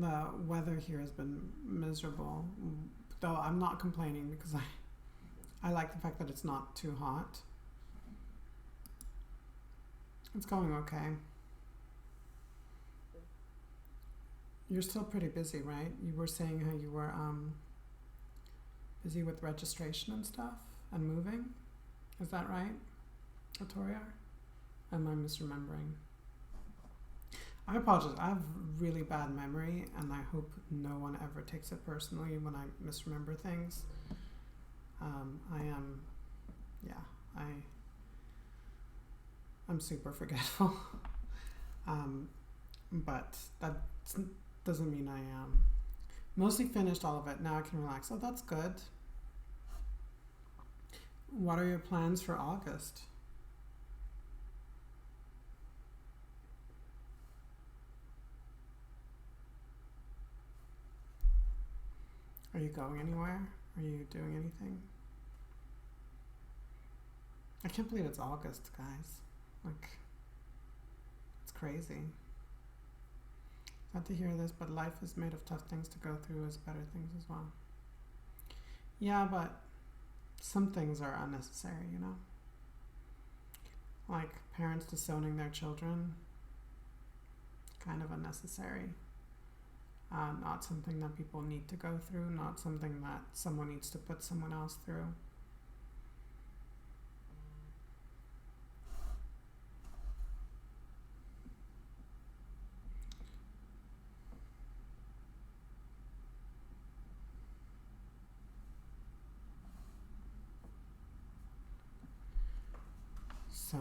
The weather here has been miserable, though I'm not complaining because I like the fact that it's not too hot. It's going okay. You're still pretty busy, right? You were saying how you were busy with registration and stuff and moving. Is that right, Victoria? Am I misremembering? I apologize. I have really bad memory, and I hope no one ever takes it personally when I misremember things. I am, yeah, I'm super forgetful. But that doesn't mean I am. Mostly finished all of it. Now I can relax. Oh, that's good. What are your plans for August? Are you going anywhere? Are you doing anything? I can't believe it's August, guys. Like, it's crazy. Sad to hear this, but life is made of tough things to go through as better things as well. Yeah, but some things are unnecessary, you know? Like parents disowning their children, kind of unnecessary. Not something that people need to go through, not something that someone needs to put someone else through. So,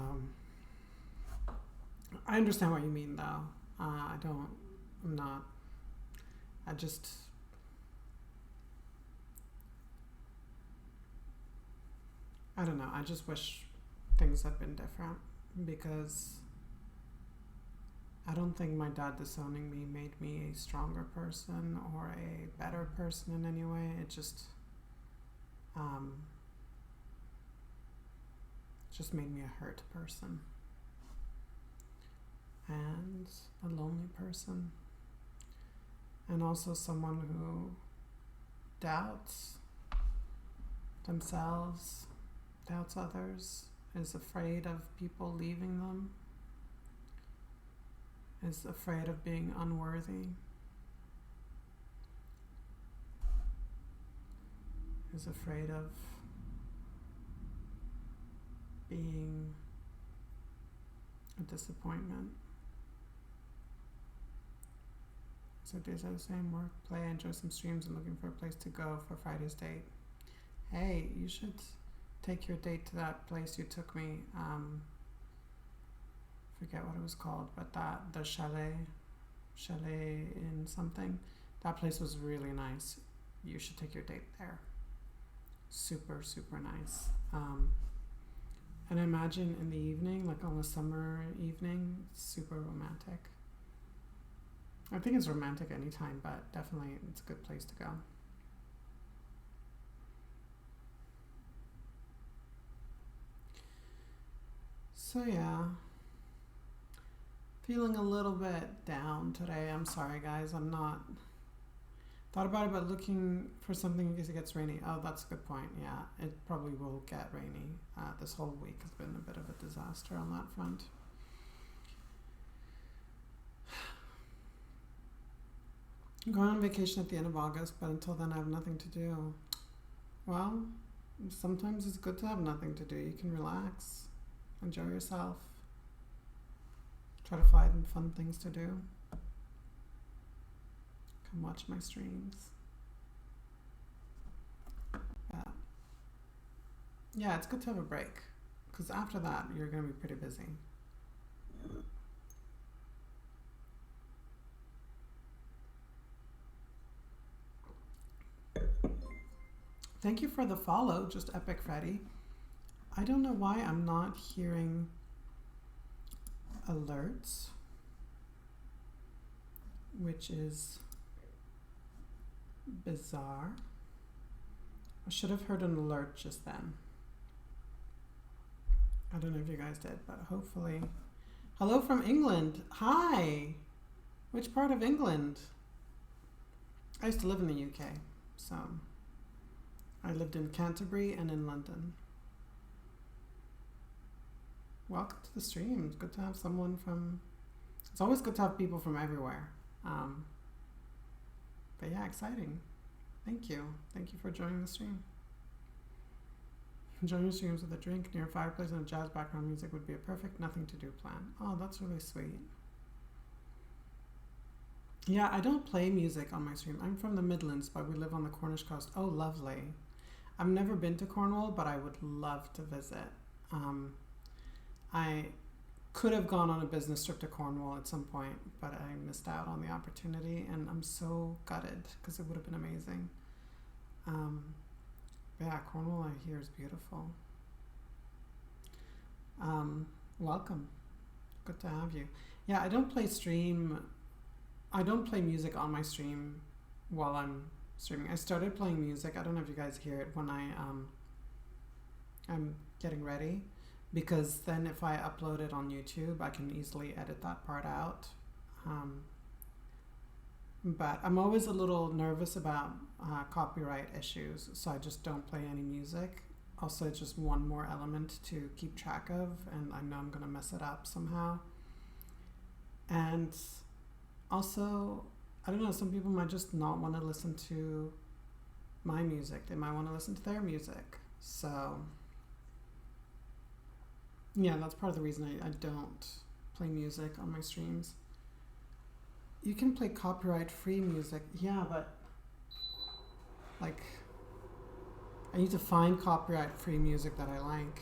I understand what you mean though. I'm not, I just, I don't know, I just wish things had been different because I don't think my dad disowning me made me a stronger person or a better person in any way. Um, just made me a hurt person and a lonely person and also someone who doubts themselves, doubts others, is afraid of people leaving them, is afraid of being unworthy, is afraid of being a disappointment. So days are the same, work, play, enjoy some streams, and looking for a place to go for Friday's date. Hey, you should take your date to that place you took me. Forget what it was called, but the chalet in something. That place was really nice. You should take your date there. Super, super nice. And I imagine in the evening, like on a summer evening, super romantic. I think it's romantic anytime, but definitely it's a good place to go. So yeah, feeling a little bit down today. I'm sorry guys, I'm not. Thought about it, but looking for something in case it gets rainy. Oh, that's a good point. Yeah, it probably will get rainy. This whole week has been a bit of a disaster on that front. I'm going on vacation at the end of August, but until then I have nothing to do. Well, sometimes it's good to have nothing to do. You can relax, enjoy yourself, try to find fun things to do. Come watch my streams. Yeah, it's good to have a break, because after that you're going to be pretty busy. Thank you for the follow, just Epic Freddy. I don't know why I'm not hearing alerts, which is bizarre. I should have heard an alert just then. I don't know if you guys did, but hopefully. Hello from England. Hi. Which part of England? I used to live in the UK, so I lived in Canterbury and in London. Welcome to the stream. It's good to have someone from. It's always good to have people from everywhere. But yeah, exciting. Thank you. Thank you for joining the stream. Joining streams with a drink near a fireplace and a jazz background music would be a perfect nothing to do plan. Oh, that's really sweet. Yeah, I don't play music on my stream. I'm from the Midlands, but we live on the Cornish coast. Oh, lovely. I've never been to Cornwall, but I would love to visit. I could have gone on a business trip to Cornwall at some point, but I missed out on the opportunity, and I'm so gutted because it would have been amazing. Yeah, Cornwall I hear is beautiful. Welcome. Good to have you. Yeah, I don't play music on my stream while I'm streaming. I started playing music. I don't know if you guys hear it when I'm getting ready, because then if I upload it on YouTube, I can easily edit that part out. But I'm always a little nervous about copyright issues, so I just don't play any music. Also, it's just one more element to keep track of, and I know I'm going to mess it up somehow. And also, I don't know, some people might just not want to listen to my music. They might want to listen to their music. So, yeah, that's part of the reason I don't play music on my streams. You can play copyright-free music. Yeah, but, like, I need to find copyright-free music that I like.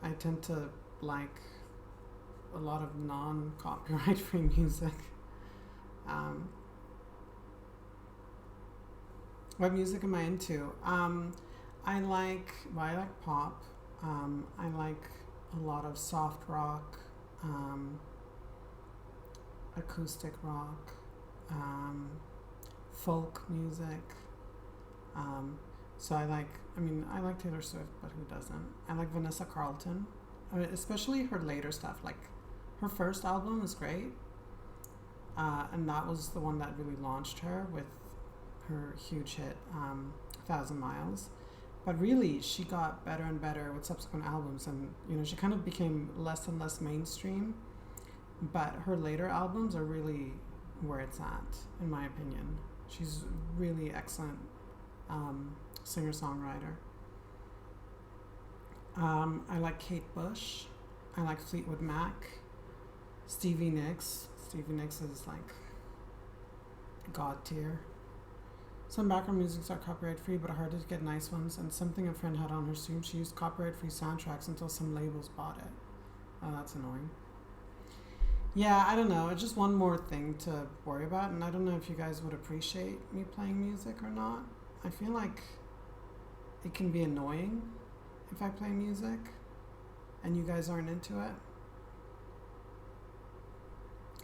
I tend to like a lot of non-copyright-free music. What music am I into? I like pop. I like a lot of soft rock, acoustic rock, folk music. So I like Taylor Swift, but who doesn't? I like Vanessa Carlton, especially her later stuff. Like, her first album was great, and that was the one that really launched her with her huge hit, 1,000 Miles. But really, she got better and better with subsequent albums, and she kind of became less and less mainstream. But her later albums are really where it's at, in my opinion. She's really excellent singer-songwriter. I like Kate Bush. I like Fleetwood Mac. Stevie Nicks. Stevie Nicks is like god tier. Some background musics are copyright-free, but hard to get nice ones. And something a friend had on her stream, she used copyright-free soundtracks until some labels bought it. Oh, that's annoying. Yeah, I don't know. It's just one more thing to worry about, and I don't know if you guys would appreciate me playing music or not. I feel like it can be annoying if I play music and you guys aren't into it.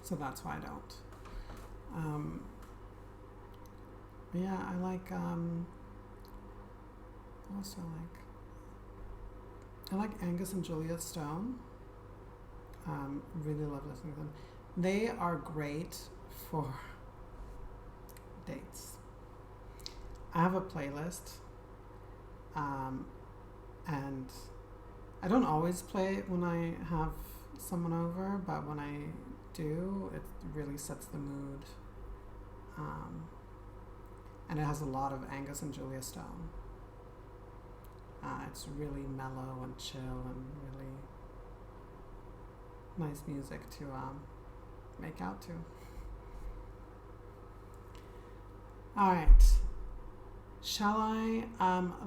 So that's why I don't. But yeah, I like, also I like Angus and Julia Stone. Really love listening to them. They are great for dates. I have a playlist, and I don't always play it when I have someone over, but when I do, it really sets the mood. And it has a lot of Angus and Julia Stone. It's really mellow and chill and really nice music to make out to. All right. Shall I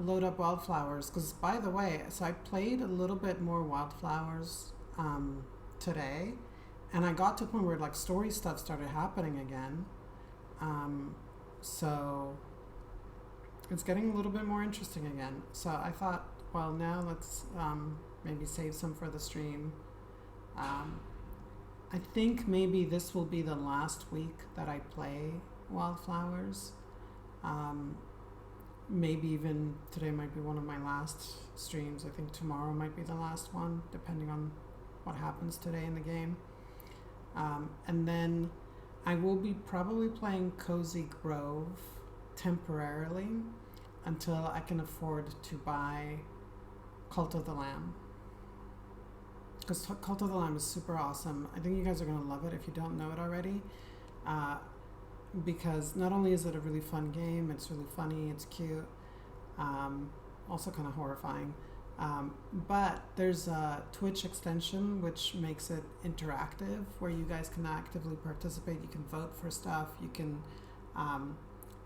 load up Wylde Flowers? Because, by the way, so I played a little bit more Wylde Flowers today, and I got to a point where like story stuff started happening again. So it's getting a little bit more interesting again. So I thought, well, now let's maybe save some for the stream. I think maybe this will be the last week that I play Wylde Flowers. Maybe even today might be one of my last streams. I think tomorrow might be the last one, depending on what happens today in the game. And then I will be probably playing Cozy Grove temporarily until I can afford to buy Cult of the Lamb. Because Cult of the Lamb is super awesome. I think you guys are going to love it if you don't know it already. Because not only is it a really fun game, it's really funny, it's cute, also kind of horrifying. But there's a Twitch extension which makes it interactive, where you guys can actively participate. You can vote for stuff. You can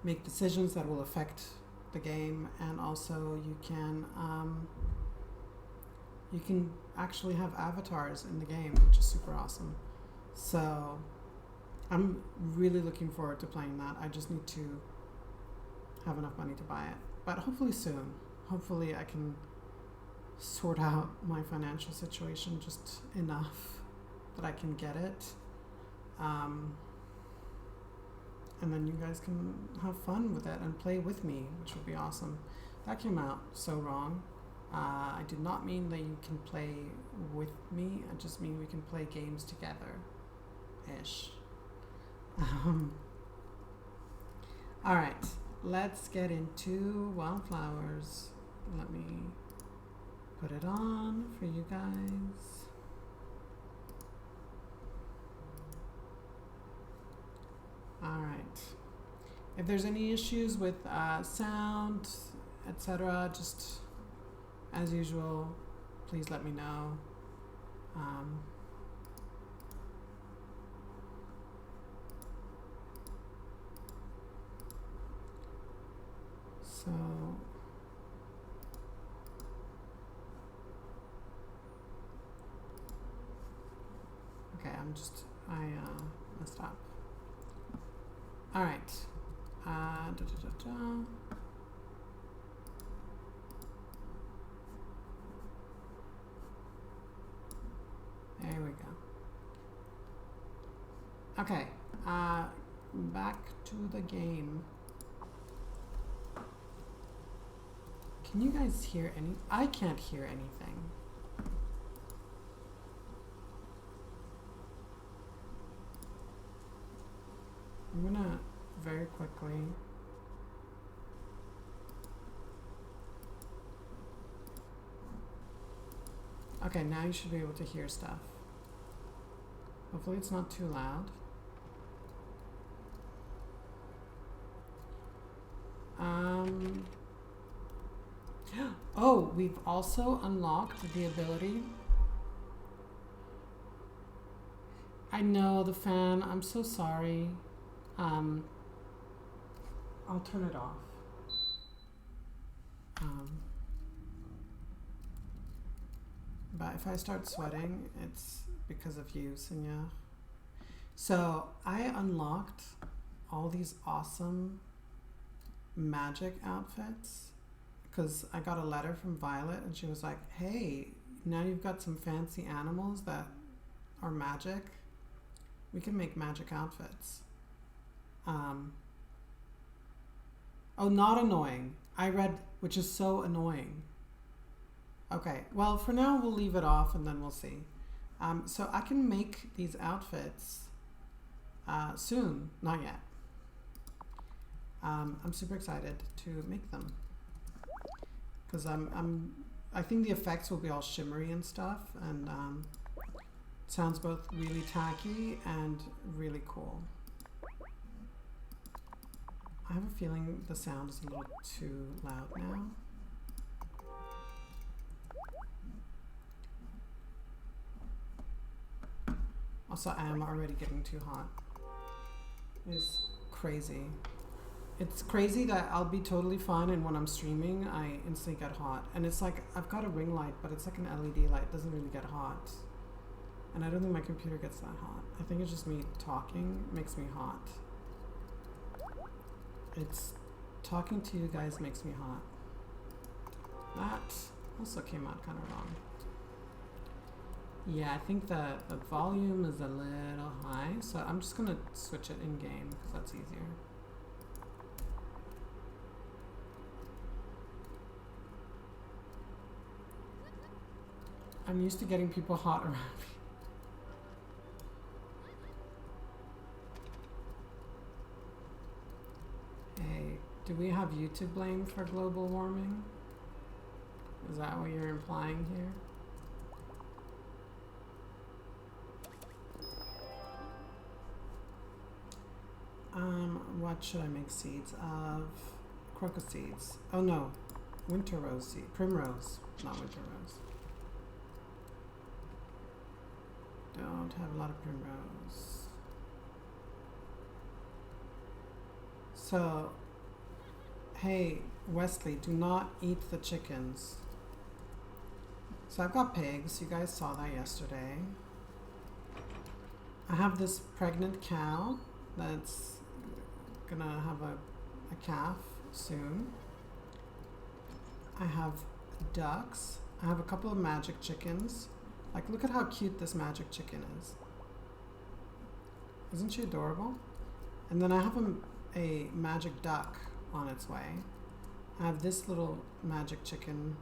make decisions that will affect the game, and also you can actually have avatars in the game, which is super awesome. So I'm really looking forward to playing that. I just need to have enough money to buy it, but hopefully soon. Hopefully I can sort out my financial situation just enough that I can get it, and then you guys can have fun with it and play with me, which would be awesome. That came out so wrong. I did not mean that you can play with me. I just mean we can play games together ish. All right, let's get into Wylde Flowers. Let me put it on for you guys. All right. If there's any issues with sound, etc., just as usual, please let me know. So okay, I messed up. All right. There we go. Okay, back to the game. Can you guys hear any? I can't hear anything. I'm gonna very quickly okay, now you should be able to hear stuff. Hopefully it's not too loud. Oh, we've also unlocked the ability. I know, the fan, I'm so sorry. I'll turn it off. But if I start sweating, it's because of you, Sinya. So I unlocked all these awesome magic outfits because I got a letter from Violet and she was like, hey, now you've got some fancy animals that are magic. We can make magic outfits. Oh, not annoying. I read, which is so annoying. Okay, well, for now we'll leave it off and then we'll see. So I can make these outfits soon, not yet. I'm super excited to make them because I think the effects will be all shimmery and stuff, and it sounds both really tacky and really cool. I have a feeling the sound is a little too loud now. Also, I am already getting too hot. It's crazy. It's crazy that I'll be totally fine, and when I'm streaming, I instantly get hot. And it's like, I've got a ring light, but it's like an LED light. It doesn't really get hot. And I don't think my computer gets that hot. I think it's just me talking makes me hot. It's talking to you guys makes me hot. That also came out kind of wrong. Yeah, I think the volume is a little high, so I'm just gonna switch it in game because that's easier. I'm used to getting people hot around me. Do we have you to blame for global warming? Is that what you're implying here? What should I make seeds of? Crocus seeds. Oh no, winter rose seed. Primrose, not winter rose. Don't have a lot of primrose. So, hey, Wesley, do not eat the chickens. So I've got pigs. You guys saw that yesterday. I have this pregnant cow that's gonna have a calf soon. I have ducks. I have a couple of magic chickens. Like, look at how cute this magic chicken is. Isn't she adorable? And then I have a magic duck on its way. I have this little magic chicken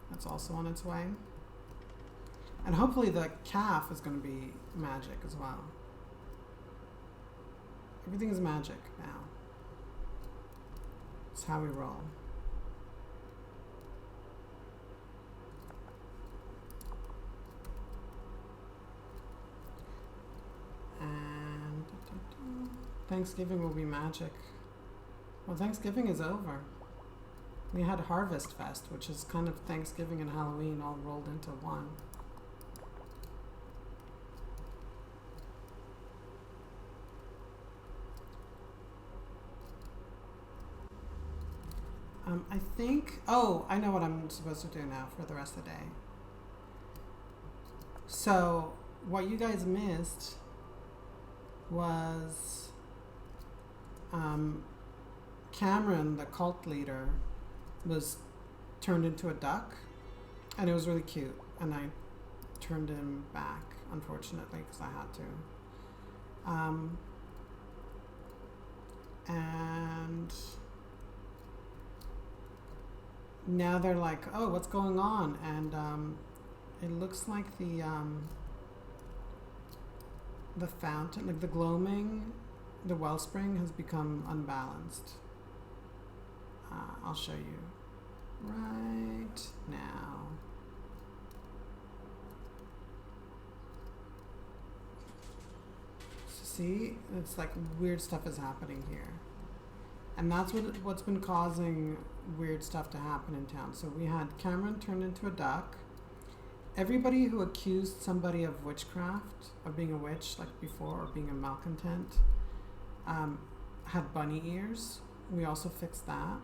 that's also on its way. And hopefully the calf is going to be magic as well. Everything is magic now. It's how we roll. And Thanksgiving will be magic. Well, Thanksgiving is over. We had Harvest Fest, which is kind of Thanksgiving and Halloween all rolled into one. I think, oh, I know what I'm supposed to do now for the rest of the day. So, what you guys missed was Cameron, the cult leader, was turned into a duck, and it was really cute, and I turned him back, unfortunately, because I had to. And now they're like, oh, what's going on? And it looks like the fountain, like the gloaming, the wellspring has become unbalanced. I'll show you right now. See, it's like weird stuff is happening here. And that's what's been causing weird stuff to happen in town. So we had Cameron turned into a duck. Everybody who accused somebody of witchcraft, of being a witch, like before, or being a malcontent, had bunny ears. We also fixed that.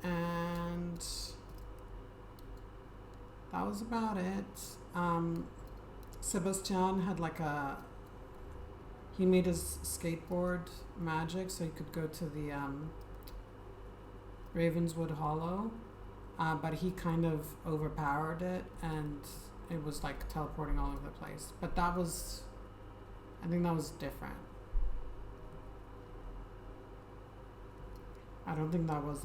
And that was about it. Sebastian had like he made his skateboard magic so he could go to the Ravenswood Hollow, but he kind of overpowered it and it was like teleporting all over the place. But I think that was different. I don't think that was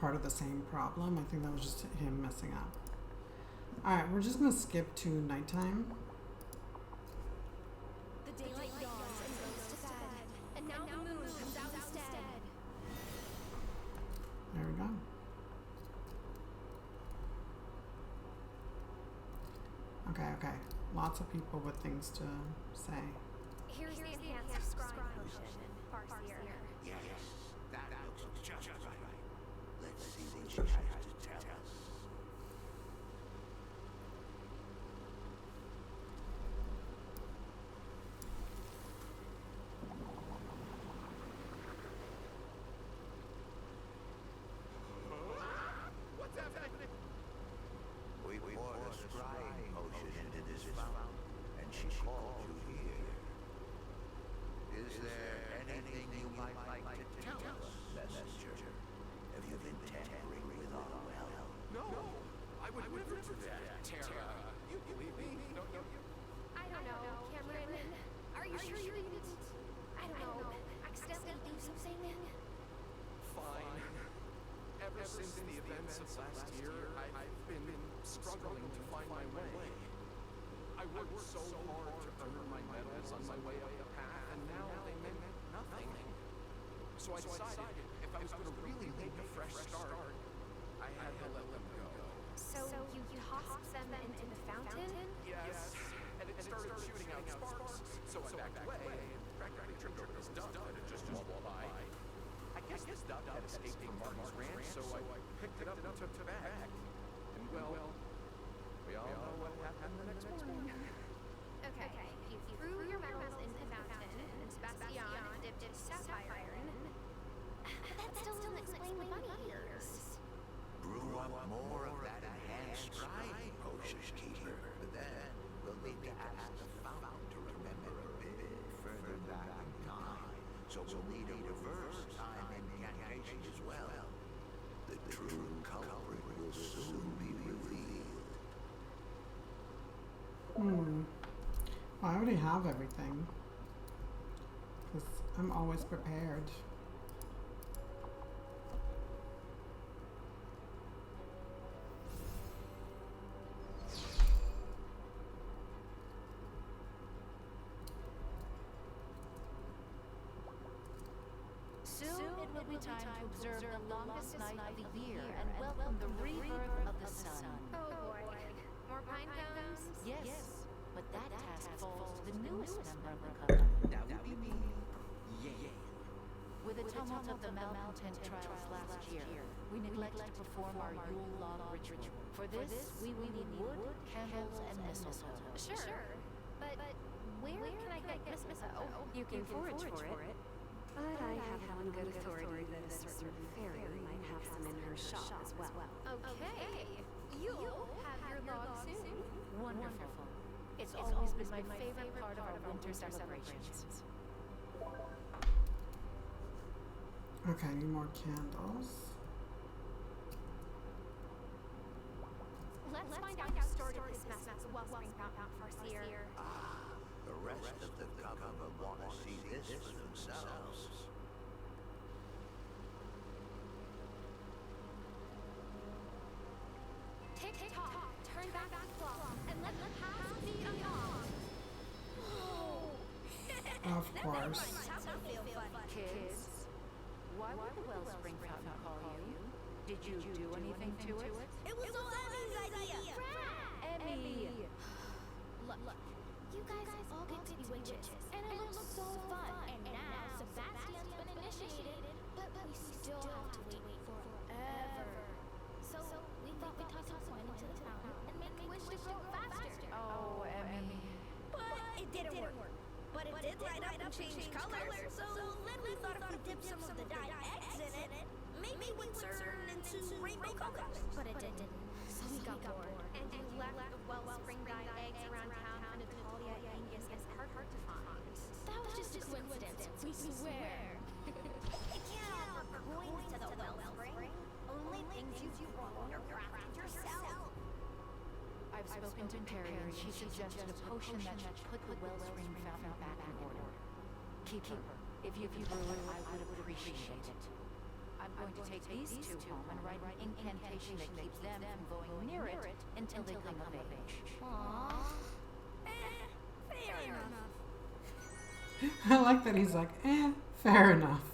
part of the same problem. I think that was just him messing up. Alright, we're just gonna skip to nighttime. The daylight dawns and goes to bed, and now the moon comes out instead. There we go. Okay. Lots of people with things to say. Here's the enhanced scrying potion, Farseer. Yes, that looks just right. Let's see what she has to tell us. What's happening? We poured a scrying potion into this fountain, and she called you here. Is there anything you might like to tell us, messenger? Have you been tampering with our well? No, I would never do that, Tara. You believe me? No. I don't know, Cameron. Are you sure you didn't, I don't know, accidentally do something? Fine. Ever since the events of last year, I've been struggling to find my way. I worked so hard to earn my medals on my way up the path, and now they meant nothing. So I decided if I was going to really make a fresh start, I had to let them go. So you tossed them into the fountain? Yes, and it started shooting out sparks. So I backed away and practically tripped this duck that had just wobbled by. I guess this duck had escaped from Martin's ranch, so I picked it up and took it back. And well, we all know what happened the next morning. Okay, you threw your medals into the fountain, and Sebastian dipped his sapphire in. But that still doesn't explain the bunny ears. Brew up more of that enhanced stride potion, keeper. But then we'll need to ask the fountain to remember a bit further back in time. So we'll need a reverse time incantation as well. The true culprit will soon be revealed. I already have everything. Because I'm always prepared. Soon it will be time to observe the longest night of the year and welcome the rebirth of the sun. Oh boy. More pine cones? Yes, but that task falls to the newest member of the coven. That would be me. Yay. With the tumult of the malcontent trials last year, we neglected to perform our Yule log ritual. For this, we will need wood, candles, and mistletoe. Sure. But where can I get this mistletoe? You can forage for it. But I have it on good authority that a certain fairy might have some in her shop as well. Okay. You'll have your log soon. Wonderful. It's always been my favorite part of our winter celebrations. Okay, I need more candles. Let's find out who started this mess at the Wellspring Fountain first here. The rest of the coven will want to see this for themselves. Tick-tock, turn back the clock, and let the past be unlocked. Of course. Kids, why would the Wellspring Fountain call you? Did you do anything to it? It was all Emmy's idea! Emmy! Look, you guys all get to be witches, and it looks so fun. And now Sebastian's been initiated, but we still have to wait forever. So we thought we'd toss a coin into the fountain and make a wish to grow faster. Oh, Emmy. But it didn't work. But it did light up and change colors, so then we thought if we dipped some of the dyed eggs in it, maybe it would turn into rainbow colors. But it didn't. So we got bored. And you left the wellspring dyed eggs around town for Natalia, Angus, and hard to find. That was just a coincidence, we swear. You can't offer coins to the wellspring. Only things you've grown or crafted yourself. I've spoken to Perry and she suggested a potion that should put the Wellspring Fountain back in order. Keeper, if you brew it, I would appreciate it. I'm going to take these two home and write an incantation that keeps them from going near it until they come of age. Aww. Fair enough. I like that he's like, fair enough.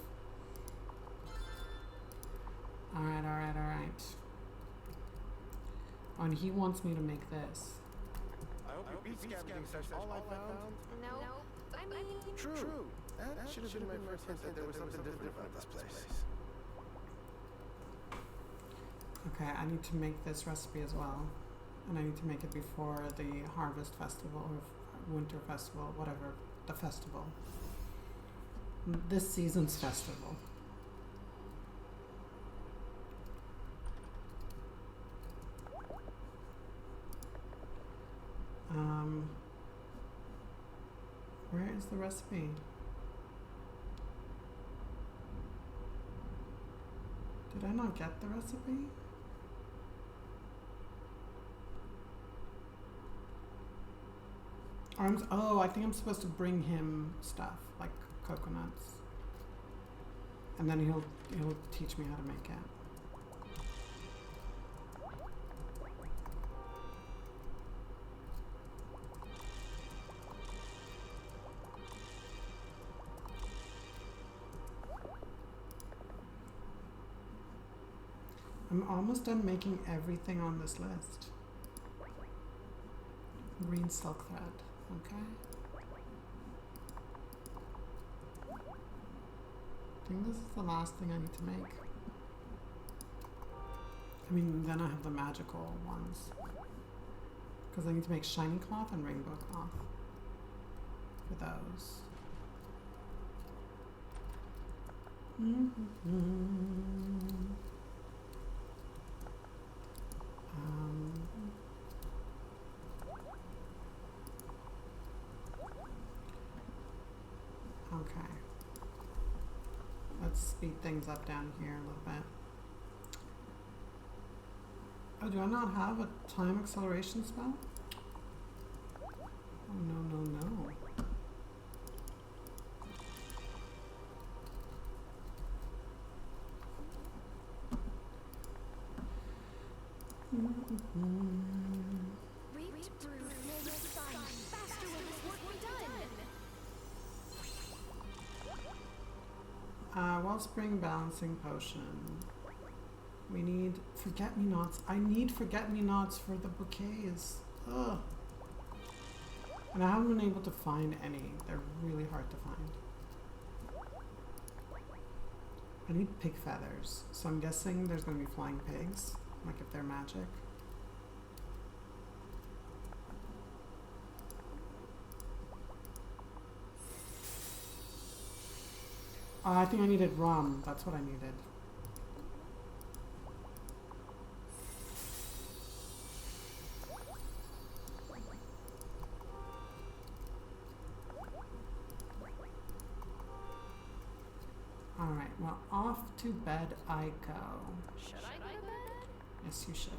Alright. Oh, and he wants me to make this. I hope your beat scavenging session all I found. No, I mean... True. That should have been my first hint that there was something different about this place. Okay, I need to make this recipe as well. And I need to make it before the Harvest Festival or Winter Festival, whatever, the festival. This season's festival. Where is the recipe? Did I not get the recipe? I think I'm supposed to bring him stuff like coconuts, and then he'll teach me how to make it. I'm almost done making everything on this list. Green silk thread, okay. I think this is the last thing I need to make. I mean, then I have the magical ones. Because I need to make shiny cloth and rainbow cloth for those. Okay. Let's speed things up down here a little bit. Oh, do I not have a time acceleration spell? Oh, no, no, no. Reach through the sun. Faster will this work be done? Wellspring balancing potion. We need forget-me-nots. I need forget-me-nots for the bouquets. Ugh. And I haven't been able to find any. They're really hard to find. I need pig feathers. So I'm guessing there's going to be flying pigs. Like if they're magic. I think I needed rum. That's what I needed. Alright, well, off to bed I go. Should I go to bed? Yes, you should.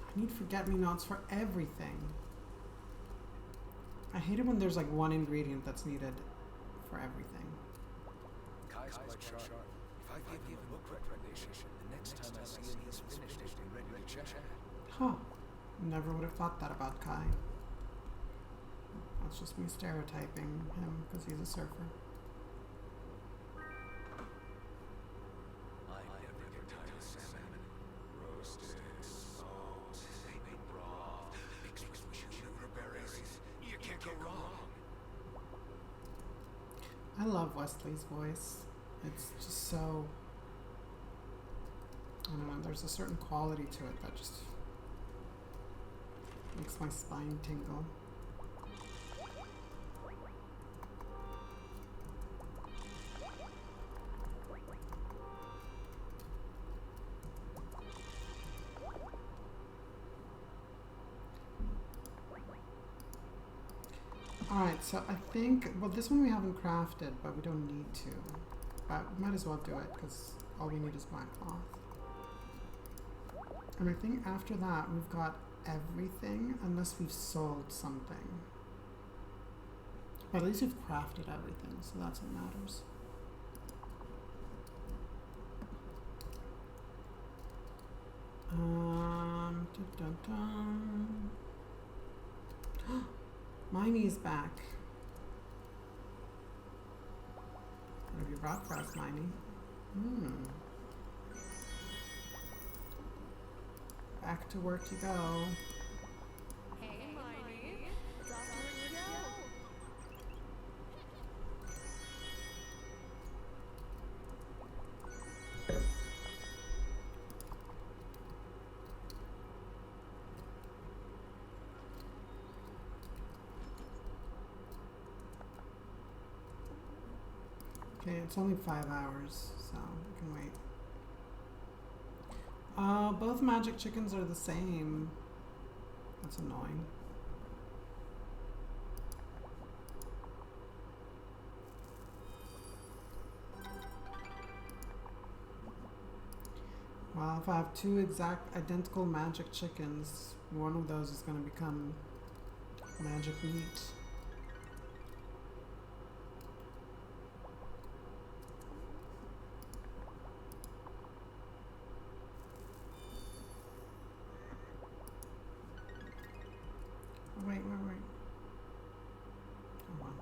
I need forget-me-nots for everything. I hate it when there's like one ingredient that's needed for everything. Kai's quite sharp. If I give him a book recommendation, the next time I see him, he's finished it and ready to chat. Huh. Never would have thought that about Kai. That's just me stereotyping him because he's a surfer. I never get tired of salmon. Roasted, salt, baby broth, mixed with juniper berries. You can't go wrong. I love Wesley's voice. It's just so... I don't know, there's a certain quality to it that just makes my spine tingle. Alright, so I think, well, this one we haven't crafted, but we don't need to. But we might as well do it, because all we need is black cloth. And I think after that, we've got everything, unless we've sold something. But at least we've crafted everything, so that's what matters. Dun, dun, dun. Miney's back. What have you brought for us, Miney? Back to work you go. Hey, Miney. It's off to work you go. Okay, it's only 5 hours, so we can wait. Both magic chickens are the same. That's annoying. Well, if I have two exact identical magic chickens, one of those is going to become magic meat. Wait. Hold on.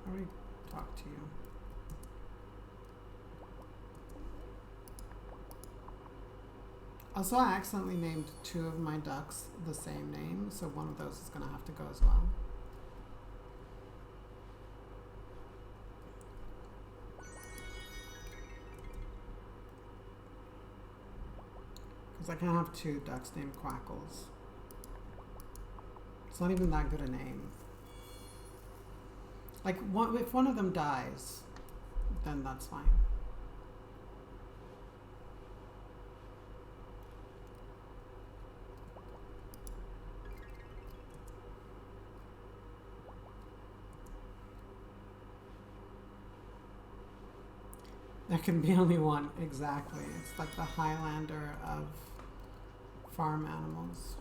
I already talked to you. Also, I accidentally named two of my ducks the same name, so one of those is going to have to go as well. Because I can't have two ducks named Quackles. It's not even that good a name. Like, if one of them dies, then that's fine. There can be only one, exactly. It's like the Highlander of farm animals.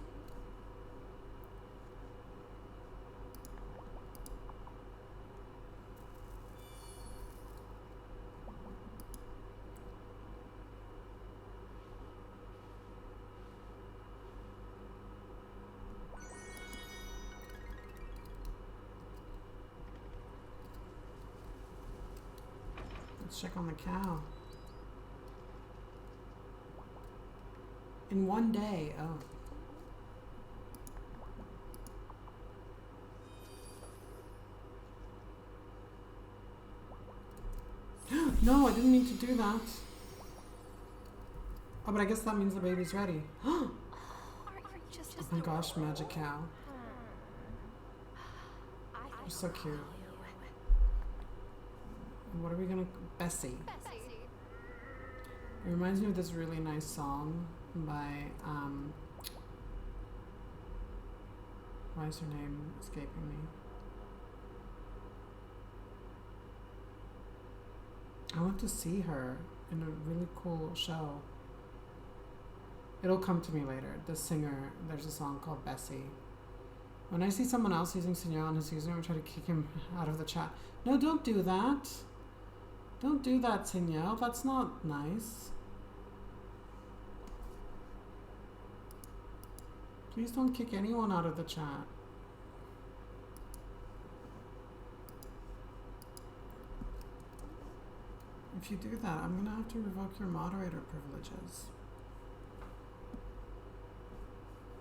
Let's check on the cow. In one day, oh. No, I didn't mean to do that. Oh, but I guess that means the baby's ready. Oh my gosh, magic cow. You're so cute. What are we gonna... Bessie. It reminds me of this really nice song by, why is her name escaping me? I want to see her in a really cool show. It'll come to me later. The singer, there's a song called Bessie. When I see someone else using Signal on his username, I try to kick him out of the chat. No, don't do that. Don't do that, Signal. That's not nice. Please don't kick anyone out of the chat. If you do that, I'm gonna have to revoke your moderator privileges.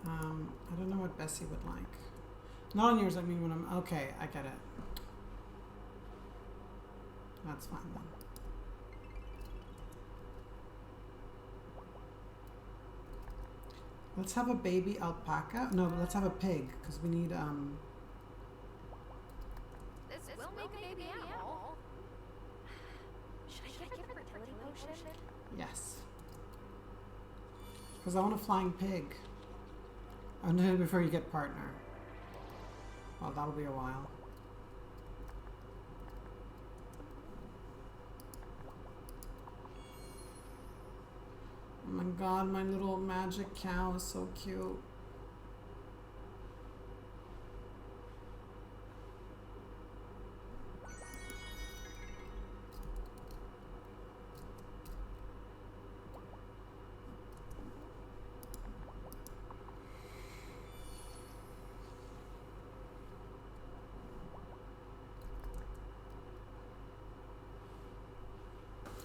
I don't know what Bessie would like. Not on yours, I mean when I'm... Okay, I get it. That's fine then. Let's have a baby alpaca. No, let's have a pig, because we need, This will make a baby animal. Should I give her a fertility potion? Yes. Because I want a flying pig. I'll do it before you get partner. Well, that'll be a while. Oh my god, my little magic cow is so cute.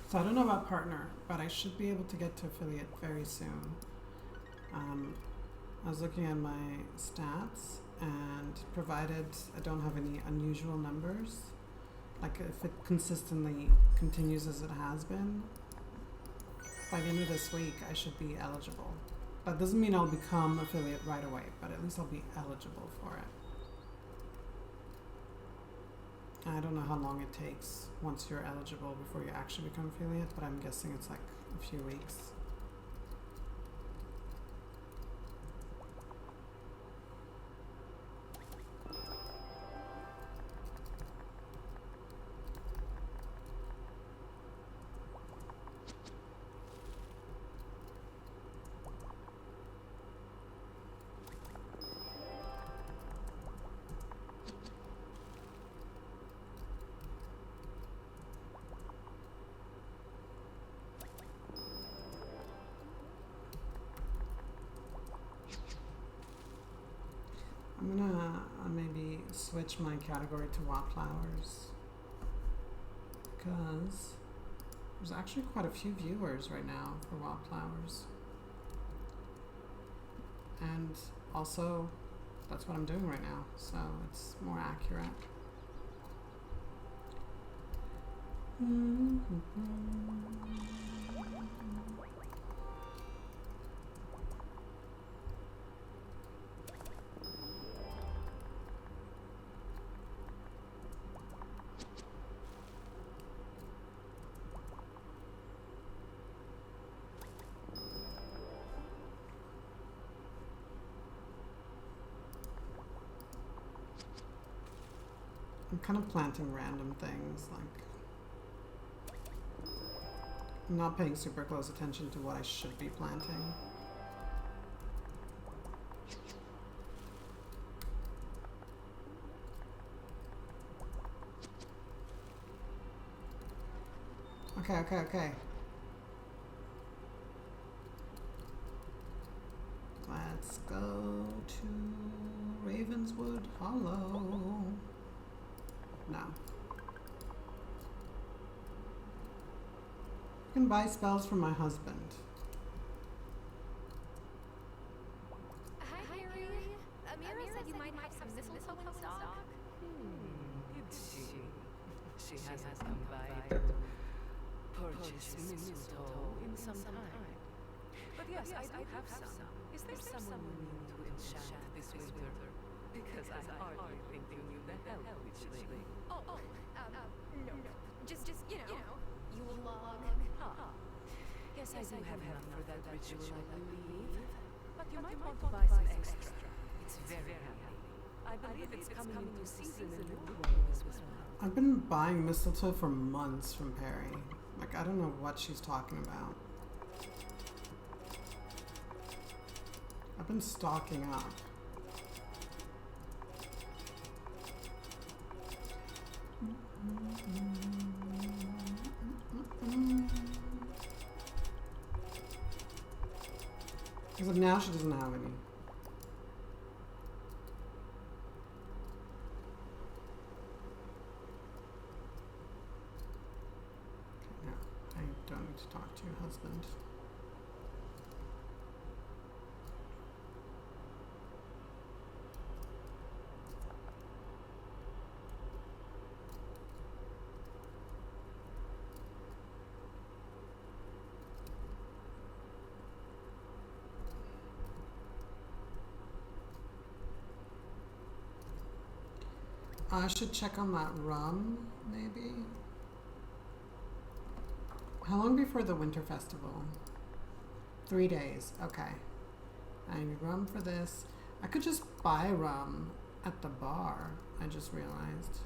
So I don't know about partner, but I should be able to get to affiliate very soon. I was looking at my stats, and provided I don't have any unusual numbers, like if it consistently continues as it has been, by the end of this week I should be eligible. That doesn't mean I'll become affiliate right away, but at least I'll be eligible for it. I don't know how long it takes once you're eligible before you actually become affiliate, but I'm guessing it's like a few weeks. I'm gonna maybe switch my category to Wylde Flowers because there's actually quite a few viewers right now for Wylde Flowers. And also, that's what I'm doing right now, so it's more accurate. I'm kind of planting random things, like I'm not paying super close attention to what I should be planting. Okay. Let's go to Ravenswood Hollow. No. I can buy spells from my husband. Hi, Harry. Amira said you might have some mistletoe in stock. Did she? She hasn't come by to purchase mistletoe in some time. But yes, I do have some. Is there someone willing to enchant this winter? Because I hardly think you knew the hell which lately. No. Just, you know, you log. Yes, I do have enough for that ritual, I believe. But you might want to buy some extra. It's very handy. I believe it's coming into season in the New World as well. I've been buying mistletoe for months from Perry. Like, I don't know what she's talking about. I've been stocking up. Because now she doesn't have any. No, I don't need to talk to your husband. I should check on that rum, maybe. How long before the winter festival? 3 days, okay. I need rum for this. I could just buy rum at the bar, I just realized.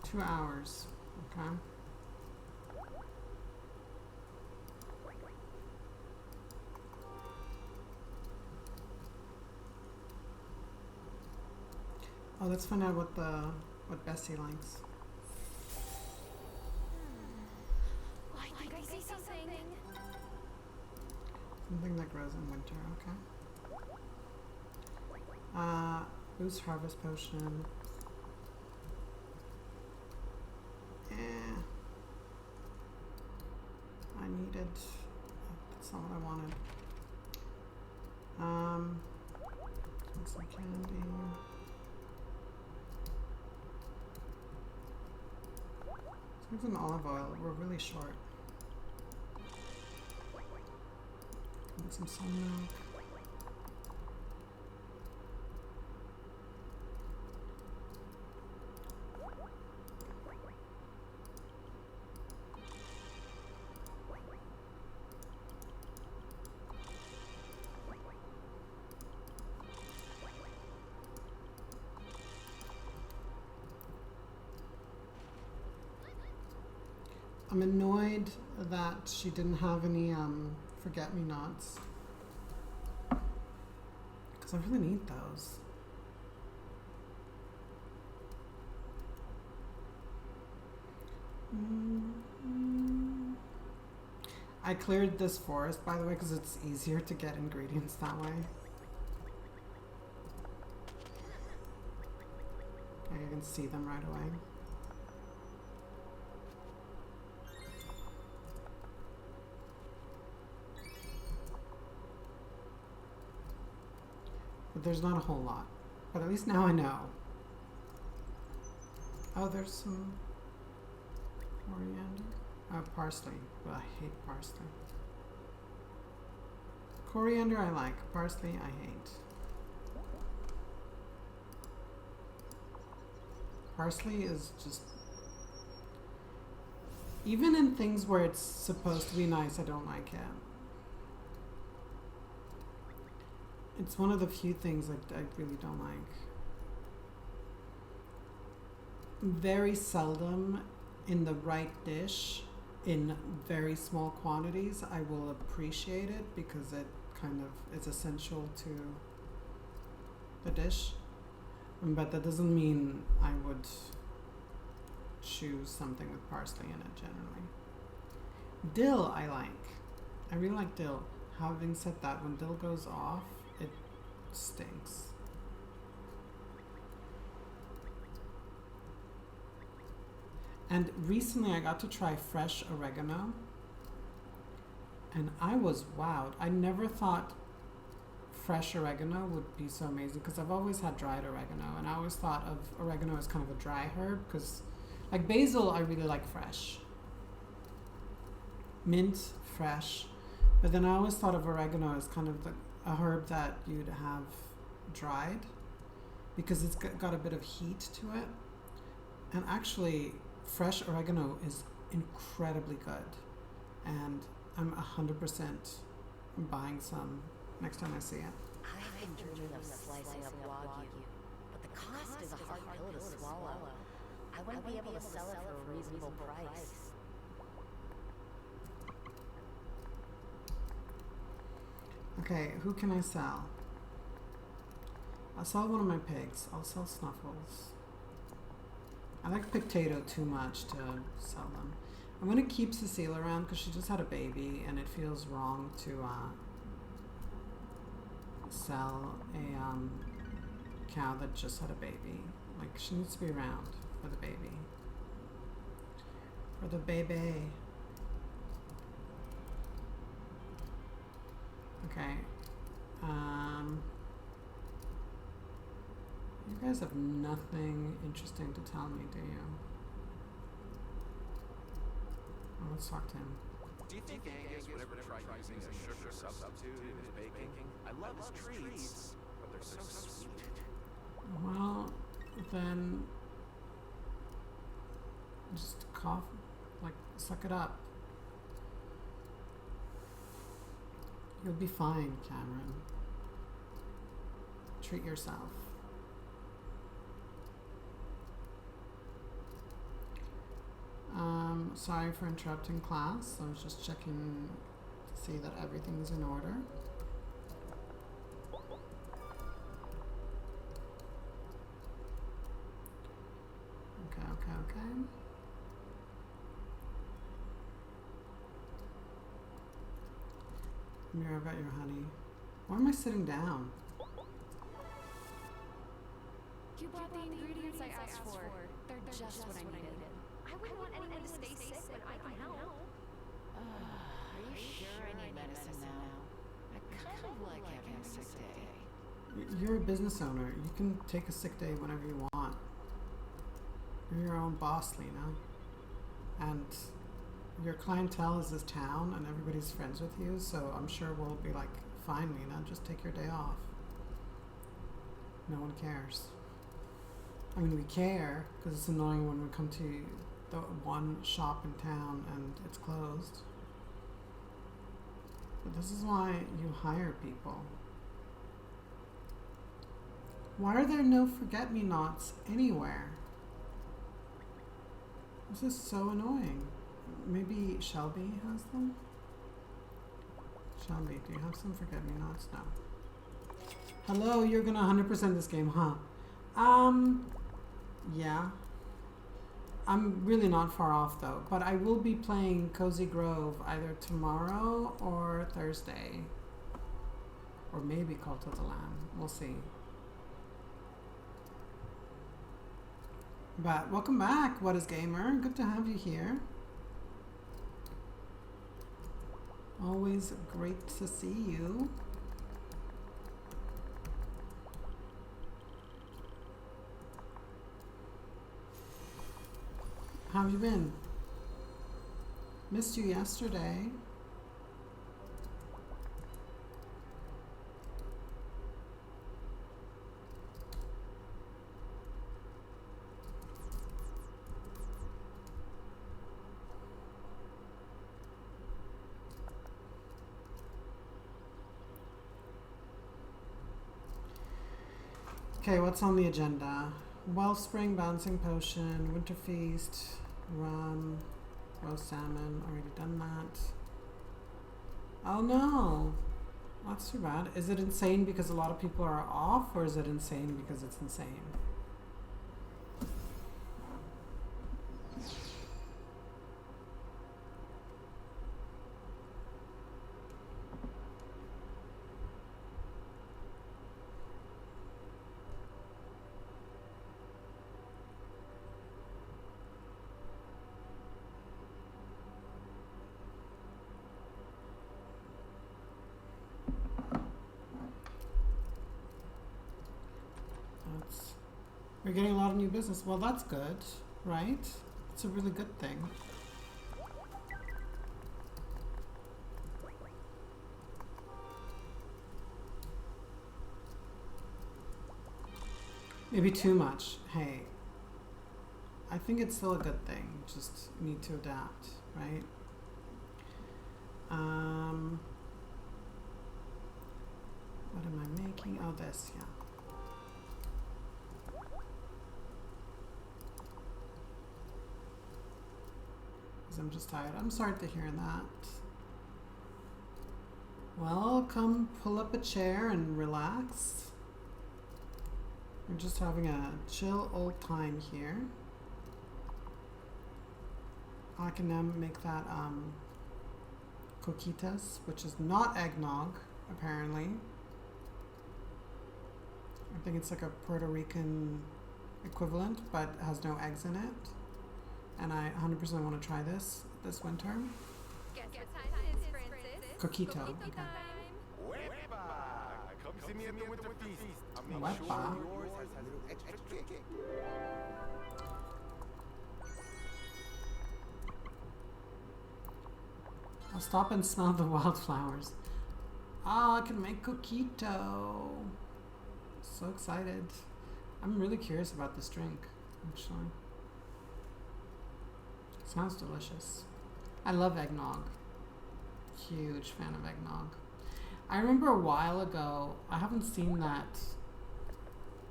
Two hours, okay. Oh, let's find out what Bessie likes. I think I see something. Something that grows in winter, okay. Boost harvest potion. I needed. That's not what I wanted. Some candy. Some olive oil. We're really short. And some sun milk. I'm annoyed that she didn't have any forget-me-nots. Because I really need those. I cleared this forest, by the way, because it's easier to get ingredients that way. Okay, I can see them right away. But there's not a whole lot. But at least now I know. Oh, there's some coriander. Oh, parsley. Well, I hate parsley. Coriander I like. Parsley I hate. Parsley is just... Even in things where it's supposed to be nice, I don't like it. It's one of the few things I really don't like. Very seldom in the right dish, in very small quantities, I will appreciate it because it kind of is essential to the dish. But that doesn't mean I would choose something with parsley in it generally. Dill I like. I really like dill. Having said that, when dill goes off, it stinks. And recently I got to try fresh oregano. And I was wowed. I never thought fresh oregano would be so amazing because I've always had dried oregano. And I always thought of oregano as kind of a dry herb because, like basil, I really like fresh. Mint, fresh. But then I always thought of oregano as kind of a herb that you'd have dried because it's got a bit of heat to it. And actually, fresh oregano is incredibly good. And I'm 100% buying some next time I see it. I've been dreaming of slicing up Wagyu, but the cost is a hard pill to swallow. I wouldn't be able to sell it for a reasonable price. Okay, who can I sell? I'll sell one of my pigs. I'll sell Snuffles. I like Potato too much to sell them. I'm gonna keep Cecile around because she just had a baby and it feels wrong to sell a cow that just had a baby. Like, she needs to be around for the baby. For the baby. Okay. You guys have nothing interesting to tell me, do you? Well, let's talk to him. Do you think Angus would ever try using a sugar substitute in his baking? I love his treats, but they're so sweet. Well, then just cough, like suck it up. You'll be fine, Cameron. Treat yourself. Sorry for interrupting class. I was just checking to see that everything is in order. Okay. Mira, I got your honey. Why am I sitting down? You brought the ingredients I asked for. They're just what I needed. I wouldn't want anyone to stay sick when I can help. Are you sure I need medicine now? I kind of like having a sick day. You're a business owner. You can take a sick day whenever you want. You're your own boss, Lena. And your clientele is this town and everybody's friends with you, so I'm sure we'll be like, fine, Lena, just take your day off. No one cares. I mean, we care because it's annoying when we come to the one shop in town and it's closed. But this is why you hire people. Why are there no forget-me-nots anywhere? This is so annoying. Maybe Shelby has them? Shelby, do you have some forget-me-nots? No. Hello, you're gonna 100% this game, huh? Yeah. I'm really not far off though, but I will be playing Cozy Grove either tomorrow or Thursday. Or maybe Cult of the Lamb. We'll see. But welcome back, What is Gamer? Good to have you here. Always great to see you. How have you been? Missed you yesterday. Okay, what's on the agenda? Wellspring, Bouncing Potion, Winter Feast, Rum, Roast Salmon, already done that. Oh no! That's too bad. Is it insane because a lot of people are off, or is it insane because it's insane? We're getting a lot of new business. Well, that's good, right? It's a really good thing. Maybe too much. Hey, I think it's still a good thing. Just need to adapt, right? What am I making? Oh, this, yeah. I'm just tired. I'm sorry to hear that. Well, come pull up a chair and relax. We're just having a chill old time here. I can now make that coquitas, which is not eggnog, apparently. I think it's like a Puerto Rican equivalent, but has no eggs in it. And I 100% want to try this winter. Guess what time it is, Francis? Coquito. Coquito Okay. time. Come see me at the winter feast. I'm Wepa. sure yours has a little extra kick. I'll stop and smell the wildflowers. Oh, I can make coquito. So excited. I'm really curious about this drink, actually. Sounds delicious. I love eggnog. Huge fan of eggnog. I remember a while ago, I haven't seen that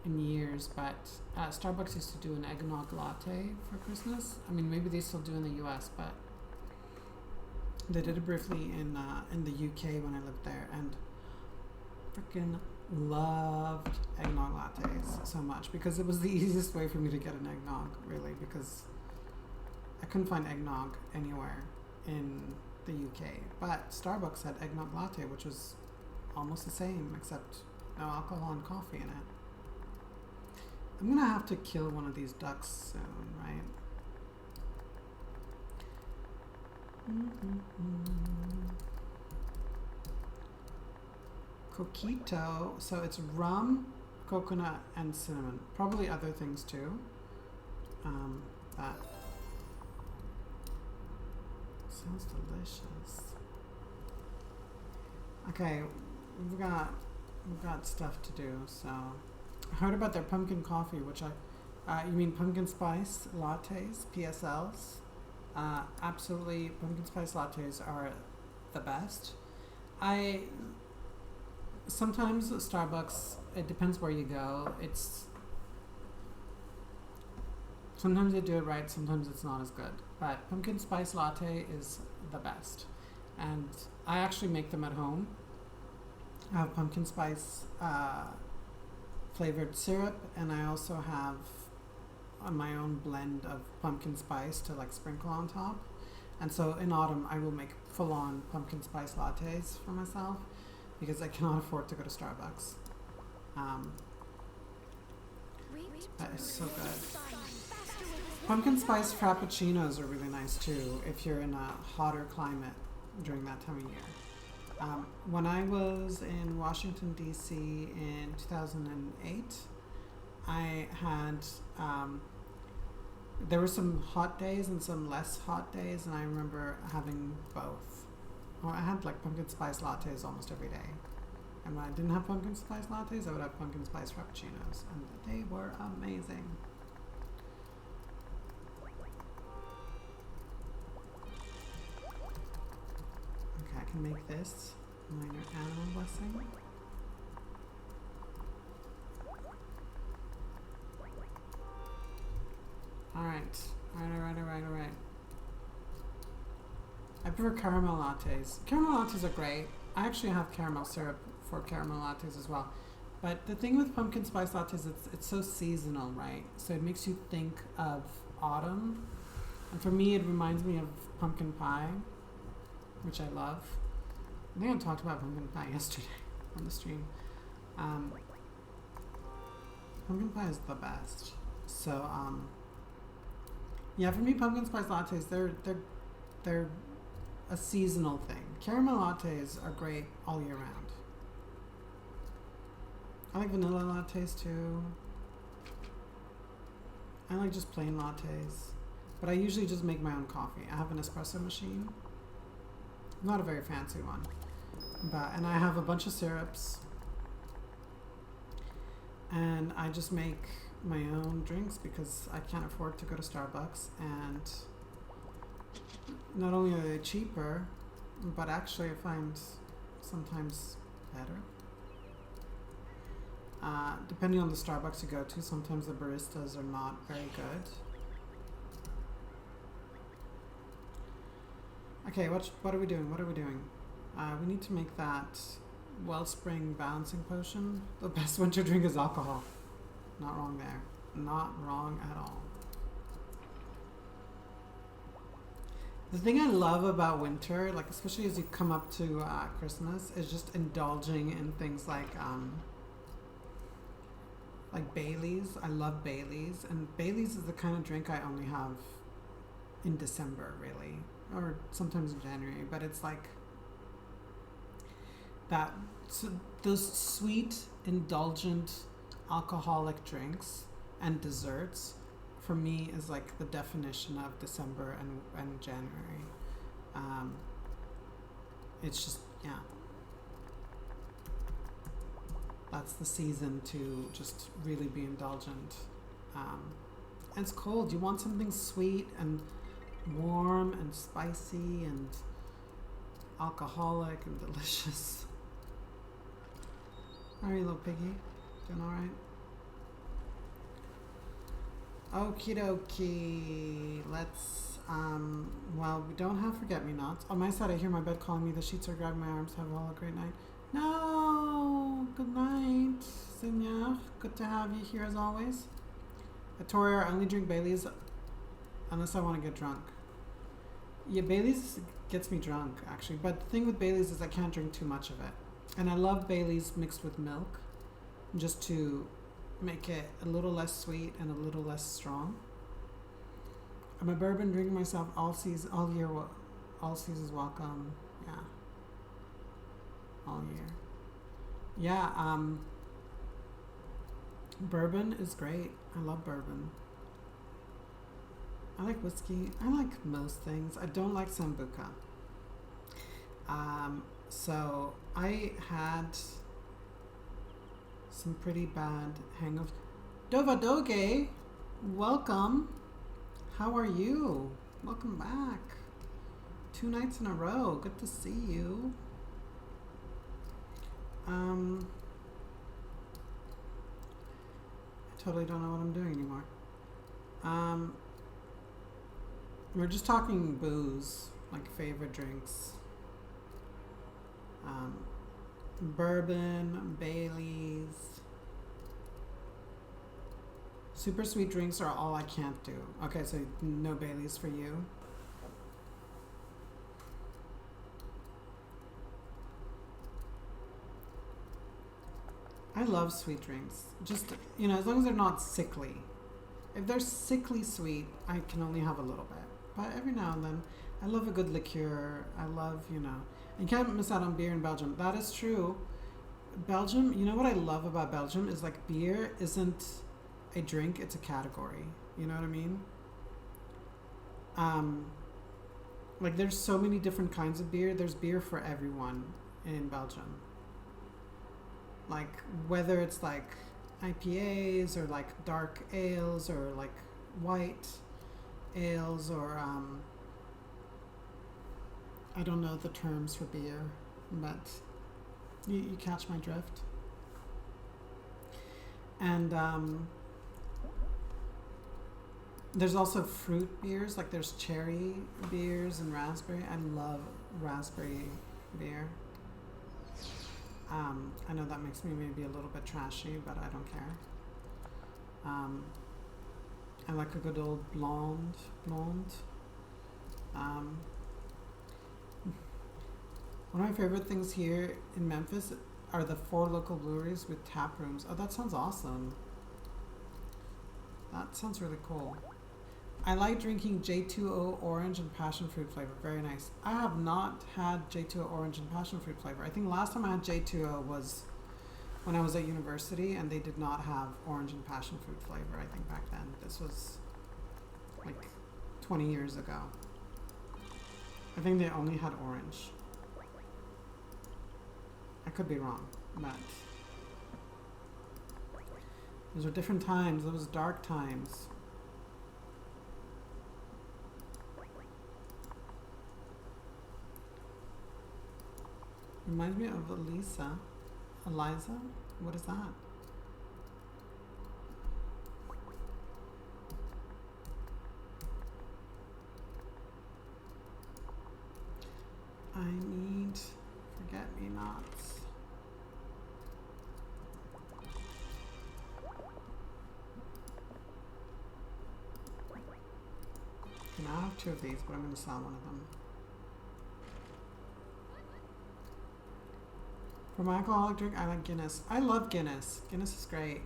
in years, but Starbucks used to do an eggnog latte for Christmas. I mean, maybe they still do in the US, but they did it briefly in the UK when I lived there, and freaking loved eggnog lattes so much because it was the easiest way for me to get an eggnog, really, because I couldn't find eggnog anywhere in the UK. But Starbucks had eggnog latte, which was almost the same, except no alcohol and coffee in it. I'm gonna have to kill one of these ducks soon, right? Coquito, so it's rum, coconut, and cinnamon. Probably other things too. But sounds delicious. Okay, we've got stuff to do. So I heard about their pumpkin coffee, which you mean pumpkin spice lattes, PSLs? Absolutely, pumpkin spice lattes are the best. Sometimes Starbucks, it depends where you go. Sometimes they do it right, sometimes it's not as good. But pumpkin spice latte is the best. And I actually make them at home. I have pumpkin spice flavored syrup, and I also have my own blend of pumpkin spice to like sprinkle on top. And so in autumn, I will make full-on pumpkin spice lattes for myself because I cannot afford to go to Starbucks. That is so good. Pumpkin spice frappuccinos are really nice too if you're in a hotter climate during that time of year. When I was in Washington, D.C. in 2008, I had, there were some hot days and some less hot days, and I remember having both. Well, I had like pumpkin spice lattes almost every day. And when I didn't have pumpkin spice lattes, I would have pumpkin spice frappuccinos, and they were amazing. Okay, I can make this minor animal blessing. Alright. I prefer caramel lattes. Caramel lattes are great. I actually have caramel syrup for caramel lattes as well. But the thing with pumpkin spice lattes, it's so seasonal, right? So it makes you think of autumn. And for me, it reminds me of pumpkin pie, which I love. I think I talked about pumpkin pie yesterday on the stream. Pumpkin pie is the best. So, yeah, for me, pumpkin spice lattes, they're a seasonal thing. Caramel lattes are great all year round. I like vanilla lattes too. I like just plain lattes. But I usually just make my own coffee. I have an espresso machine. Not a very fancy one. And I have a bunch of syrups. And I just make my own drinks because I can't afford to go to Starbucks, and not only are they cheaper, but actually I find sometimes better. Depending on the Starbucks you go to, sometimes the baristas are not very good. Okay, what are we doing? We need to make that Wellspring balancing potion. The best winter drink is alcohol. Not wrong there. Not wrong at all. The thing I love about winter, like especially as you come up to Christmas, is just indulging in things like Baileys. I love Baileys, and Baileys is the kind of drink I only have in December, really, or sometimes in January. But it's like that. So those sweet, indulgent, alcoholic drinks and desserts for me is like the definition of December and January. It's just, yeah, that's the season to just really be indulgent. And it's cold. You want something sweet and warm and spicy and alcoholic and delicious. How are you, little piggy? Doing all right? Okie dokie. Let's, well, we don't have forget-me-nots. On my side, I hear my bed calling me. The sheets are grabbing my arms. Have all a great night. No! Good night, Seigneur. Good to have you here as always. Victoria, I only drink Baileys unless I want to get drunk. Yeah, Baileys gets me drunk, actually. But the thing with Baileys is I can't drink too much of it. And I love Baileys mixed with milk, just to make it a little less sweet and a little less strong. I'm a bourbon drinker myself. All seasons welcome. Yeah. All year. Yeah, bourbon is great. I love bourbon. I like whiskey. I like most things. I don't like Sambuca. So I had some pretty bad hangovers. Dovadoge, welcome. How are you? Welcome back. 2 nights in a row. Good to see you. I totally don't know what I'm doing anymore. We're just talking booze, like favorite drinks. Bourbon, Baileys, Super sweet drinks are all I can't do. Okay, so no Baileys for you. I love sweet drinks. Just, you know, as long as they're not sickly. If they're sickly sweet, I can only have a little bit. But every now and then, I love a good liqueur. I love, you know, you can't miss out on beer in Belgium. That is true. Belgium, you know what I love about Belgium is like beer isn't a drink, it's a category. You know what I mean? Like there's so many different kinds of beer. There's beer for everyone in Belgium. Like whether it's like IPAs or like dark ales or like white ales or I don't know the terms for beer, but you catch my drift. And there's also fruit beers, like there's cherry beers and raspberry. I love raspberry beer. I know that makes me maybe a little bit trashy, but I don't care. I like a good old blonde. One of my favorite things here in Memphis are the 4 local breweries with tap rooms. Oh, that sounds awesome. That sounds really cool. I like drinking J2O orange and passion fruit flavor. Very nice. I have not had J2O orange and passion fruit flavor. I think last time I had J2O was when I was at university and they did not have orange and passion fruit flavor, I think back then. This was like 20 years ago. I think they only had orange. I could be wrong, but those were different times. Those dark times. Reminds me of Eliza. What is that? I need forget-me-nots. Okay, now I have 2 of these, but I'm going to sell one of them. For my alcoholic drink, I like Guinness. I love Guinness. Guinness is great.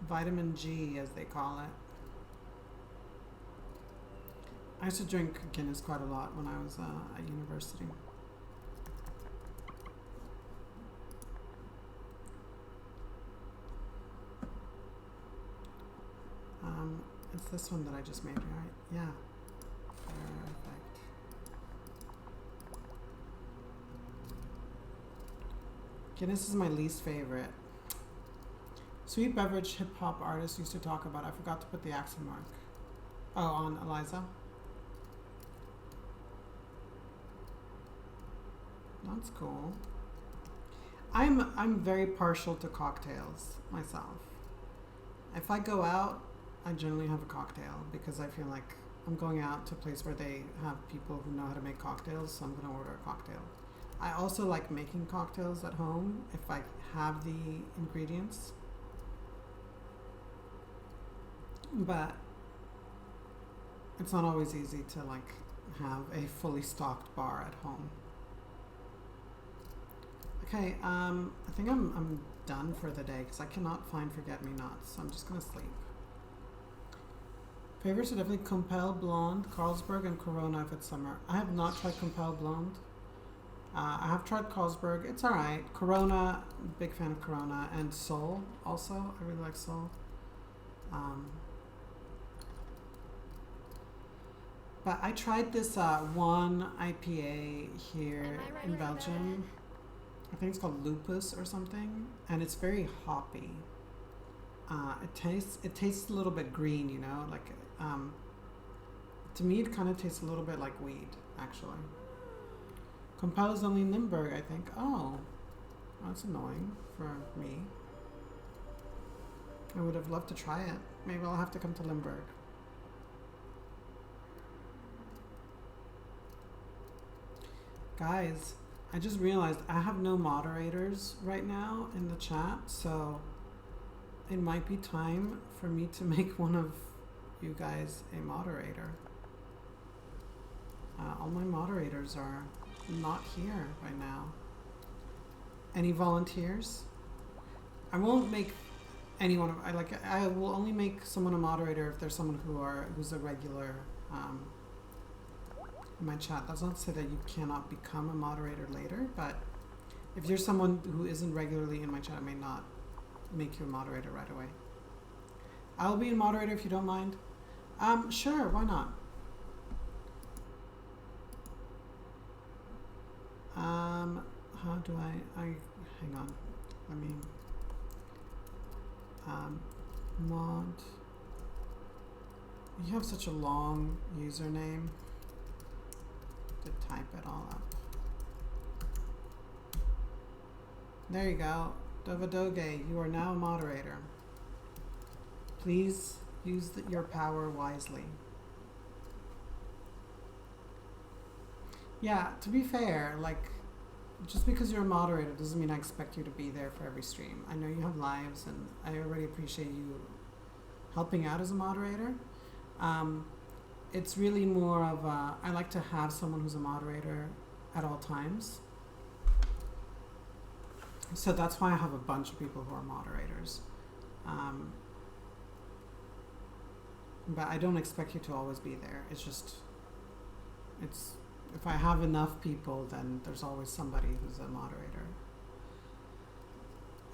Vitamin G, as they call it. I used to drink Guinness quite a lot when I was at university. It's this one that I just made, right? Yeah. Perfect. Guinness is my least favorite. Sweet beverage hip hop artists used to talk about. I forgot to put the accent mark. Oh, on Eliza. That's cool. I'm very partial to cocktails myself. If I go out, I generally have a cocktail because I feel like I'm going out to a place where they have people who know how to make cocktails, so I'm gonna order a cocktail. I also like making cocktails at home if I have the ingredients. But it's not always easy to like have a fully stocked bar at home. Okay, I think I'm done for the day because I cannot find forget-me-nots, so I'm just gonna sleep. Favorites are definitely Compel Blonde, Carlsberg, and Corona if it's summer. I have not tried Compel Blonde. I have tried Carlsberg. It's alright. Corona, big fan of Corona. And Sol also. I really like Sol. But I tried this one IPA here in Belgium. I think it's called Lupus or something. And it's very hoppy. It tastes a little bit green, you know? Like, to me it kind of tastes a little bit like weed, actually. Compel is only in Limburg, I think. Oh, that's annoying for me. I would have loved to try it. Maybe I'll have to come to Limburg. Guys, I just realized I have no moderators right now in the chat, so it might be time for me to make one of you guys a moderator. All my moderators are not here right now. Any volunteers? I won't make anyone. I will only make someone a moderator if there's someone who's a regular in my chat. That's not to say that you cannot become a moderator later, but if you're someone who isn't regularly in my chat, I may not make you a moderator right away. I'll be a moderator if you don't mind. Sure, why not? How do I hang on. Let me mod. You have such a long username to type it all up. There you go. Dovadoge, you are now a moderator. Please use your power wisely. Yeah, to be fair, like, just because you're a moderator doesn't mean I expect you to be there for every stream. I know you have lives, and I already appreciate you helping out as a moderator. It's really more of I like to have someone who's a moderator at all times. So that's why I have a bunch of people who are moderators. But I don't expect you to always be there. It's just, if I have enough people, then there's always somebody who's a moderator.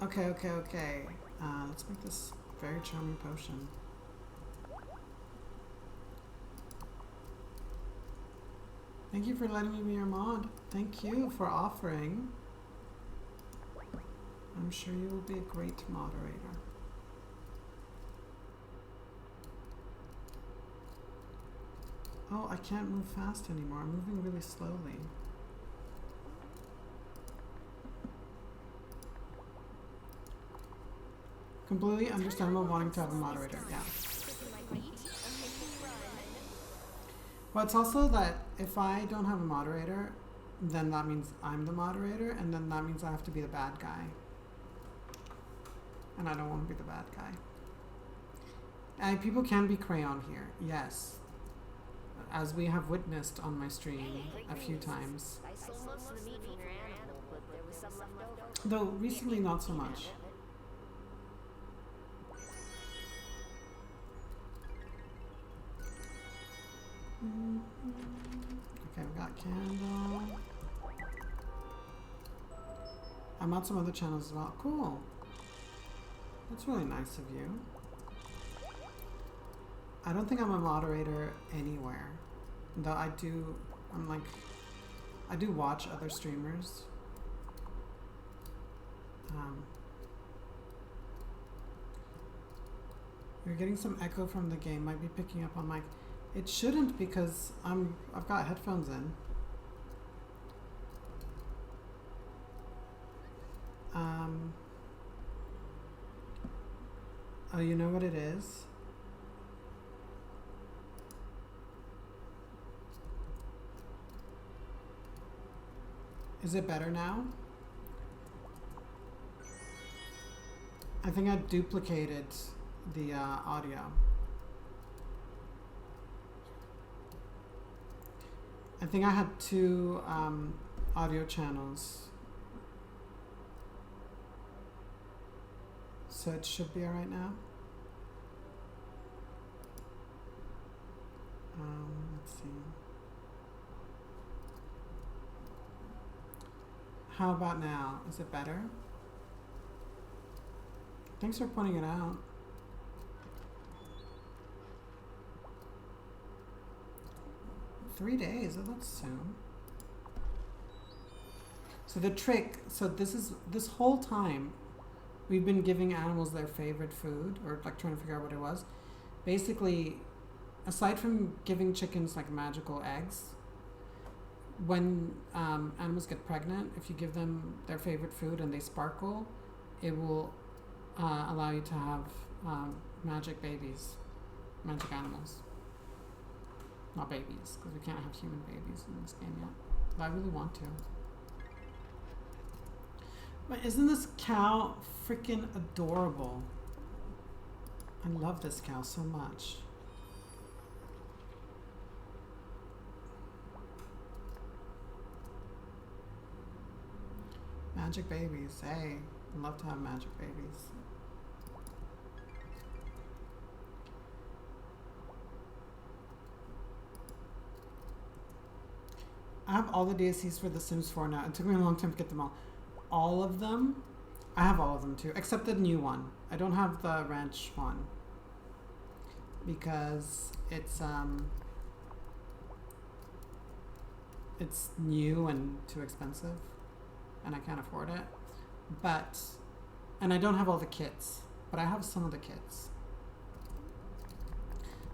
Okay. Let's make this very charming potion. Thank you for letting me be your mod. Thank you for offering. I'm sure you will be a great moderator. Oh, I can't move fast anymore. I'm moving really slowly. Completely understandable wanting to have a moderator, yeah. Well, it's also that if I don't have a moderator, then that means I'm the moderator, and then that means I have to be the bad guy. And I don't want to be the bad guy. And people can be crayon here, yes. As we have witnessed on my stream a few times. I sold most of the meat from your animal, but there was some left over. Though recently not so much. Okay, we got candle. I'm on some other channels as well. Cool. That's really nice of you. I don't think I'm a moderator anywhere. Though I do watch other streamers. You're getting some echo from the game. Might be picking up on mic. It shouldn't because I've got headphones in. Oh, you know what it is? Is it better now? I think I duplicated the audio. I think I had two audio channels. So it should be alright now. Let's see. How about now? Is it better? Thanks for pointing it out. $3, oh, that's soon. So the trick, this whole time, we've been giving animals their favorite food, or like trying to figure out what it was. Basically, aside from giving chickens like magical eggs, when animals get pregnant, if you give them their favorite food and they sparkle, it will allow you to have magic babies, magic animals. Not babies, because we can't have human babies in this game yet. But I really want to. But isn't this cow freaking adorable? I love this cow so much. Magic babies. Hey, I'd love to have magic babies. I have all the DLCs for The Sims 4 now. It took me a long time to get them all. All of them? I have all of them too, except the new one. I don't have the ranch one. Because it's new and too expensive. And I can't afford it. And I don't have all the kits. But I have some of the kits.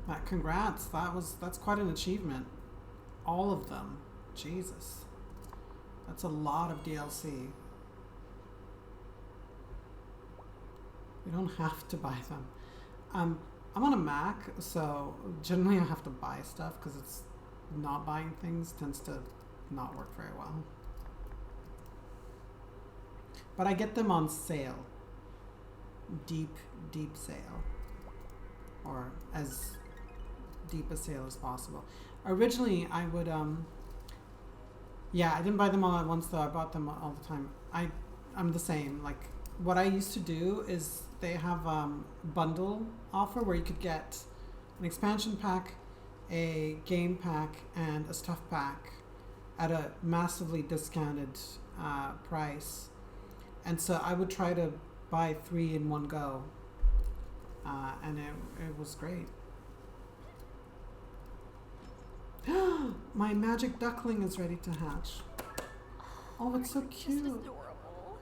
But congrats, that's quite an achievement. All of them. Jesus. That's a lot of DLC. You don't have to buy them. I'm on a Mac, so generally I have to buy stuff because it's not buying things tends to not work very well. But I get them on sale. Deep, deep sale. Or as deep a sale as possible. Originally, I would, yeah, I didn't buy them all at once though. I bought them all the time. I'm the same. Like, what I used to do is they have bundle offer where you could get an expansion pack, a game pack, and a stuff pack at a massively discounted price. And so I would try to buy 3 in one go. And it was great. My magic duckling is ready to hatch. Oh, it's so cute. This is adorable.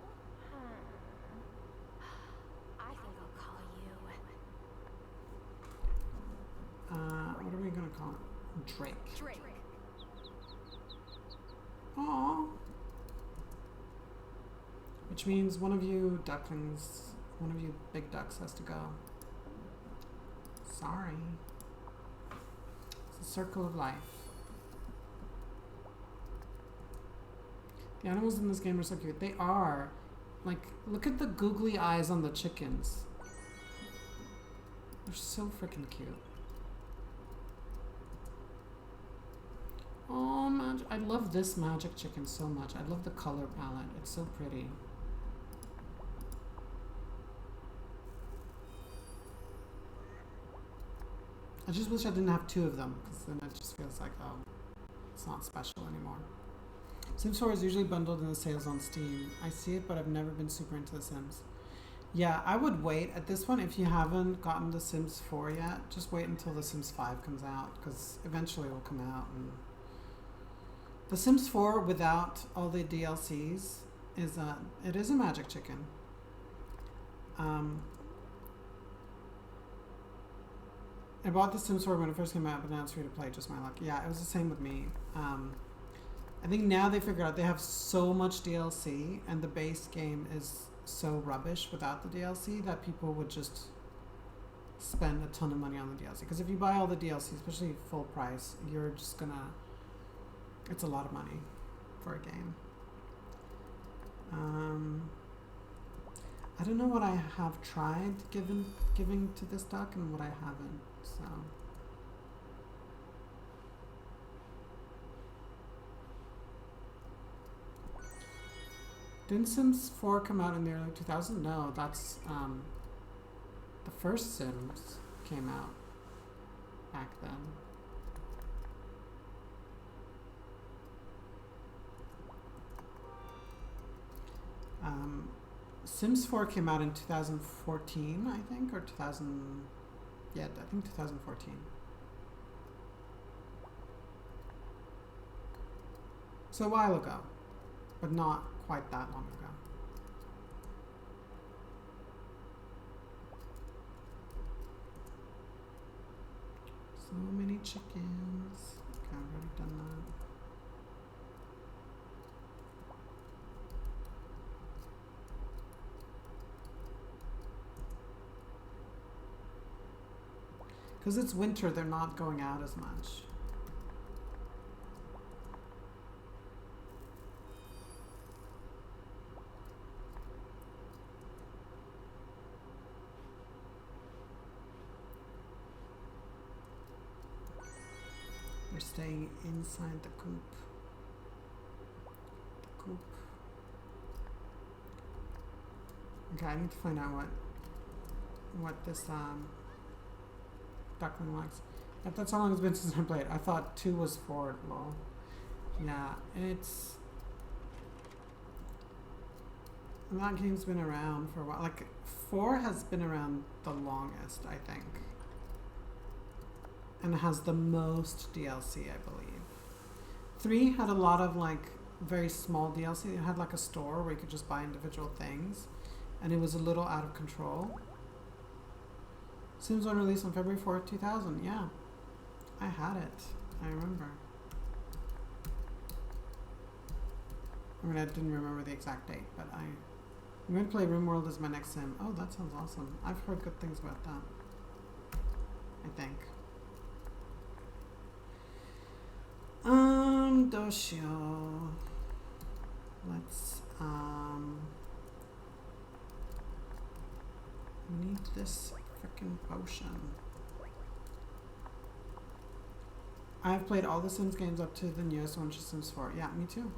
I think I'll call you. What are we gonna call it? Drake. Drake. Aww. Which means one of you ducklings, one of you big ducks has to go. Sorry. It's a circle of life. The animals in this game are so cute. They are. Like, look at the googly eyes on the chickens. They're so freaking cute. Oh, I love this magic chicken so much. I love the color palette. It's so pretty. I just wish I didn't have 2 of them, because then it just feels like, oh, it's not special anymore. Sims 4 is usually bundled in the sales on Steam. I see it, but I've never been super into The Sims. Yeah, I would wait. At this one, if you haven't gotten The Sims 4 yet, just wait until The Sims 5 comes out, because eventually it will come out. And The Sims 4, without all the DLCs, it is a magic chicken. I bought The Sims 4 when it first came out, but now it's free to play, just my luck. Yeah, it was the same with me. I think now they figured out they have so much DLC, and the base game is so rubbish without the DLC that people would just spend a ton of money on the DLC. Because if you buy all the DLC, especially full price, you're just gonna... It's a lot of money for a game. I don't know what I have tried giving to this duck and what I haven't, so... Didn't Sims 4 come out in the early 2000s? No, that's, the first Sims came out back then. Sims 4 came out in 2014, I think, or 2000, yeah, I think 2014. So a while ago, but not quite that long ago. So many chickens. Okay, I've already done that. Because it's winter, they're not going out as much. staying inside the coop. Okay, I need to find out what this duckling likes. That's how long it's been since I played. I thought 2 was 4, lol. Yeah, that game's been around for a while. Like 4 has been around the longest, I think. And has the most DLC, I believe. 3 had a lot of like very small DLC. It had like a store where you could just buy individual things. And it was a little out of control. Sims 1 released on February 4th, 2000. Yeah. I had it. I remember. I mean, I didn't remember the exact date, but I'm going to play RimWorld as my next sim. Oh, that sounds awesome. I've heard good things about that. I think. Doshio. Let's, we need this frickin' potion. I've played all the Sims games up to the newest one, which is Sims 4. Yeah, me too.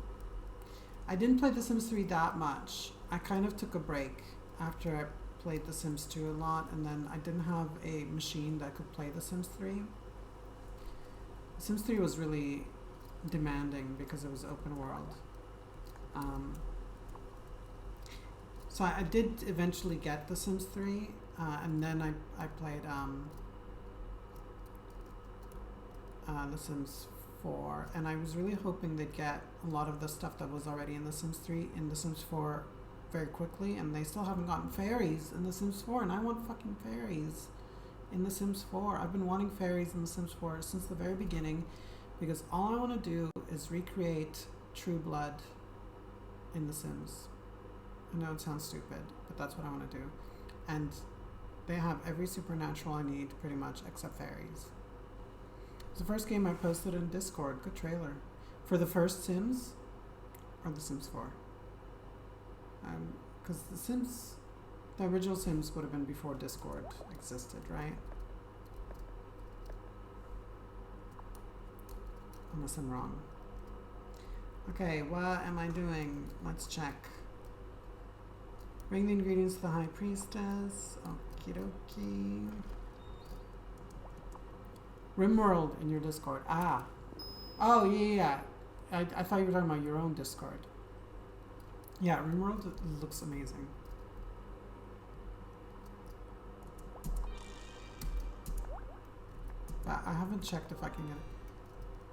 I didn't play The Sims 3 that much. I kind of took a break after I played The Sims 2 a lot, and then I didn't have a machine that could play The Sims 3. The Sims 3 was really demanding because it was open world. So I did eventually get The Sims 3, and then I played The Sims 4, and I was really hoping they'd get a lot of the stuff that was already in The Sims 3 in The Sims 4 very quickly, and they still haven't gotten fairies in The Sims 4, and I want fucking fairies in The Sims 4. I've been wanting fairies in The Sims 4 since the very beginning, because all I want to do is recreate True Blood in The Sims. I know it sounds stupid, but that's what I want to do. And they have every supernatural I need, pretty much, except fairies. It's the first game I posted in Discord. Good trailer. For the first Sims, or The Sims 4. Because the original Sims would have been before Discord existed, right? Unless I'm wrong. Okay, what am I doing? Let's check. Bring the ingredients to the High Priestess. Okie dokie. RimWorld in your Discord. Ah. Oh, yeah. I thought you were talking about your own Discord. Yeah, RimWorld looks amazing. But I haven't checked if I can get it.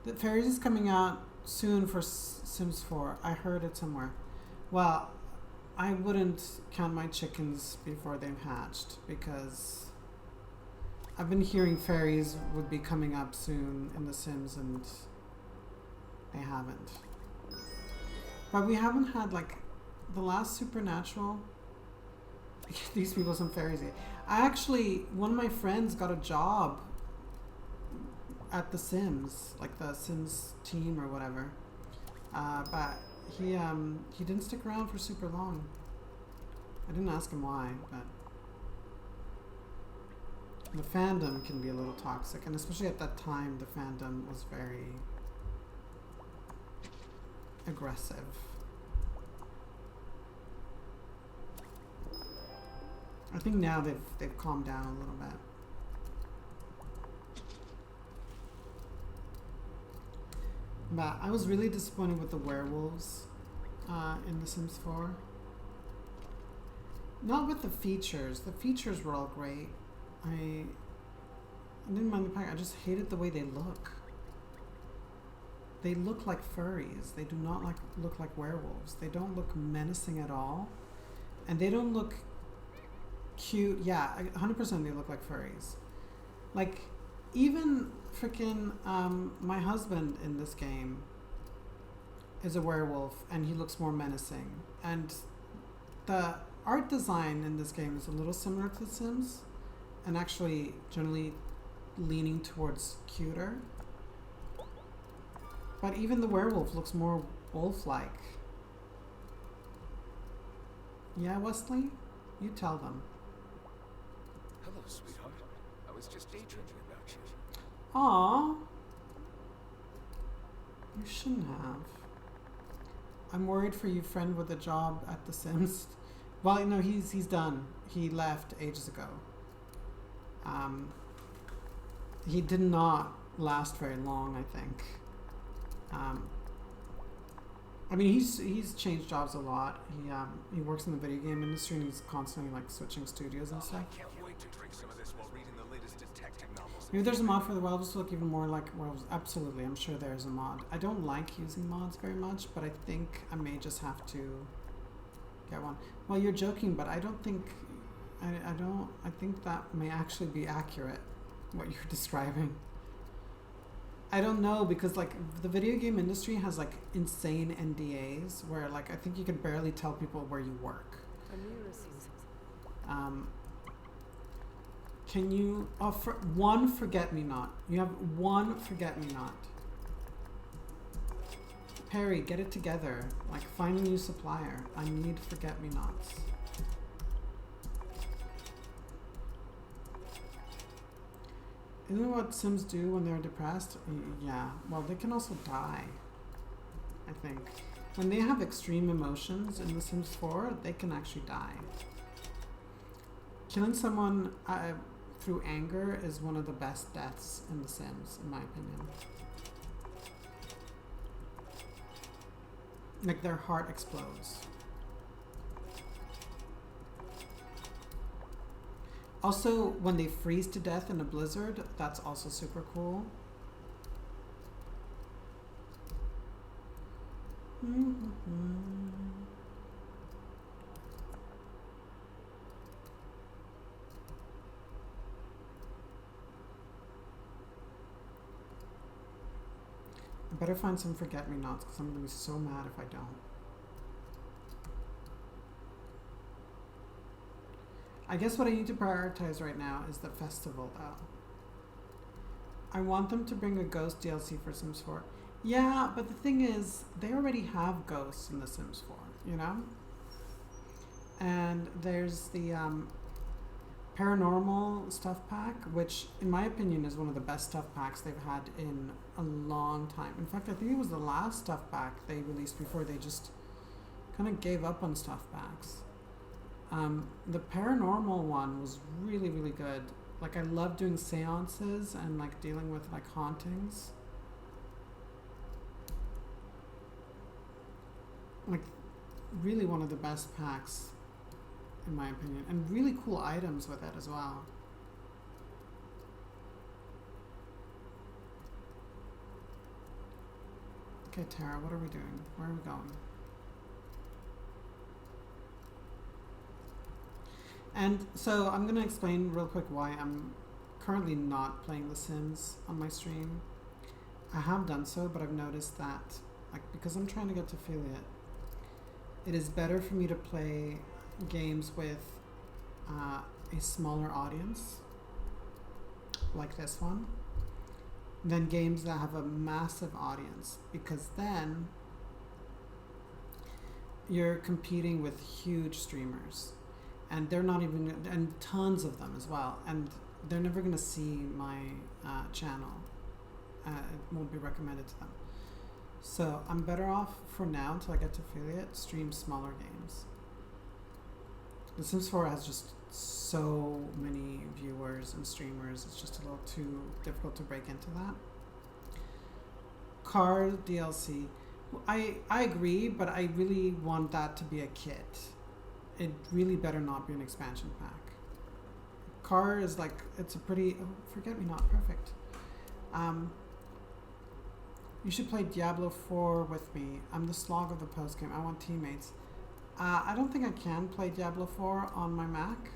The Fairies is coming out soon for Sims 4. I heard it somewhere. Well, I wouldn't count my chickens before they've hatched, because I've been hearing fairies would be coming up soon in The Sims, and they haven't. But we haven't had, like, the last supernatural. These people some fairies. One of my friends got a job at The Sims, like the Sims team or whatever. But he didn't stick around for super long. I didn't ask him why, but the fandom can be a little toxic, and especially at that time, the fandom was very aggressive. I think now they've calmed down a little bit. But I was really disappointed with the werewolves in The Sims 4. Not with the features. The features were all great. I didn't mind the pack. I just hated the way they look. They look like furries. They do not look like werewolves. They don't look menacing at all. And they don't look cute. Yeah, 100% they look like furries. Like, even freaking my husband in this game is a werewolf, and he looks more menacing. And the art design in this game is a little similar to The Sims, and actually generally leaning towards cuter. But even the werewolf looks more wolf-like. Yeah, Wesley? You tell them. Hello, sweetheart. I was just daydreaming about you. Aww. You shouldn't have. I'm worried for you, friend with a job at The Sims. Well, no, he's done. He left ages ago. He did not last very long, I think. I mean, he's changed jobs a lot. He works in the video game industry, and he's constantly like switching studios and stuff. I can't wait to drink some of this while reading the latest detective novels. Maybe there's a mod for the Wylde to look even more like werewolves. Absolutely, I'm sure there's a mod. I don't like using mods very much, but I think I may just have to get one. Well, you're joking, but I don't think I think that may actually be accurate, what you're describing. I don't know, because like the video game industry has like insane NDAs where like I think you can barely tell people where you work. Can you offer one forget-me-not? You have one forget-me-not. Perry, get it together. Like, find a new supplier. I need forget-me-nots. Isn't what Sims do when they're depressed? Yeah. Well, they can also die, I think. When they have extreme emotions in The Sims 4, they can actually die. Killing someone through anger is one of the best deaths in The Sims, in my opinion. Like, their heart explodes. Also, when they freeze to death in a blizzard, that's also super cool. I better find some forget-me-nots because I'm going to be so mad if I don't. I guess what I need to prioritize right now is the festival, though. I want them to bring a Ghost DLC for Sims 4. Yeah, but the thing is, they already have ghosts in The Sims 4, you know? And there's the paranormal stuff pack, which, in my opinion, is one of the best stuff packs they've had in a long time. In fact, I think it was the last stuff pack they released before they just kind of gave up on stuff packs. The paranormal one was really, really good. Like, I love doing seances and like dealing with like hauntings. Like, really one of the best packs, in my opinion, and really cool items with it as well. Okay, Tara, what are we doing? Where are we going? And so I'm going to explain real quick why I'm currently not playing The Sims on my stream. I have done so, but I've noticed that, like, because I'm trying to get to affiliate, it is better for me to play games with a smaller audience, like this one, than games that have a massive audience, because then you're competing with huge streamers. And they're not even, and tons of them as well, and they're never going to see my channel. It won't be recommended to them. So I'm better off for now until I get to affiliate, stream smaller games. The Sims 4 has just so many viewers and streamers, it's just a little too difficult to break into that. Car DLC, I agree, but I really want that to be a kit. It really better not be an expansion pack. Car is like, it's a pretty, oh, forget-me-not, perfect. You should play Diablo 4 with me. I'm the slog of the post-game. I want teammates. I don't think I can play Diablo 4 on my Mac.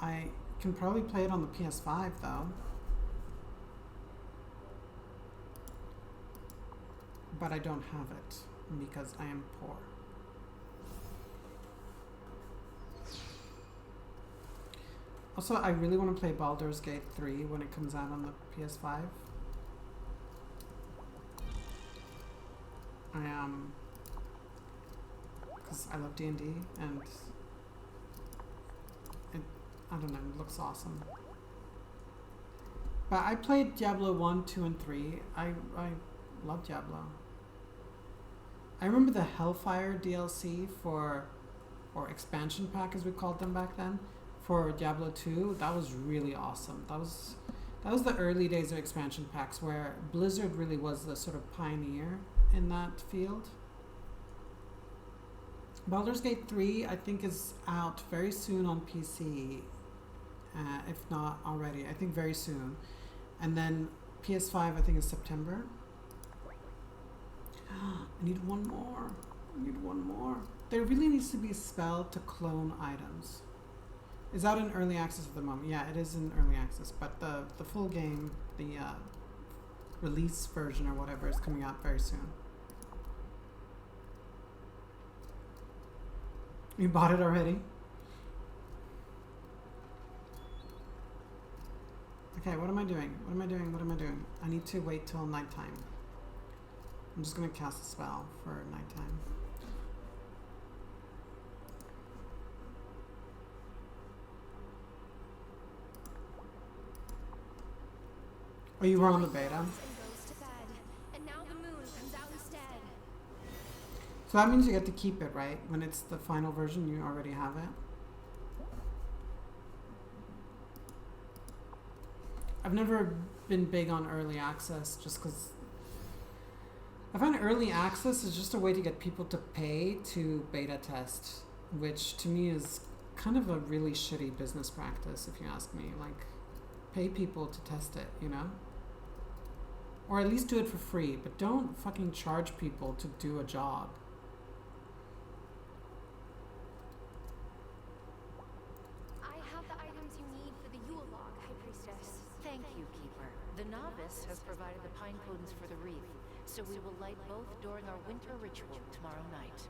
I can probably play it on the PS5 though. But I don't have it because I am poor. Also, I really want to play Baldur's Gate 3 when it comes out on the PS5. Because I love D&D and it, I don't know, it looks awesome. But I played Diablo 1, 2, and 3. I Love Diablo. I remember the Hellfire DLC for, or expansion pack as we called them back then, for Diablo 2. That was really awesome. That was the early days of expansion packs where Blizzard really was the sort of pioneer in that field. Baldur's Gate 3 I think is out very soon on PC, if not already. I think very soon. And then PS5 I think is September. I need one more. I need one more. There really needs to be a spell to clone items. Is out in early access at the moment. Yeah, it is in early access, but the full game, the release version or whatever, is coming out very soon. You bought it already? Okay, what am I doing? What am I doing? What am I doing? I need to wait till nighttime. I'm just gonna cast a spell for nighttime. Oh, you were on the beta? So that means you get to keep it, right? When it's the final version, you already have it. I've never been big on early access just because I find early access is just a way to get people to pay to beta test, which to me is kind of a really shitty business practice, if you ask me. Like, pay people to test it, you know? Or at least do it for free, but don't fucking charge people to do a job. I have the items you need for the Yule log, High Priestess. Thank you, Keeper. The novice has provided the pine cones for the wreath, so we will light both during our winter ritual tomorrow night.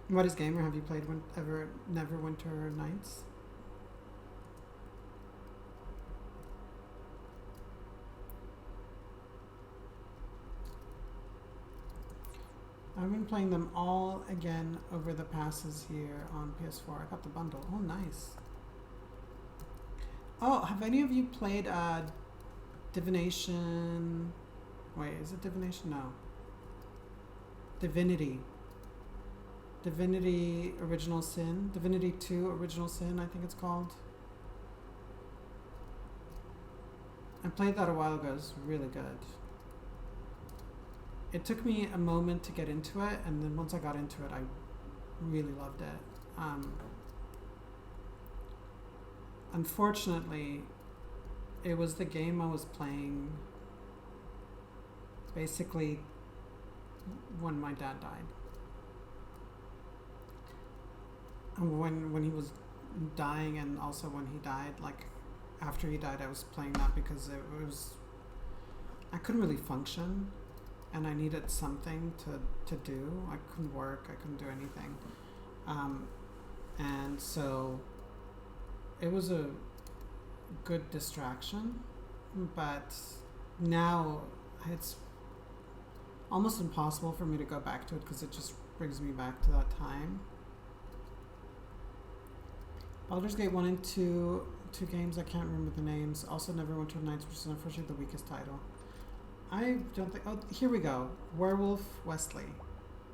What is gamer? Have you played Neverwinter Nights? I've been playing them all again over the passes year on PS4. I got the bundle. Oh, nice. Oh, have any of you played Divination? Wait, is it Divination? No. Divinity. Divinity Original Sin. Divinity 2 Original Sin, I think it's called. I played that a while ago. It's really good. It took me a moment to get into it, and then once I got into it, I really loved it. Unfortunately, it was the game I was playing basically when my dad died. And when he was dying, and also when he died, like after he died, I was playing that because it was, I couldn't really function. And I needed something to do. I couldn't work. I couldn't do anything. And so it was a good distraction. But now it's almost impossible for me to go back to it because it just brings me back to that time. Baldur's Gate 1 and 2, two games, I can't remember the names. Also Neverwinter Nights, which is unfortunately the weakest title. I don't think... Oh, here we go. Werewolf Wesley.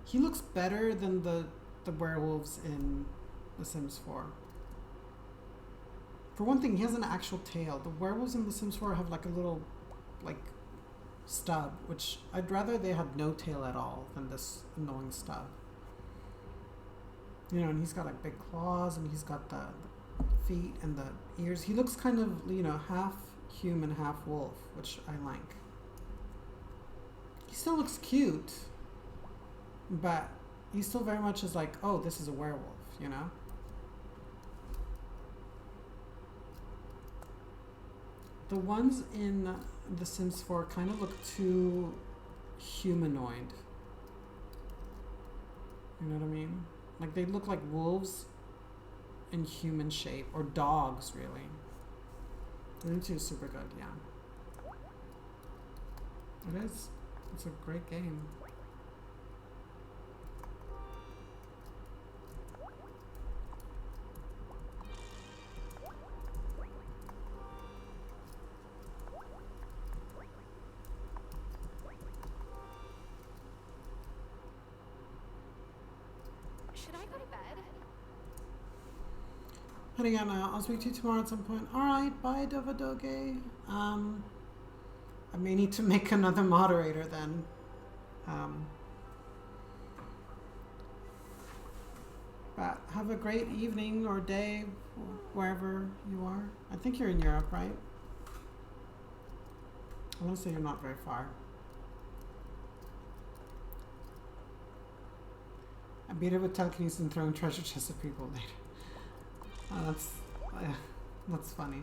He looks better than the werewolves in The Sims 4. For one thing, he has an actual tail. The werewolves in The Sims 4 have like a little, like, stub, which I'd rather they had no tail at all than this annoying stub. You know, and he's got like big claws, and he's got the feet and the ears. He looks kind of, you know, half human, half wolf, which I like. He still looks cute, but he still very much is like, oh, this is a werewolf, you know? The ones in The Sims 4 kind of look too humanoid. You know what I mean? Like, they look like wolves in human shape, or dogs, really. Them two is super good, yeah. It is. It's a great game. Should I go to bed? Heading out now. I'll speak to you tomorrow at some point. Alright, bye Dovadoge. I may need to make another moderator then. But have a great evening or day wherever you are. I think you're in Europe, right? I want to say you're not very far. I beat it with telekinesis and throwing treasure chests at people later. Oh, that's funny.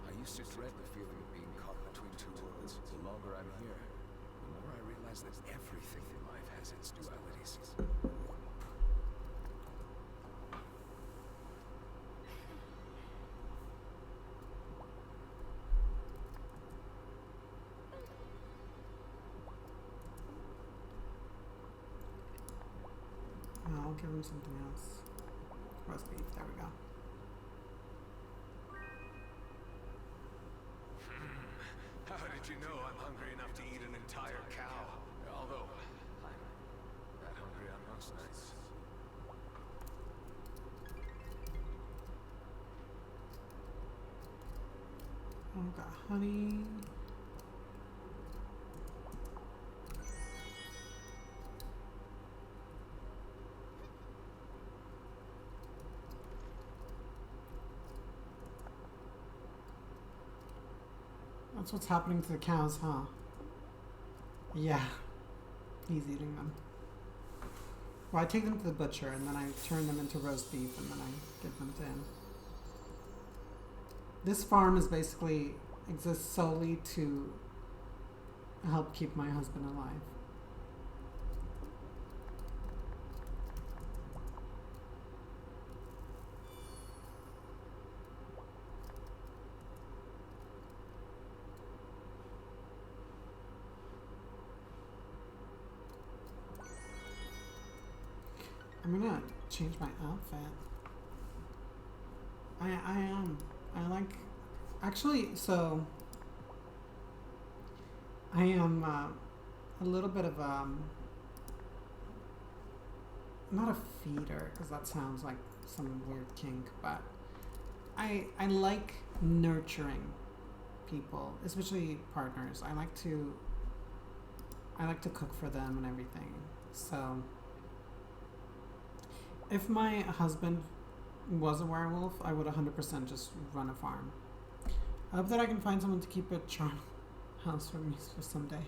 I used to dread the feeling of being caught between two worlds. The longer I'm here, the more I realize that everything in life has its dualities. I'll give him something else. Roast beef, there we go. How did you know I'm hungry enough to eat an entire cow? Although, I'm that hungry on most nights. Oh, got honey. That's what's happening to the cows, huh? Yeah. He's eating them. Well, I take them to the butcher and then I turn them into roast beef and then I give them to him. This farm is basically exists solely to help keep my husband alive. I'm gonna change my outfit. I am. I like, actually, so I am a little bit of not a feeder, because that sounds like some weird kink, but I like nurturing people, especially partners. I like to cook for them and everything. So if my husband was a werewolf, I would 100% just run a farm. I hope that I can find someone to keep a charnel house for me for someday.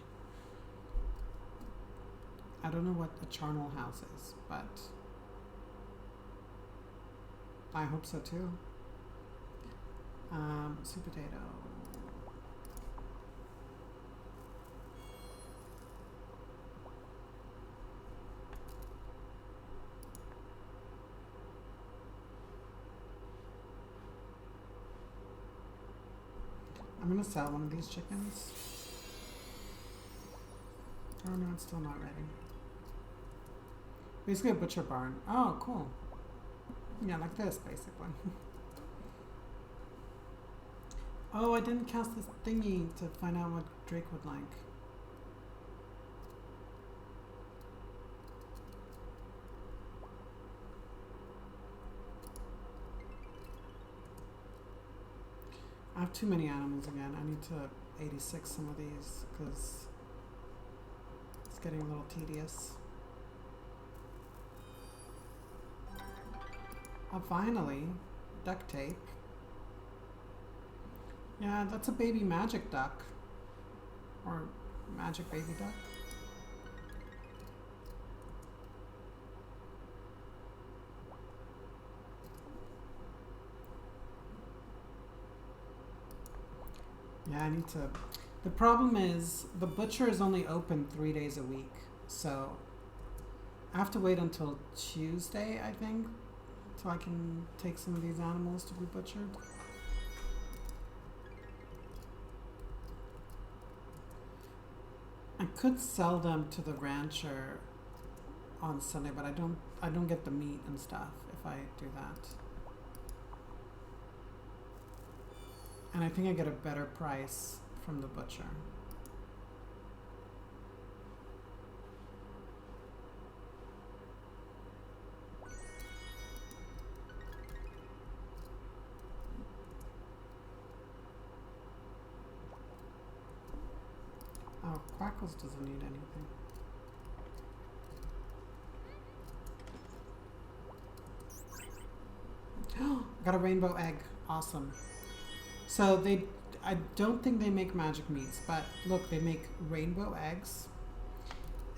I don't know what a charnel house is, but I hope so too. Sweet potato. I'm gonna sell one of these chickens. Oh no, it's still not ready. Basically a butcher barn. Oh, cool. Yeah, like this, basically. Oh, I didn't cast this thingy to find out what Drake would like. I have too many animals again. I need to 86 some of these because it's getting a little tedious. Oh, finally, duct tape. Yeah, that's a baby magic duck. Or magic baby duck. Yeah, I need to. The problem is the butcher is only open 3 days a week, so I have to wait until Tuesday, I think, till I can take some of these animals to be butchered. could sell them to the rancher on Sunday, but I don't get the meat and stuff if I do that. And I think I get a better price from the butcher. Oh, Quackles doesn't need anything. Got a rainbow egg. Awesome. So I don't think they make magic meats, but look, they make rainbow eggs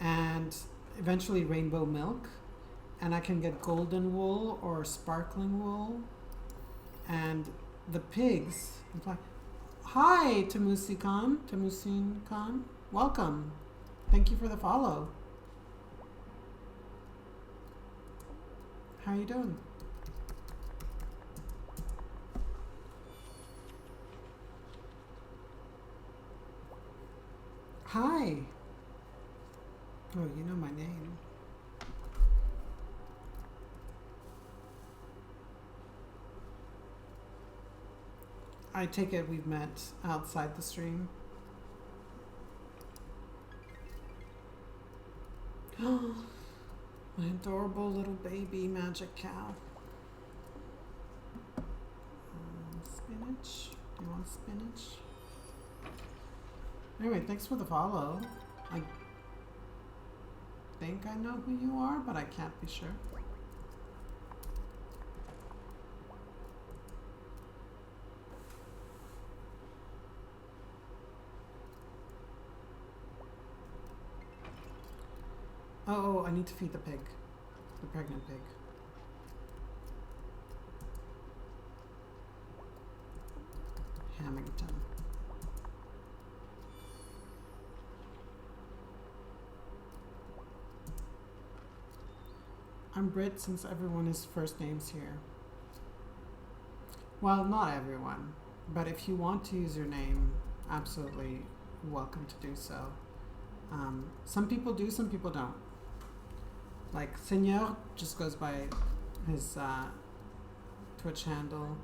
and eventually rainbow milk, and I can get golden wool or sparkling wool. And the pigs, hi, Tamusin Khan, welcome. Thank you for the follow. How are you doing? Hi. Oh, you know my name. I take it we've met outside the stream. Oh, my adorable little baby magic cow. Spinach? Do you want spinach? Anyway, thanks for the follow. I think I know who you are, but I can't be sure. Oh, I need to feed the pig. The pregnant pig. Hamilton. I'm Brit since everyone is first names here. Well, not everyone, but if you want to use your name, absolutely welcome to do so. Some people do, some people don't. Like Seigneur just goes by his Twitch handle.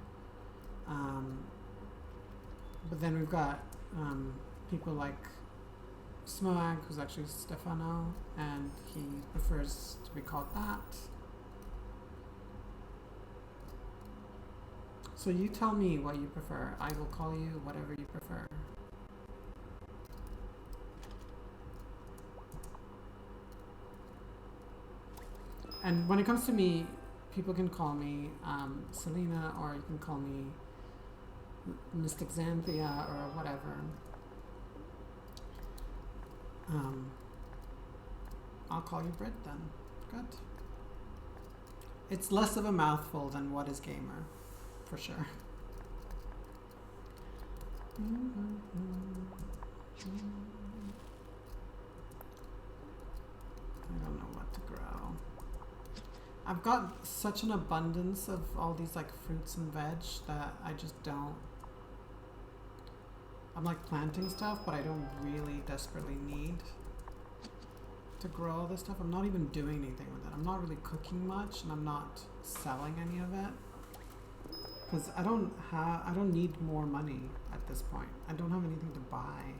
But then we've got people like Smoag, who's actually Stefano, and he prefers to be called that. So you tell me what you prefer. I will call you whatever you prefer. And when it comes to me, people can call me Selena, or you can call me Mystic Xanthia, or whatever. I'll call you Brit then. Good. It's less of a mouthful than what is gamer, for sure. I don't know what to grow. I've got such an abundance of all these like fruits and veg that I just don't. I'm like planting stuff, but I don't really desperately need to grow all this stuff. I'm not even doing anything with it. I'm not really cooking much, and I'm not selling any of it because I don't need more money at this point. I don't have anything to buy.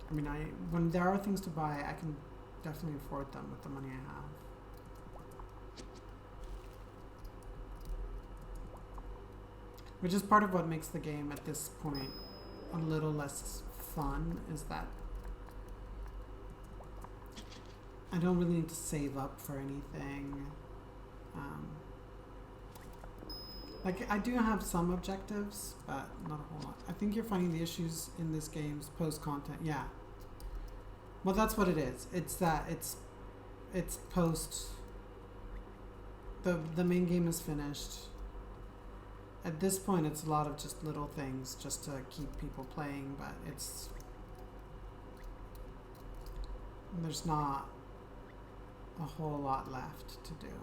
I mean, when there are things to buy, I can definitely afford them with the money I have. Which is part of what makes the game at this point a little less fun, is that I don't really need to save up for anything. Like, I do have some objectives, but not a whole lot. I think you're finding the issues in this game's post-content. Yeah. Well, that's what it is. It's that it's post. The main game is finished. At this point, it's a lot of just little things just to keep people playing, but there's not a whole lot left to do.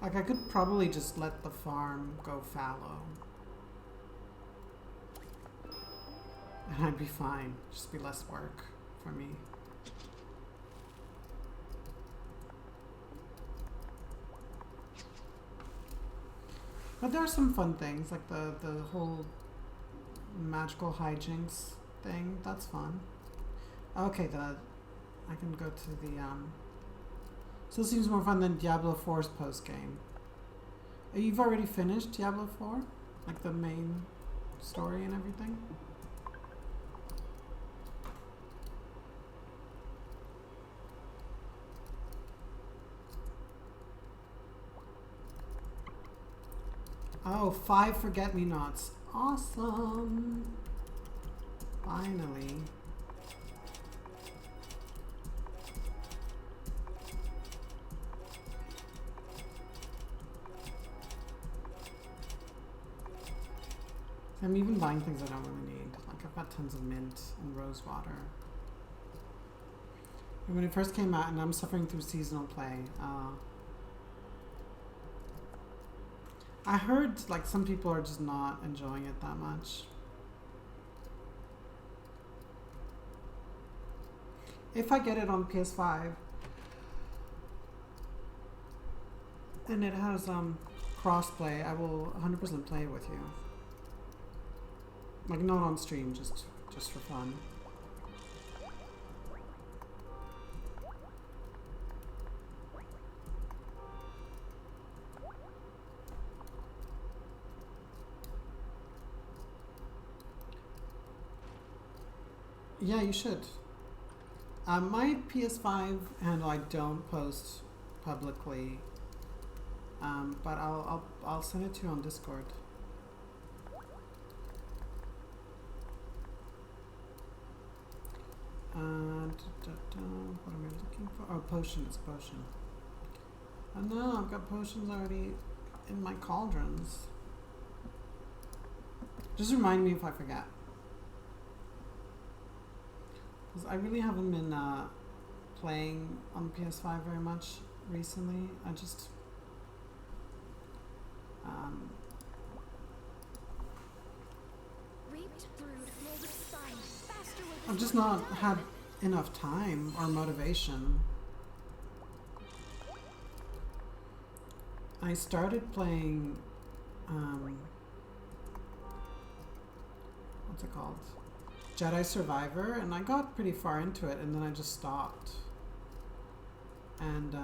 Like, I could probably just let the farm go fallow and I'd be fine. Just be less work for me. But there are some fun things, like the whole magical hijinks thing. That's fun. Okay, I can go to the still seems more fun than Diablo 4's post game. You've already finished Diablo 4? Like the main story and everything? Oh, 5 forget-me-nots. Awesome! Finally. I'm even buying things I don't really need. Like, I've got tons of mint and rose water. And when it first came out, and I'm suffering through seasonal play, I heard, like, some people are just not enjoying it that much. If I get it on PS5, and it has, crossplay, I will 100% play it with you. Like, not on stream, just for fun. Yeah, you should. My PS5 handle I don't post publicly, but I'll send it to you on Discord. What am I looking for? Oh, potions, potion. Oh no, I've got potions already in my cauldrons. Just remind me if I forget. Because I really haven't been playing on PS5 very much recently. I just... I've just not had enough time or motivation. I started playing, what's it called? Jedi Survivor, and I got pretty far into it, and then I just stopped. And,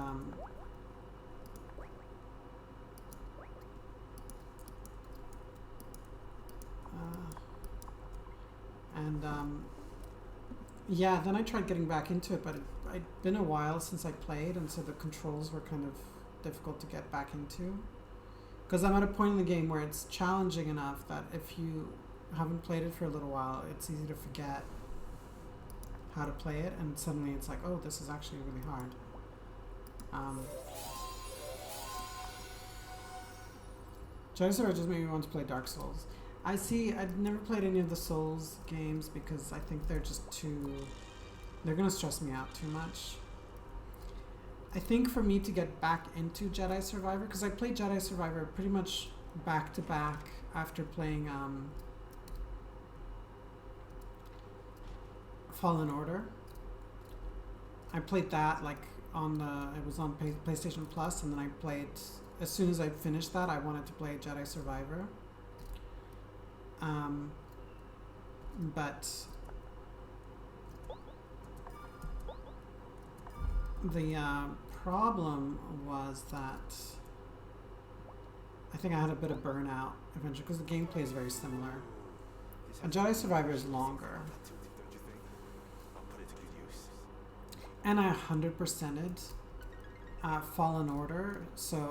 yeah, then I tried getting back into it, but it'd been a while since I played, and so the controls were kind of difficult to get back into. Because I'm at a point in the game where it's challenging enough that if you haven't played it for a little while, it's easy to forget how to play it, and suddenly it's like, oh, this is actually really hard. Jedi Survivor just made me want to play Dark Souls. I see, I've never played any of the Souls games because I think they're just too... They're going to stress me out too much. I think for me to get back into Jedi Survivor, because I played Jedi Survivor pretty much back to back after playing Fallen Order. I played that like on the... It was on PlayStation Plus, and then I played... As soon as I finished that, I wanted to play Jedi Survivor. But the problem was that I think I had a bit of burnout eventually because the gameplay is very similar. And Jedi Survivor is longer. And I 100%ed Fallen Order,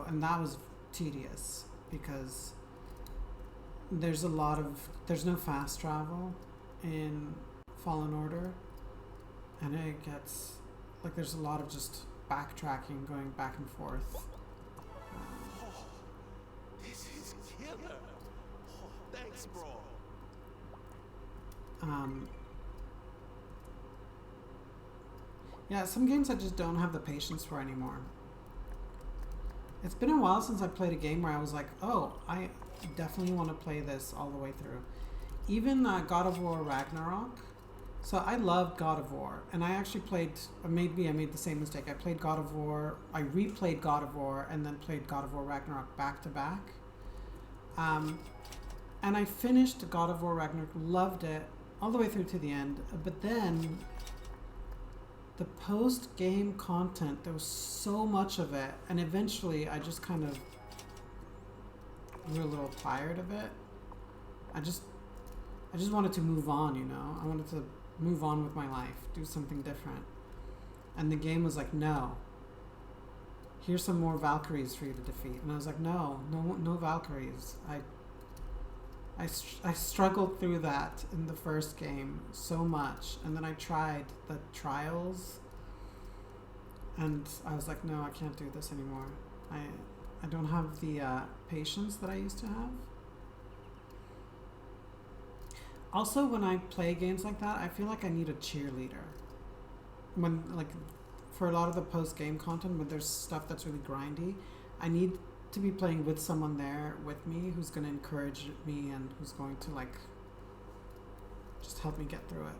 and that was tedious because there's no fast travel in Fallen Order, and it gets, like, there's a lot of just backtracking, going back and forth. This is killer. Thanks, bro. Yeah, some games I just don't have the patience for anymore. It's been a while since I played a game where I was like, oh, I definitely want to play this all the way through. even God of War Ragnarok. So I loved God of War, and I actually I made the same mistake. I played God of War, I replayed God of War, and then played God of War Ragnarok back to back. And I finished God of War Ragnarok, loved it, all the way through to the end. But then, the post-game content, there was so much of it, and eventually I just kind of grew a little tired of it. I just wanted to move on, you know? I wanted to move on with my life, do something different. And the game was like, no. Here's some more Valkyries for you to defeat. And I was like, no Valkyries. I struggled through that in the first game so much. And then I tried the trials. And I was like, no, I can't do this anymore. I don't have the patience that I used to have. Also, when I play games like that, I feel like I need a cheerleader. When, like, for a lot of the post-game content, when there's stuff that's really grindy, I need to be playing with someone there with me who's going to encourage me and who's going to, like, just help me get through it.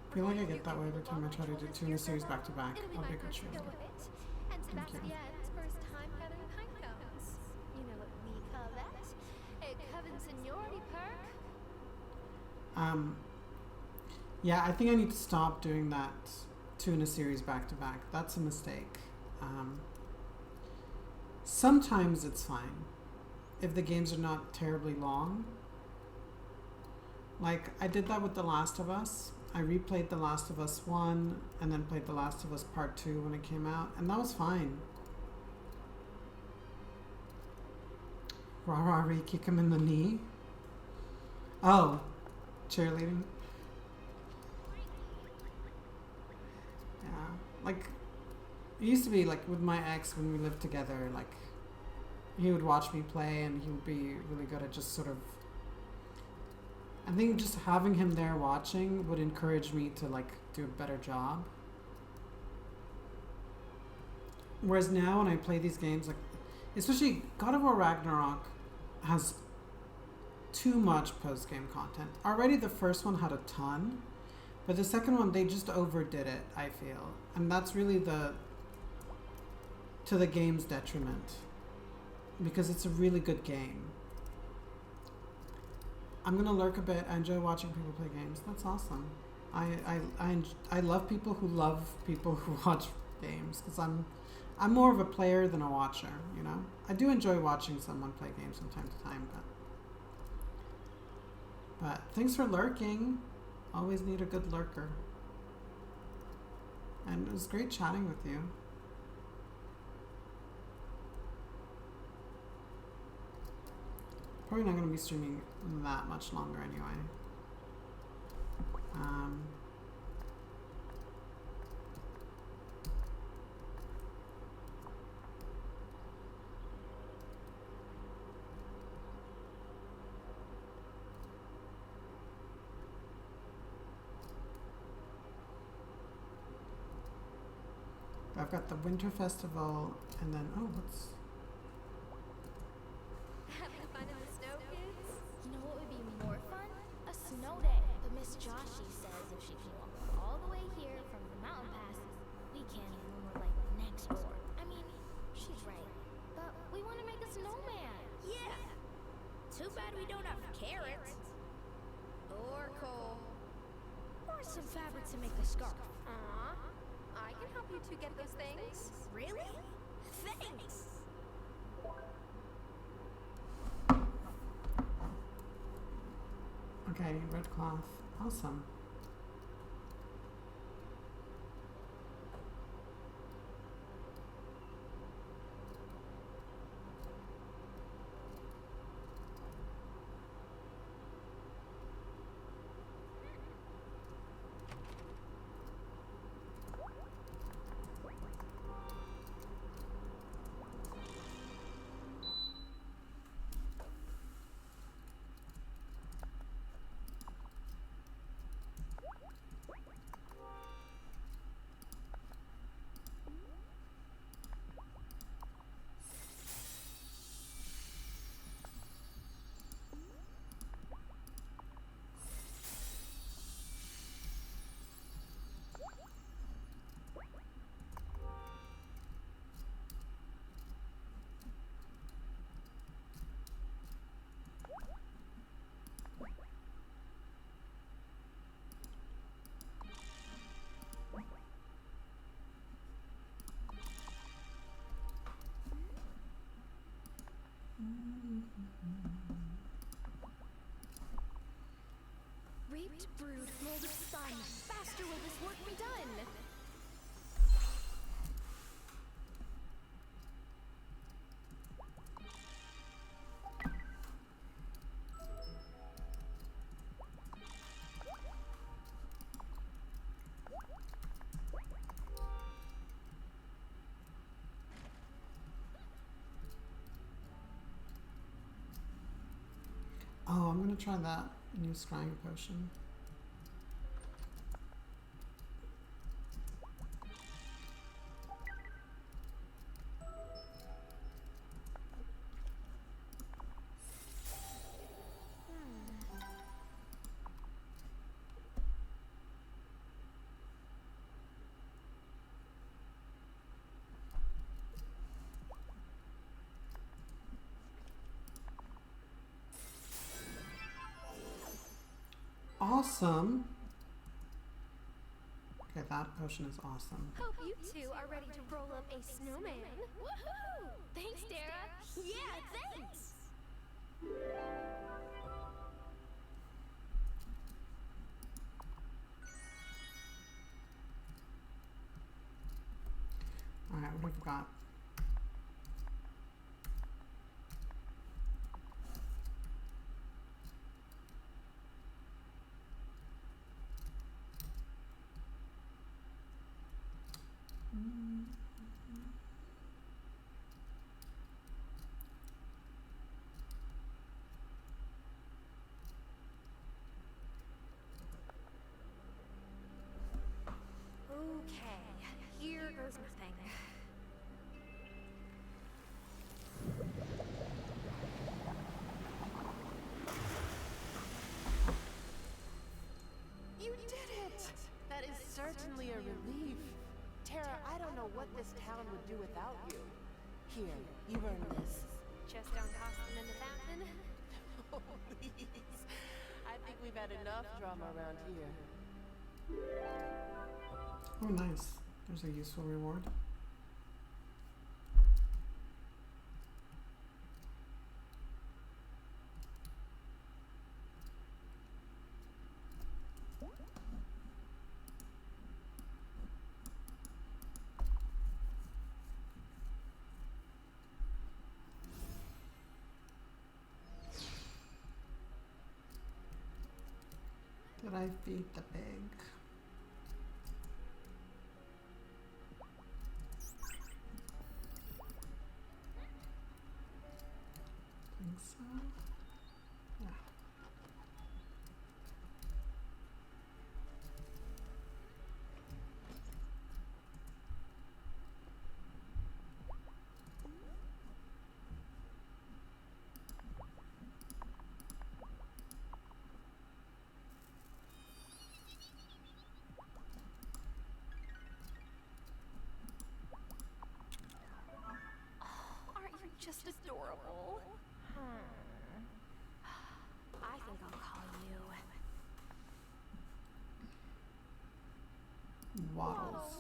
I feel like I get that way every time I try to do two in a series back to back. I'll be a good cheerleader. And Sebastian's first time gathering pine cones. You know what we call that? A coven seniority perk. Yeah, I think I need to stop doing that two in a series back to back. That's a mistake. Sometimes it's fine if the games are not terribly long. Like, I did that with The Last of Us. I replayed The Last of Us 1 and then played The Last of Us Part 2 when it came out, and that was fine. Rarari, kick him in the knee. Oh, cheerleading. Yeah, like, it used to be like with my ex when we lived together, like, he would watch me play and he would be really good at just sort of, I think just having him there watching would encourage me to, like, do a better job. Whereas now when I play these games, like, especially God of War Ragnarok has too much post-game content. Already the first one had a ton, but the second one, they just overdid it, I feel. And that's really to the game's detriment, because it's a really good game. I'm gonna lurk a bit. I enjoy watching people play games. That's awesome. I love people who love people who watch games, because I'm more of a player than a watcher, you know? I do enjoy watching someone play games from time to time, but thanks for lurking. Always need a good lurker. And it was great chatting with you. Probably not going to be streaming that much longer anyway. I've got the Winter Festival, and then, oh, what's... Having fun in the snow, kids? You know what would be more fun? A snow day. But Miss Joshi says if she can walk all the way here from the mountain pass, we can when we're, like, next door. I mean, she's right. But we want to make a snowman. Yeah. Too bad we don't have carrots. Or coal. Or some fabric to make a scarf. I can help you two get those things. Really? Thanks. Okay, red cloth. Awesome. gonna try that new scrying potion. Awesome. Okay, that potion is awesome. Hope you two are ready to roll up a snowman. Woohoo! Thanks, Dara. Yeah, thanks. Alright, what have we got? Okay, here goes nothing. You did it! That is certainly a relief. Tara, I don't know what this town would do without you. Here, you earned this. Just don't toss them in the fountain. Oh, please. I think we've had enough drama around here. Oh, nice. There's a useful reward. Did I feed the pig? Think so. Yeah. Aren't you just adorable? I think I'll call you. Waddles.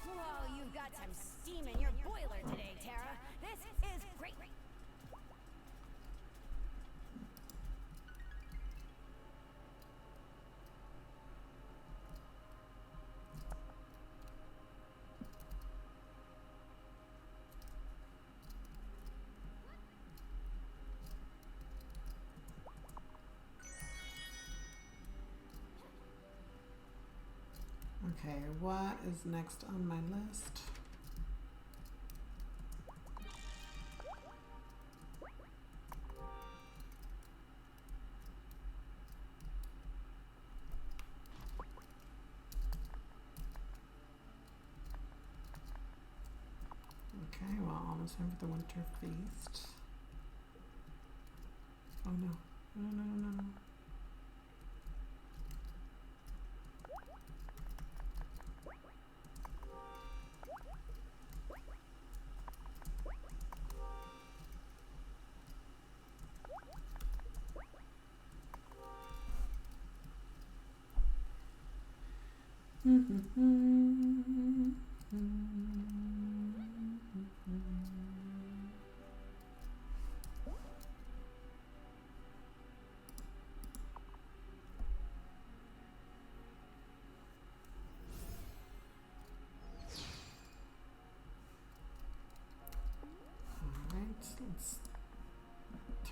Whoa, you've got some steam in your boiler today, Tara. This is great. Okay, what is next on my list? Okay, well, almost time for the winter feast. Oh no. No, no, no, no, no.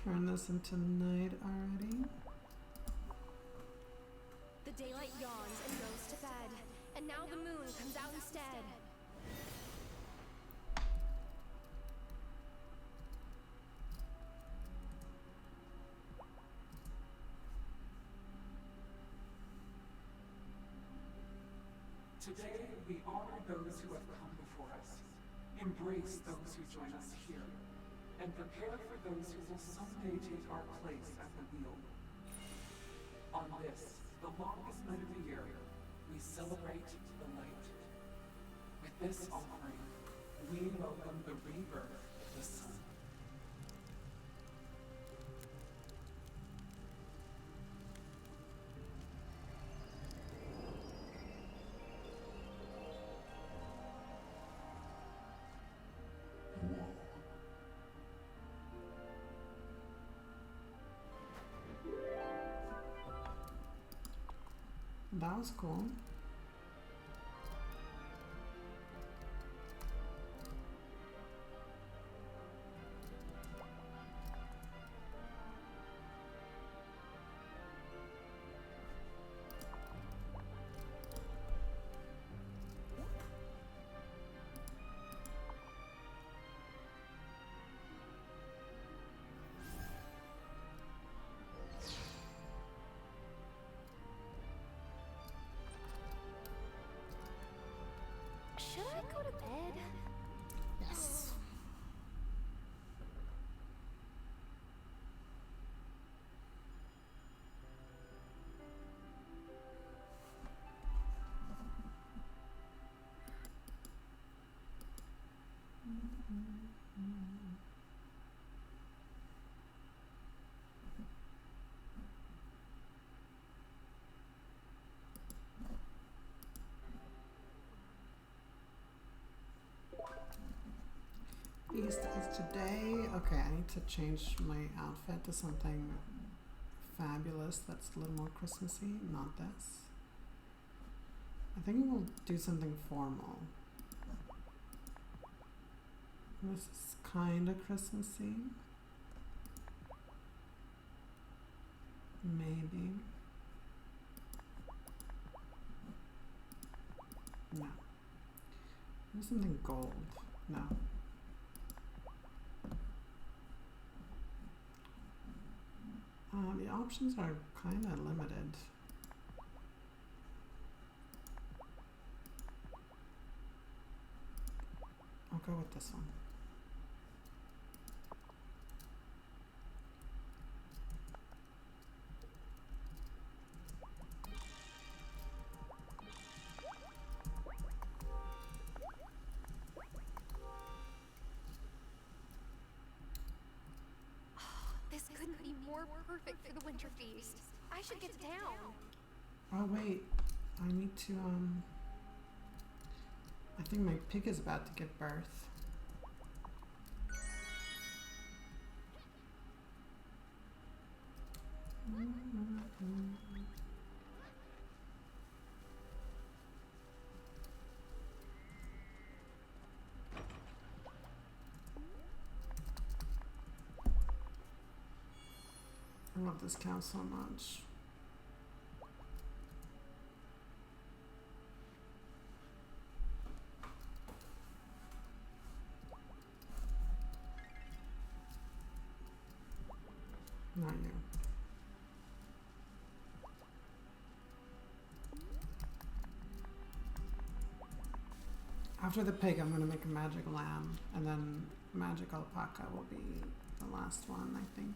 turn this into night already. The daylight yawns and goes to bed, and now the moon comes out instead. Today, we honor those who have come before us, embrace those who join us here, and prepare for those who will someday take our place at the wheel. On this, the longest night of the year, we celebrate the light. With this offering, we welcome the rebirth of the sun. That was cool. Should I go to bed? Yes. Feast is today. Okay, I need to change my outfit to something fabulous that's a little more Christmassy, not this. I think we'll do something formal. This is kind of Christmassy. Maybe. No. There's something gold. No. The options are kind of limited. I'll go with this one. This couldn't be more perfect for the winter feast. I should get to town. Oh wait, I need to I think my pig is about to give birth. I love this cow so much. Not you. After the pig, I'm going to make a magic lamb, and then magic alpaca will be the last one, I think.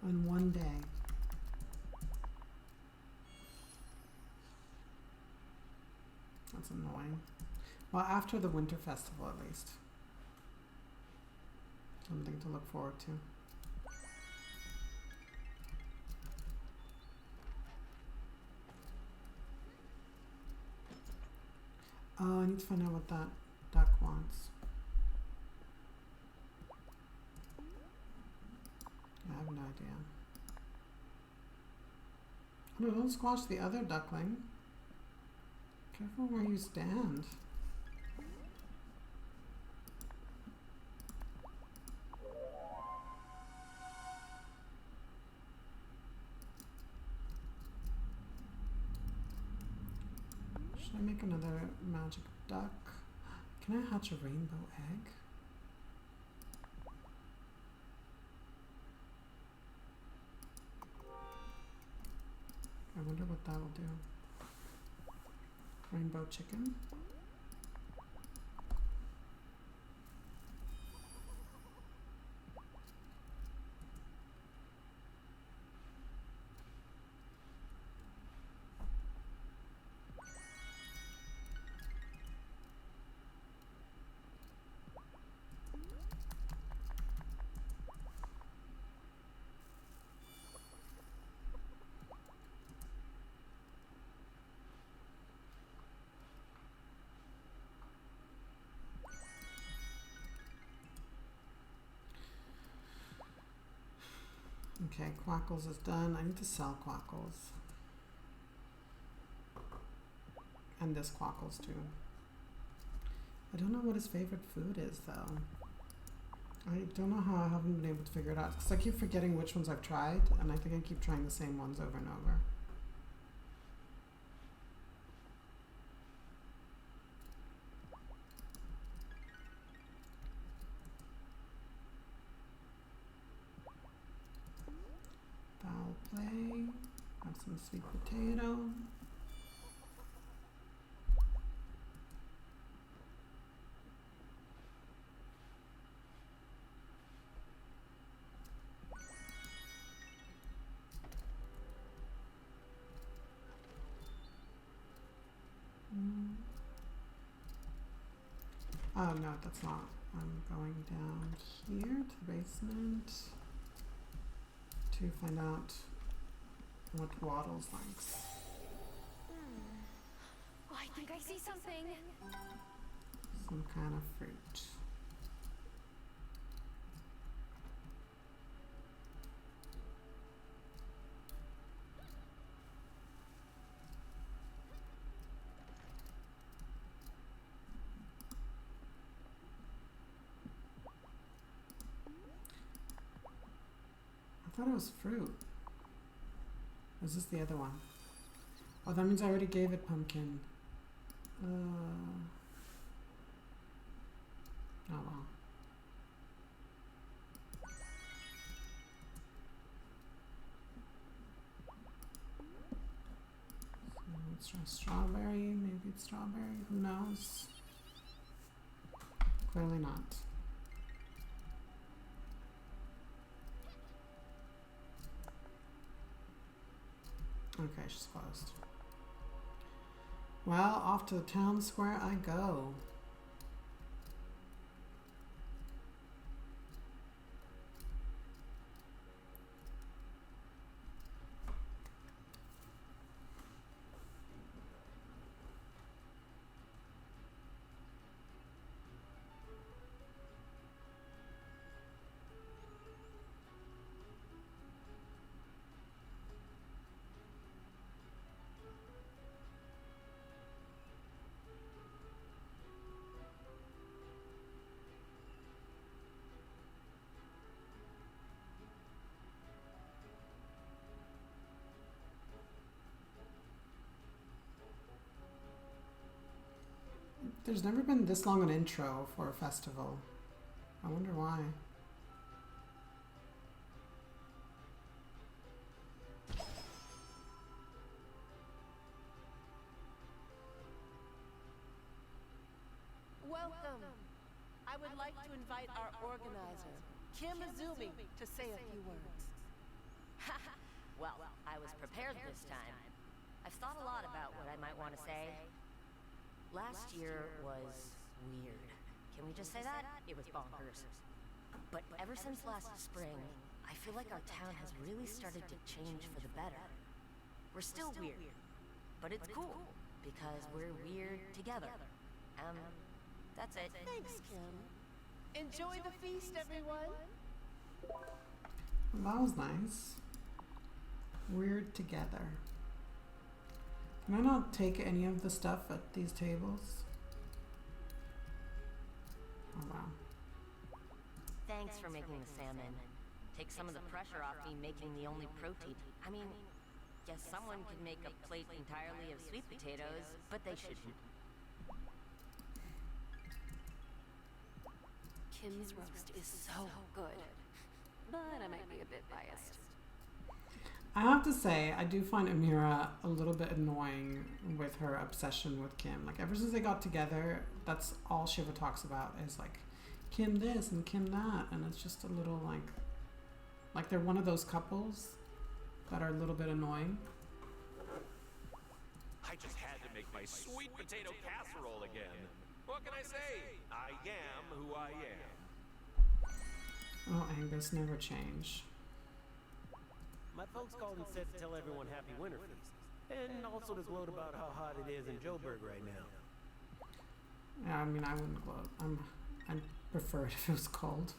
In one day. That's annoying. Well, after the winter festival at least. Something to look forward to. Oh, I need to find out what that duck wants. I have no idea. No, don't squash the other duckling. Careful where you stand. Should I make another magic duck? Can I hatch a rainbow egg? I wonder what that will do. Rainbow chicken. Okay, Quackles is done. I need to sell Quackles. And this Quackles too. I don't know what his favorite food is though. I don't know how I haven't been able to figure it out. Because I keep forgetting which ones I've tried. And I think I keep trying the same ones over and over. Foul play. Have some sweet potato. Oh no, that's not. I'm going down here to the basement to find out what Waddles likes. Oh, I think I see something. Some kind of fruit. I thought it was fruit. Is this the other one? Oh, that means I already gave it pumpkin. Oh well. So let's try strawberry. Maybe it's strawberry. Who knows? Clearly not. Okay, she's closed. Well, off to the town square I go. There's never been this long an intro for a festival. I wonder why. Welcome. I would like to invite our organizer, Kim Izumi, to say a few words. Well, I was prepared this time. I've thought a lot about what I might want to say. Last year was weird. Can we just say that? It was bonkers. But ever since last spring, I feel like our town has really started to change for the better. We're still weird, but it's cool because we're weird together. That's it. Thanks, Kim. Enjoy the feast, everyone. Well, that was nice. Weird together. Can I not take any of the stuff at these tables? Oh wow. Thanks for making the salmon. Take some of the pressure off me making the only protein. I mean, guess someone could make a plate entirely of sweet potatoes, but they shouldn't. Kim's roast is so good, but I might be a bit biased. I have to say, I do find Amira a little bit annoying with her obsession with Kim. Like, ever since they got together, that's all Shiva talks about is like, Kim this and Kim that. And it's just a little like they're one of those couples that are a little bit annoying. I just had to make my sweet potato casserole again. What can I say? I am who I am. Oh, Angus, never change. My folks called and said to tell everyone happy winter feast. And also to gloat about how hot it is in Joburg right now. Yeah, I mean, I wouldn't gloat. I prefer it if it was cold.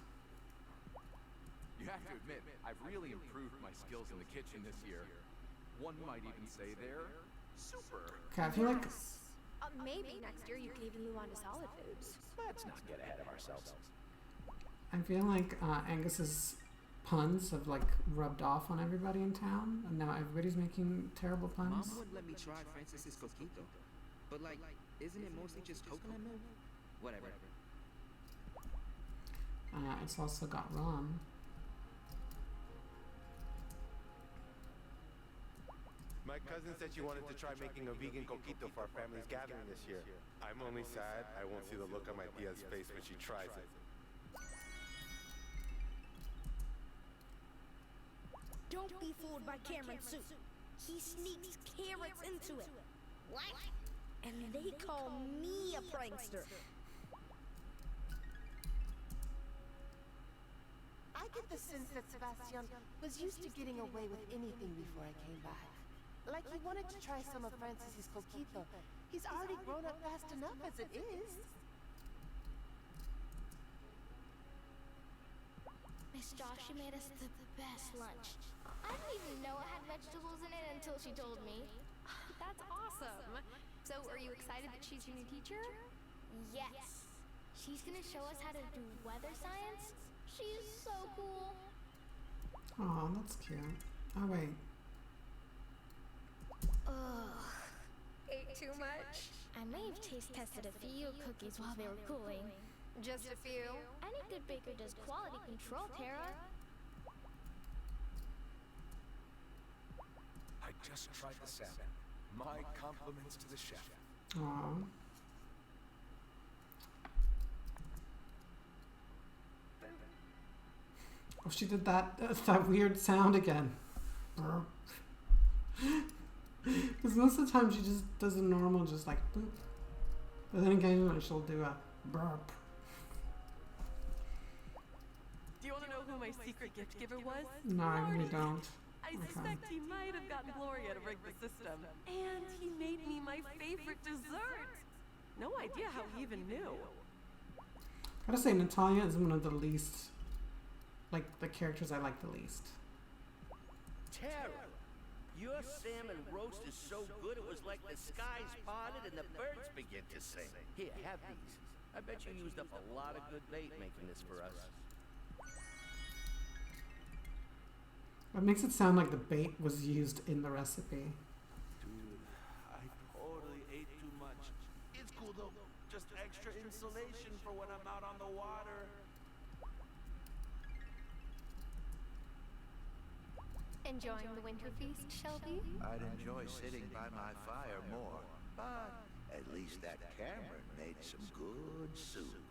You have to admit, I've really improved my skills in the kitchen this year. One might even say they're super. Okay, I feel like Maybe next year you can even move on to solid foods. Let's not get ahead of ourselves. I feel like Angus's puns have like rubbed off on everybody in town, and now everybody's making terrible puns. Mom wouldn't let me try Francis's coquito, but like, isn't it mostly just coconut milk? Whatever. It's also got rum. My cousin said she wanted to try making a vegan coquito for our family's gathering this year. I'm only sad I won't see the look on my tia's face when she tries it. Don't be fooled by Cameron's soup. He sneaks carrots into it. What? And they call me a prankster. I get the sense that Sebastian was used to getting away with anything before I came back. Like he wanted to try some of Francis's coquito. He's already grown up fast enough as it is. Miss Josh, she made us the best lunch. I didn't even know it had vegetables in it until she told me. That's awesome. So are you excited that she's your new teacher? Yes. She's gonna show us how to do weather science. She's so cool. Oh, that's cute. Oh wait. Ugh. Ate too much? I may have taste tested a few cookies while they were cooling. Just a few? Any good baker does quality control, Tara. I just tried the salmon. My compliments to the chef. Aww. Oh, she did that weird sound again. Because most of the time she just does a normal, just like boop. But then occasionally she'll do a burp. Do you want to know who my secret gift giver was? No, I really don't. I suspect he might have gotten Gloria to rig the system. And he made me my favorite dessert. No idea how he even knew. Gotta say, Natalia is one of the least, like, the characters I like the least. Tara, your salmon roast is so good it was like the skies parted and the birds began to sing. Here, have these. I bet you used up a lot of good bait making this for us. It makes it sound like the bait was used in the recipe. Dude, I totally ate too much. It's cool though. Just extra insulation for when I'm out on the water. Enjoying the winter feast, Shelby? I'd enjoy sitting by my fire more, but at least that Cameron made some good soup.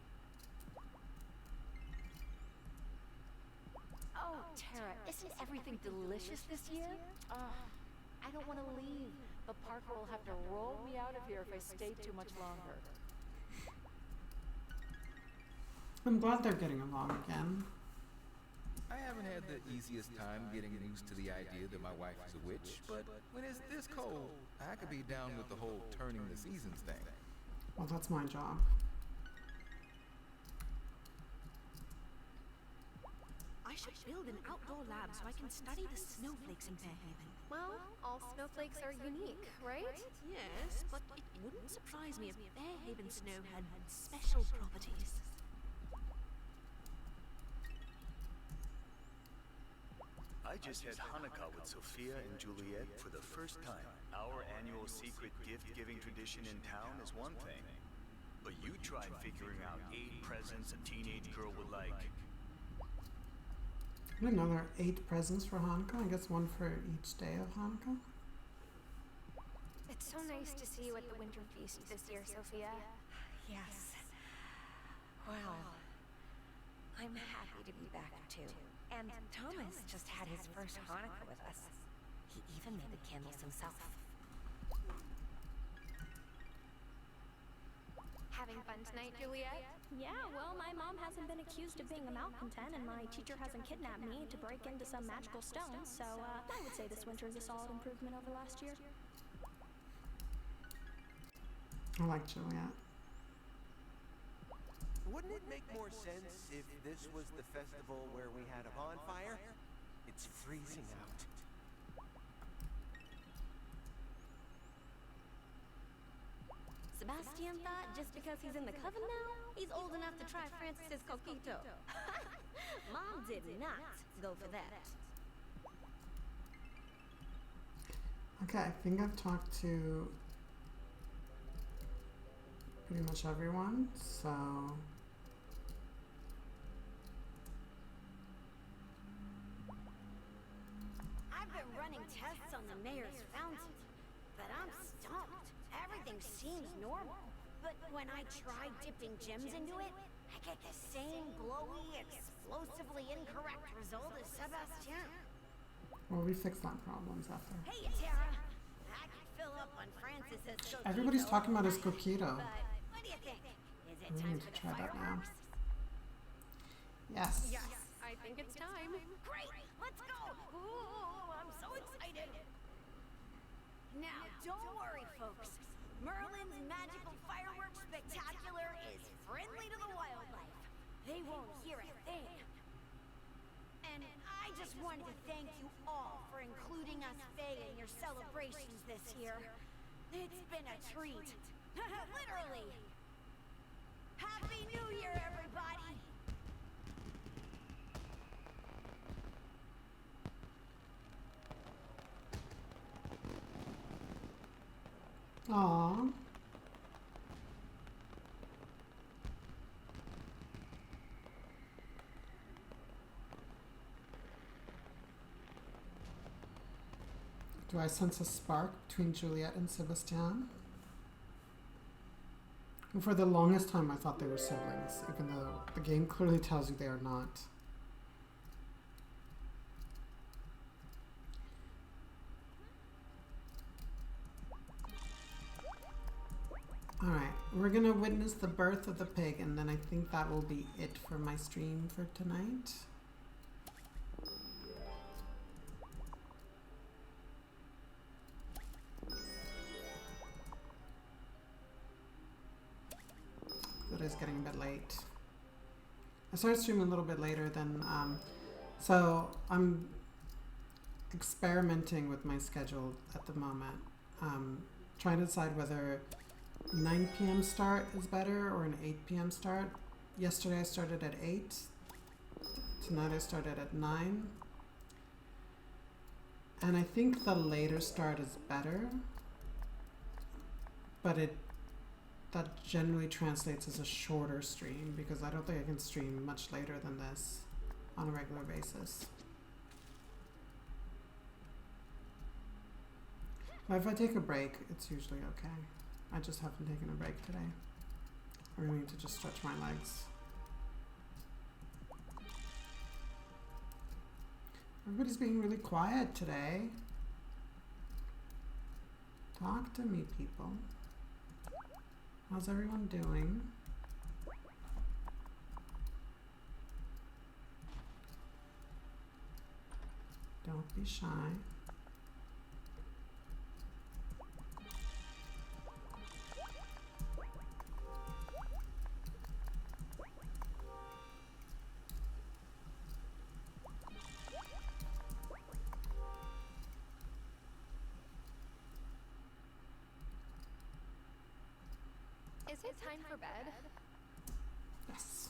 Oh, Tara, isn't everything delicious this year? I don't want to leave, but Parker will have to roll me out of here if I stay too much longer. I'm glad they're getting along again. I haven't had the easiest time getting used to the idea that my wife is a witch, but when it's this cold, I could be down with the whole turning the seasons thing. Well, that's my job. I should build an outdoor lab so I can study the snowflakes in Fairhaven. Well, all snowflakes are unique, right? Yes, but it wouldn't surprise me if Fairhaven snow had special properties. I just had Hanukkah with Sophia and Juliet for the first time. Our annual secret gift-giving tradition in town is one thing, but you try figuring out 8 presents a teenage girl would like. I didn't know there are 8 presents for Hanukkah. I guess one for each day of Hanukkah. It's so nice to see you at the winter feast this year, Sophia. Yes. Well, I'm happy to be back too. And Thomas just had his first Hanukkah with us. He even made the candles himself. Having fun tonight, Juliet? Yeah, well, my mom hasn't been accused of being a malcontent, and my teacher hasn't kidnapped me to break into some magical stone, so I would say this winter is a solid improvement over last year. I like Juliet. Wouldn't it make more sense if this was the festival where we had a bonfire? It's freezing out. Sebastian thought just because he's in the coven now, he's old enough to try Francis's coquito. Mom did not go for that. Okay, I think I've talked to pretty much everyone, so I've been running tests on the mayor's fountain, but I'm stumped. Everything seems normal. But when I try dipping gems into it, I get the same glowy, explosively incorrect result as Sebastian. well, we fixed that problem, Zephyr. Hey, Tara. I could fill up on Francis's coquito. Everybody's talking about his coquito. But what do you think? Is it We time need for to the try that now. fireworks? Yes. Yes, I think it's time. Great! Let's go! Ooh, I'm so excited! Now, don't worry, folks. Merlin's Magical Fireworks Spectacular is friendly to the wildlife. They won't hear a thing. And I just wanted to thank you all for including us Fae in your celebrations this year. It's been a treat. Literally. Happy New Year, everybody! Aww. Do I sense a spark between Juliet and Sebastian? And for the longest time I thought they were siblings, even though the game clearly tells you they are not. Alright, we're gonna witness the birth of the pig, and then I think that will be it for my stream for tonight. It is getting a bit late. I started streaming a little bit later than, so I'm experimenting with my schedule at the moment. Trying to decide whether 9 p.m. start is better or an 8 p.m. start. Yesterday I started at 8. Tonight I started at 9. And I think the later start is better. But that generally translates as a shorter stream because I don't think I can stream much later than this on a regular basis. But if I take a break, it's usually okay. I just haven't taken a break today. I really need to just stretch my legs. Everybody's being really quiet today. Talk to me, people. How's everyone doing? Don't be shy. it time for bed? Yes.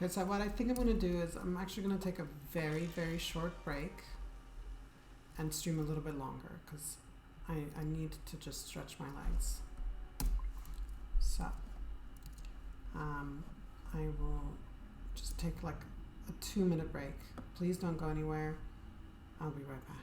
Okay, so what I think I'm going to do is I'm actually going to take a very, very short break and stream a little bit longer because I need to just stretch my legs. So I will just take like a 2-minute break. Please don't go anywhere. I'll be right back.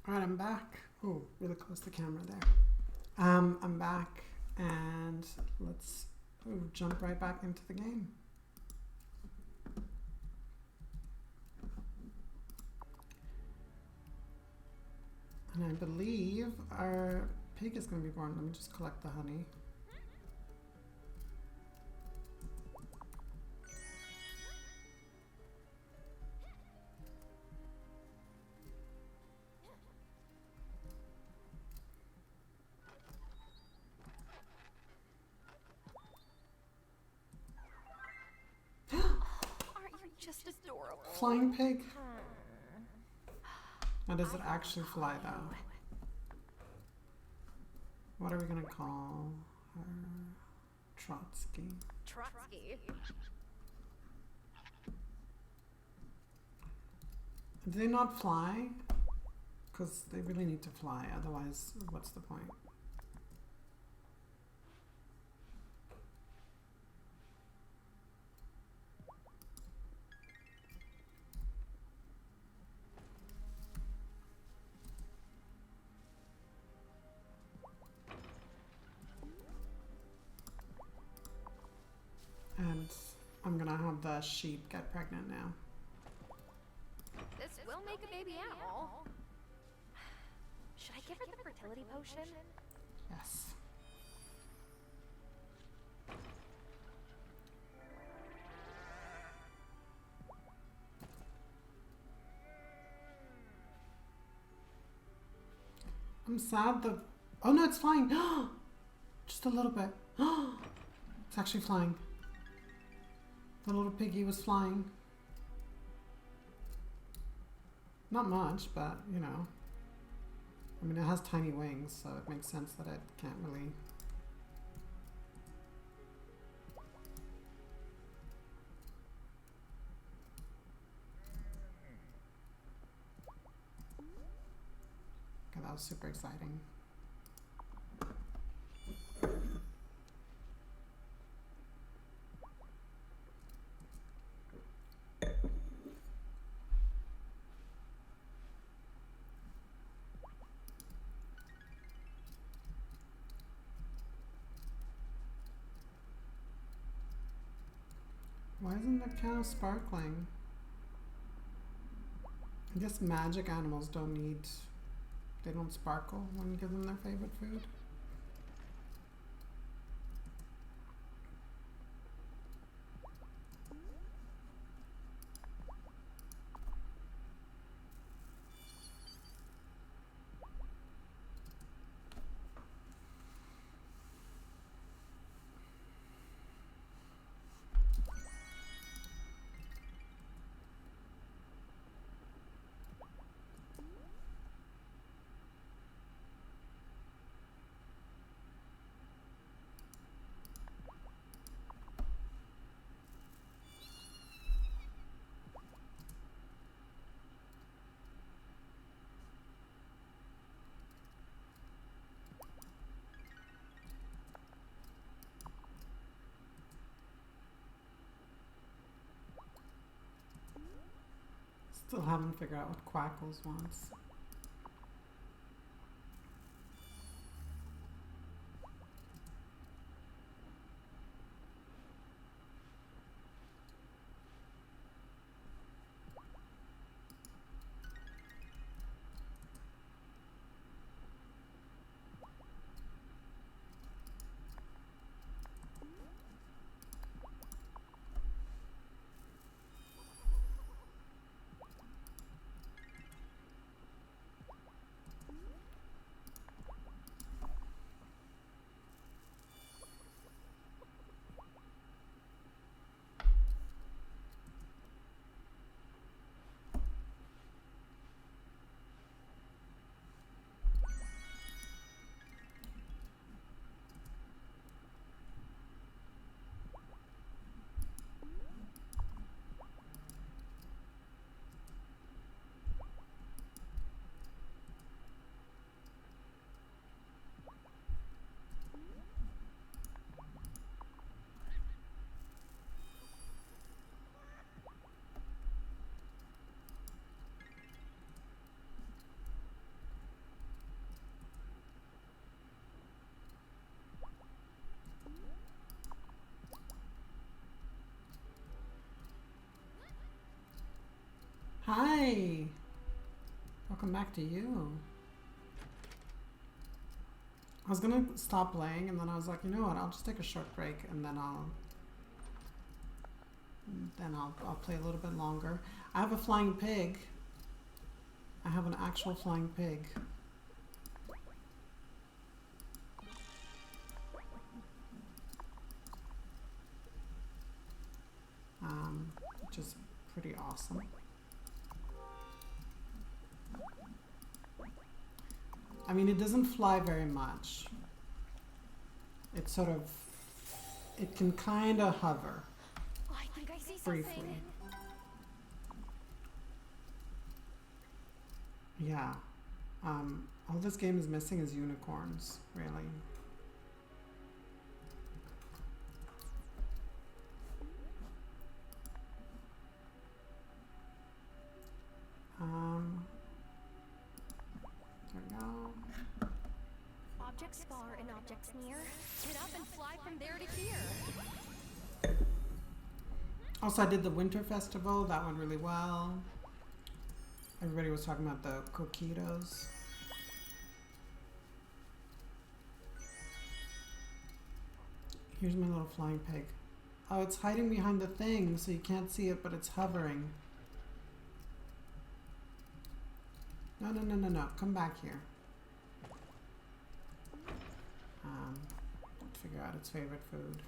All right, I'm back. Oh, really close to the camera there. I'm back, and let's jump right back into the game. And I believe our pig is going to be born. Let me just collect the honey. Aren't you just adorable? Flying pig? Now, does it actually fly though? What are we gonna call her? Trotsky. Trotsky. Do they not fly? Because they really need to fly, otherwise, what's the point? And I'm gonna have the sheep get pregnant now. This will make a baby animal. Should I give her the fertility potion? Yes. I'm sad the... Oh no, it's flying! Just a little bit. It's actually flying. The little piggy was flying. Not much, but, you know. I mean, it has tiny wings, so it makes sense that it can't really... Okay, that was super exciting. Why isn't the cow sparkling? I guess magic animals don't need... They don't sparkle when you give them their favorite food. Still haven't figured out what Quackles wants. Hi! Welcome back to you. I was gonna stop playing and then I was like, you know what, I'll just take a short break and then I'll play a little bit longer. I have a flying pig. I have an actual flying pig. Which is pretty awesome. I mean, it doesn't fly very much. It sort of, it can kind of hover. Oh, I think I see briefly. something. Yeah. All this game is missing is unicorns, really. There we go. Objects far and objects near. Get up and fly from there to here. Also, I did the Winter Festival. That went really well. Everybody was talking about the coquitos. Here's my little flying pig. Oh, it's hiding behind the thing, so you can't see it, but it's hovering. No, no, no, no, no. Come back here. Figure out its favorite food.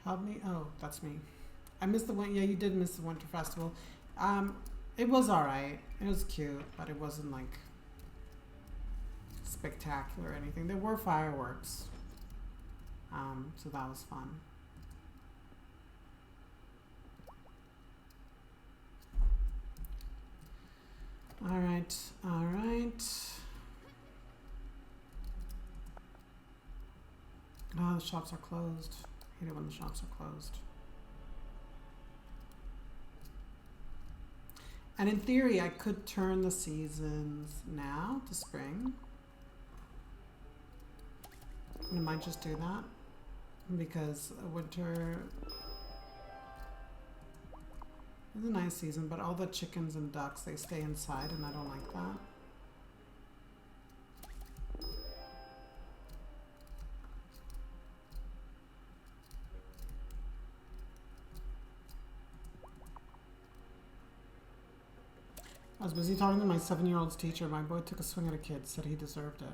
Help me. Oh, that's me. I missed the one. Yeah, you did miss the Winter Festival. It was alright. It was cute, but it wasn't like spectacular or anything. There were fireworks. So that was fun. Alright, alright. Oh, the shops are closed. I hate it when the shops are closed. And in theory, I could turn the seasons now to spring. And I might just do that because winter is a nice season, but all the chickens and ducks, they stay inside and I don't like that. I was busy talking to my 7-year-old's teacher. My boy took a swing at a kid, said he deserved it.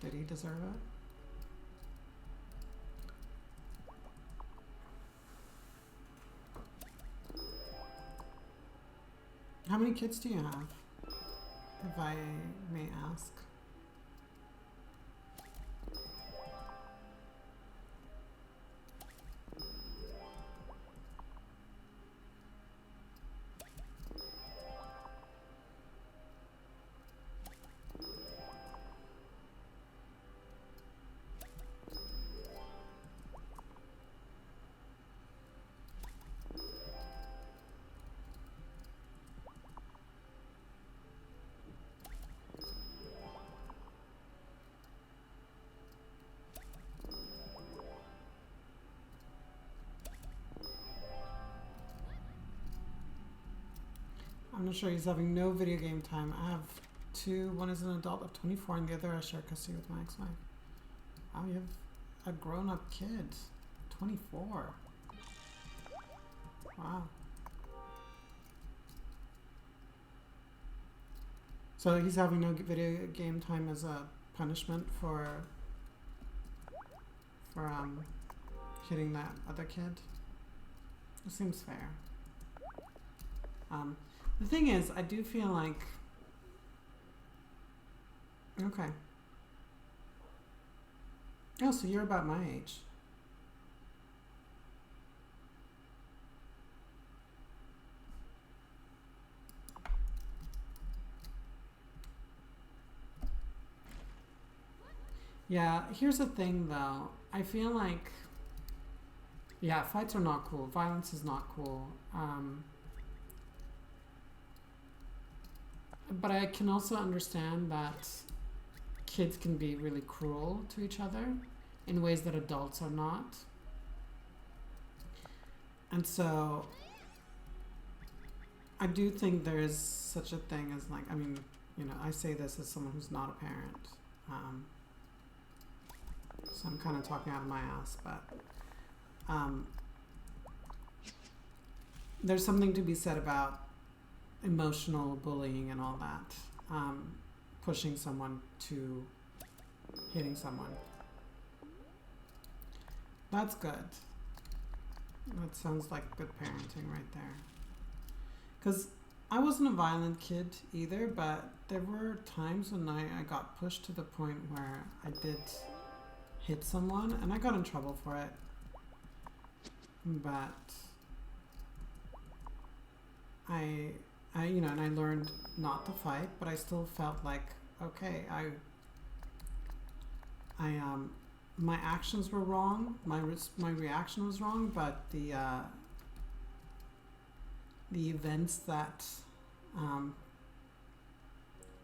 Did he deserve it? How many kids do you have, if I may ask? I'm not sure. He's having no video game time. I have 2. One is an adult of 24 and the other I share custody with my ex-wife. Wow, you have a grown-up kid. 24. Wow. So he's having no video game time as a punishment for hitting that other kid. It seems fair. The thing is, I do feel like... Okay. Oh, so you're about my age. Yeah, here's the thing though. I feel like... Yeah, fights are not cool. Violence is not cool. But I can also understand that kids can be really cruel to each other in ways that adults are not. And so I do think there is such a thing as like, I mean, you know, I say this as someone who's not a parent. So I'm kind of talking out of my ass, but there's something to be said about emotional bullying and all that. Pushing someone to hitting someone. That's good. That sounds like good parenting right there. Because I wasn't a violent kid either, but there were times when I got pushed to the point where I did hit someone, and I got in trouble for it. But I you know, and I learned not to fight, but I still felt like, okay, my actions were wrong, my reaction was wrong, but the events that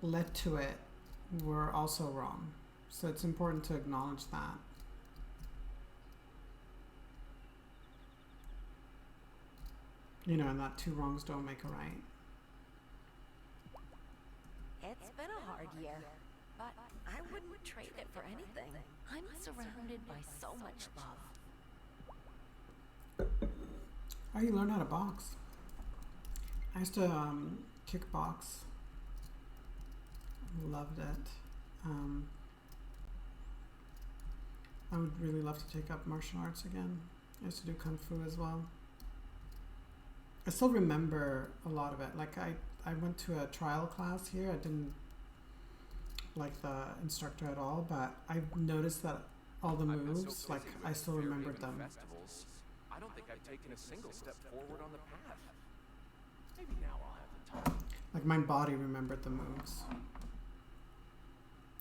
led to it were also wrong. So it's important to acknowledge that. You know, and that two wrongs don't make a right. It's been a hard year, but I wouldn't trade it for anything. I'm surrounded by so much love. Oh, you learned how to box. I used to kickbox. Loved it. I would really love to take up martial arts again. I used to do kung fu as well. I still remember a lot of it. Like I went to a trial class here. I didn't like the instructor at all, but I noticed that all the moves, like I still remembered them. Festivals, I don't think I've taken a single step forward on the path. Maybe now I'll have the time. Like my body remembered the moves.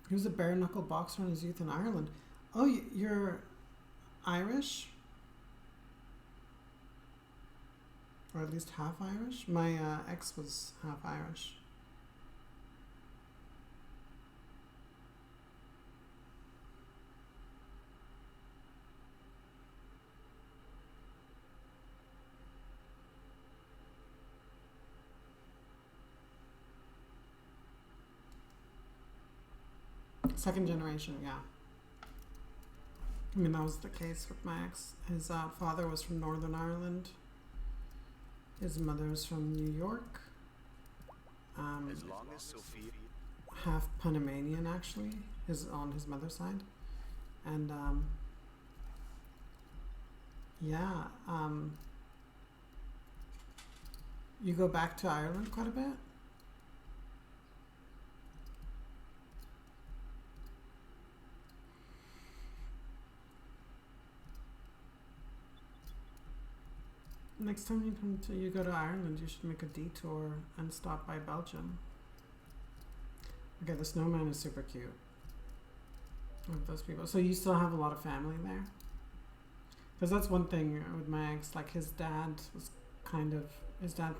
He was a bare knuckle boxer in his youth in Ireland. Oh, you're Irish? Or at least half Irish? My ex was half Irish. Second generation, yeah. I mean, that was the case with my ex. His father was from Northern Ireland. His mother was from New York. As long as Sophia... Half Panamanian, actually, on his mother's side. And, yeah, you go back to Ireland quite a bit? Next time you go to Ireland, you should make a detour and stop by Belgium. Okay, the snowman is super cute. With those people. So you still have a lot of family there? Because that's one thing with my ex, like his dad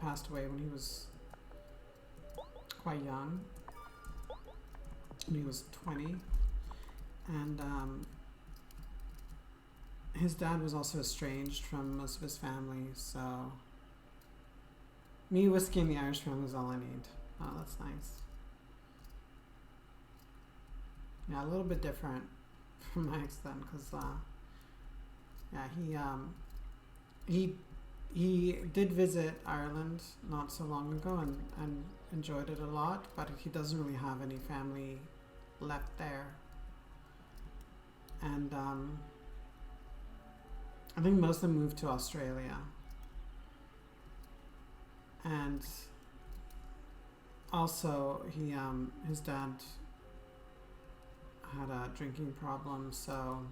passed away when he was quite young. When he was 20. And his dad was also estranged from most of his family, so me, whiskey, and the Irish family is all I need. Oh, that's nice. Yeah, a little bit different from my ex then, because yeah, he did visit Ireland not so long ago and enjoyed it a lot, but he doesn't really have any family left there. And I think most of them moved to Australia. And also his dad had a drinking problem, so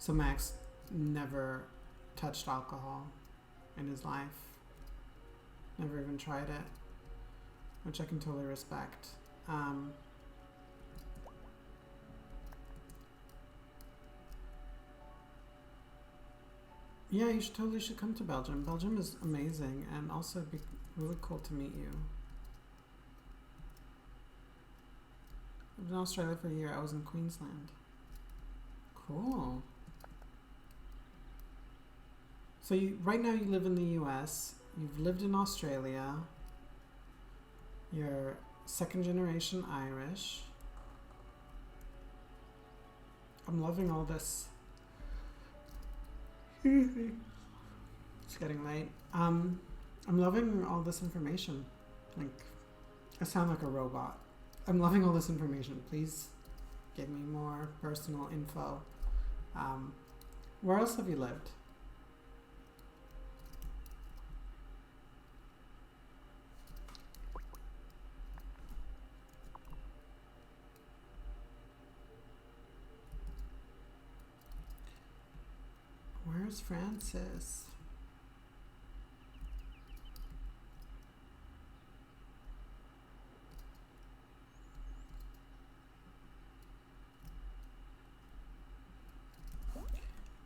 Max never touched alcohol in his life. Never even tried it, which I can totally respect. Yeah, you totally should come to Belgium. Belgium is amazing, and also it'd be really cool to meet you. lived in Australia for a year. I was in Queensland. Cool. So right now you live in the US. You've lived in Australia. You're second generation Irish. I'm loving all this. It's getting late. I'm loving all this information. Like, I sound like a robot. I'm loving all this information. Please give me more personal info. Where else have you lived? Where's Francis?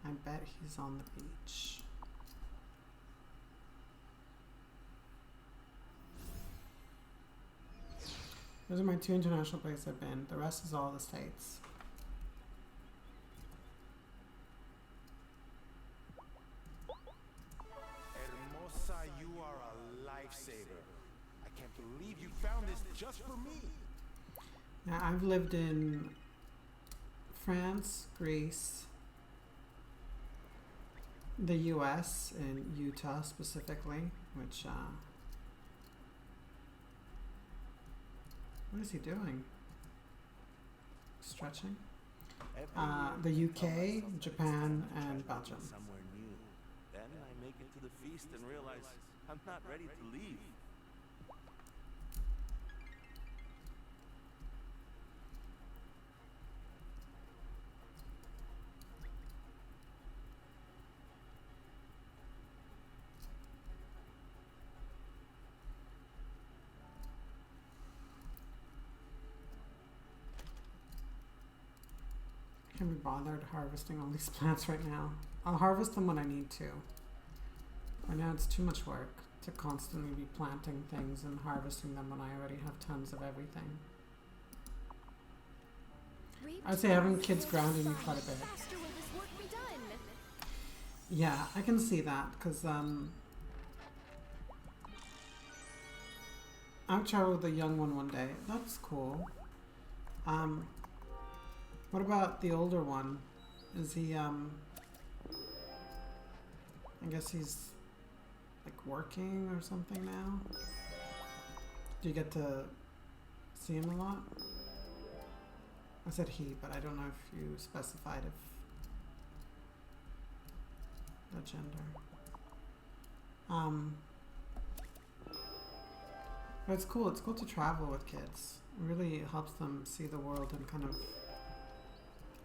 I bet he's on the beach. Those are my 2 international places I've been. The rest is all the States. Hermosa, you are a lifesaver. I can't believe you found this just for me. Now, I've lived in France, Greece, the US, in Utah specifically, which, what is he doing? Stretching? The UK, Japan, and Belgium. Somewhere new. Then I make it to the feast and realize I'm not ready to leave. I can't be bothered harvesting all these plants right now. I'll harvest them when I need to. Right now it's too much work to constantly be planting things and harvesting them when I already have tons of everything. I'd say having kids grounded me quite a bit. Yeah, I can see that, because I'll travel with a young one day. That's cool. What about the older one? Is he, I guess he's, like, working or something now? Do you get to see him a lot? I said he, but I don't know if you specified if the gender. But it's cool. It's cool to travel with kids. It really helps them see the world and kind of,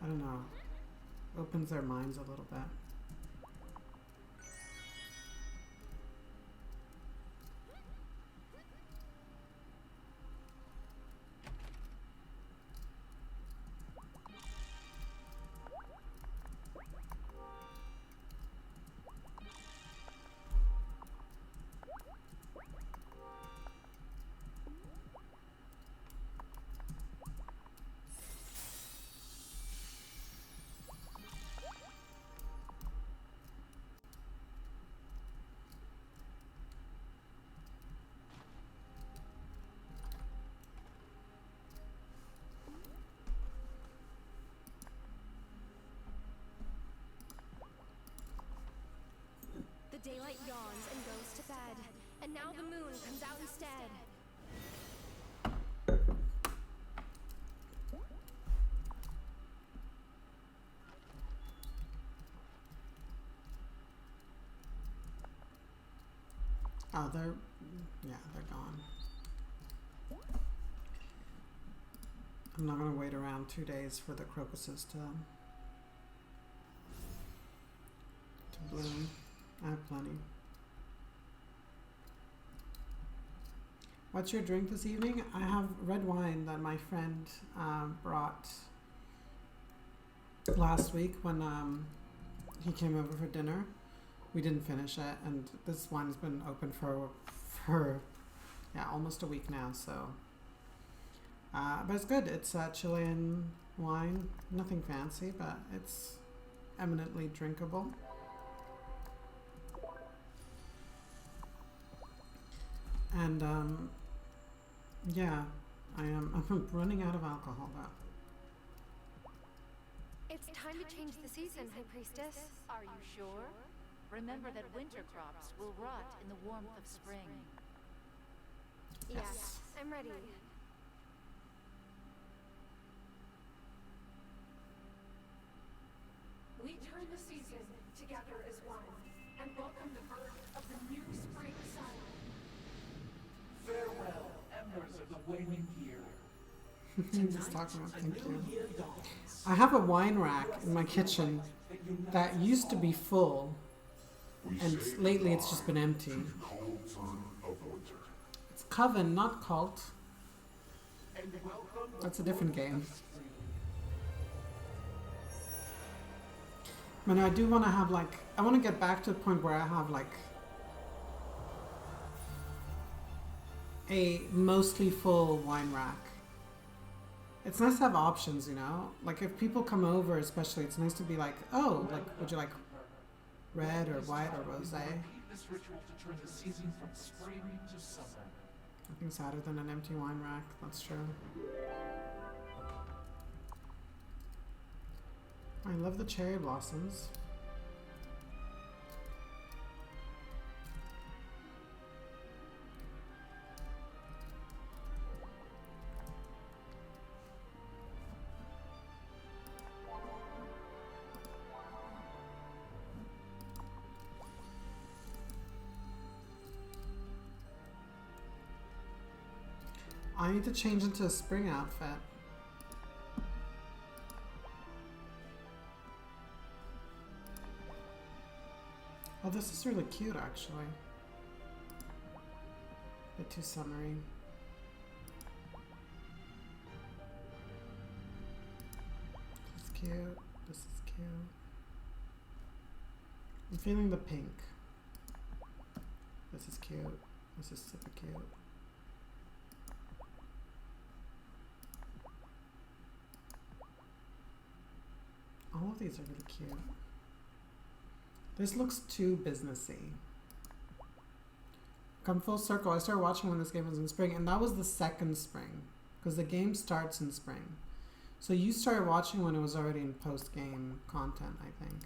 I don't know, opens their minds a little bit. The daylight yawns and goes to bed, and now the moon comes out instead. Oh, they're gone. I'm not gonna wait around 2 days for the crocuses to bloom. I have plenty. What's your drink this evening? I have red wine that my friend brought last week when he came over for dinner. We didn't finish it, and this wine's been open for yeah, almost a week now, so But it's good. It's Chilean wine. Nothing fancy, but it's eminently drinkable. And yeah, I'm running out of alcohol though. It's time to change the season, High Priestess. Are you sure? Remember that winter crops will rot in the warmth of spring. Yes, I'm ready. We turn the season together as one and welcome the birth of the new spring sun. Farewell, embers of the waning year. Just talking about thank you. I have a wine rack in my kitchen that used to be full, and lately it's just been empty. It's Coven, not Cult. That's a different game. I mean, I do want to have like, I want to get back to the point where I have like a mostly full wine rack. It's nice to have options, you know? Like if people come over especially, it's nice to be like, oh, like would you like red or white or rosé? This ritual to turn the season from spring to summer. Nothing sadder than an empty wine rack, that's true. I love the cherry blossoms. I need to change into a spring outfit. Oh, this is really cute, actually. A bit too summery. This is cute. This is cute. I'm feeling the pink. This is cute. This is super cute. All of these are really cute. This looks too businessy. Come full circle. I started watching when this game was in spring, and that was the second spring, because the game starts in spring. So you started watching when it was already in post-game content, I think.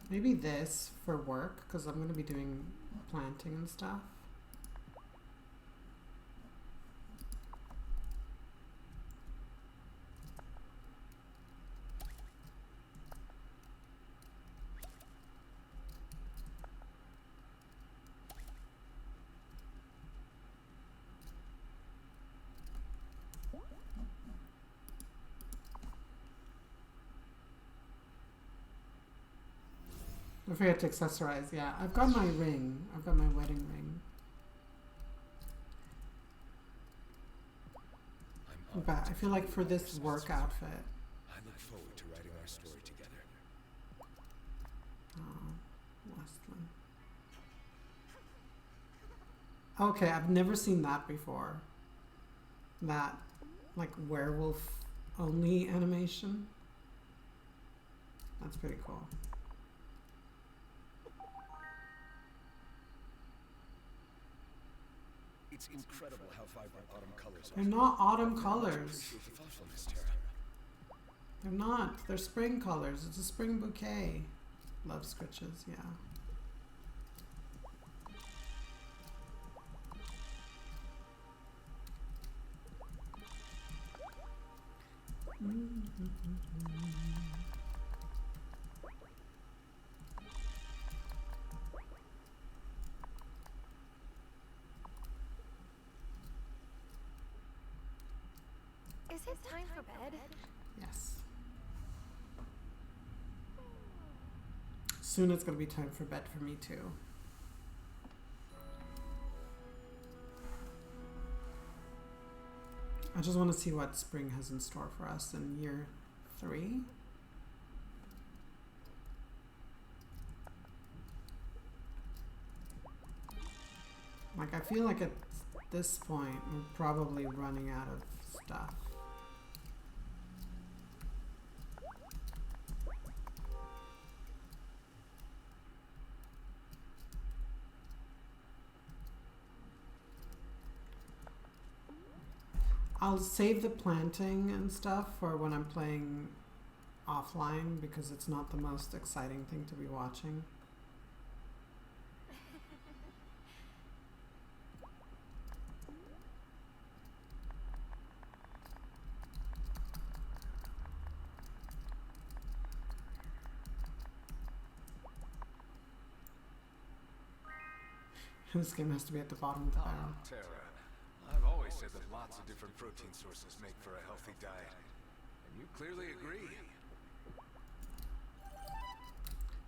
Maybe this for work, because I'm going to be doing planting and stuff. Don't forget to accessorize, yeah. I've got my ring. I've got my wedding ring. But I feel like for this work outfit. I look forward to writing our story together. Oh, Wesley. Okay, I've never seen that before. That, like, werewolf only animation. That's pretty cool. It's incredible how vibrant autumn colors are. They're not autumn colors. Appreciate the thoughtfulness, Tara. They're not. They're spring colors. It's a spring bouquet. Love scritches, yeah. Is it time for bed? Yes. Soon it's going to be time for bed for me too. I just want to see what spring has in store for us in year 3. Like, I feel like at this point, we're probably running out of stuff. I'll save the planting and stuff for when I'm playing offline because it's not the most exciting thing to be watching. This game has to be at the bottom of the barrel. Tara, I've always said that lots of different protein sources make for a healthy diet. And you clearly agree.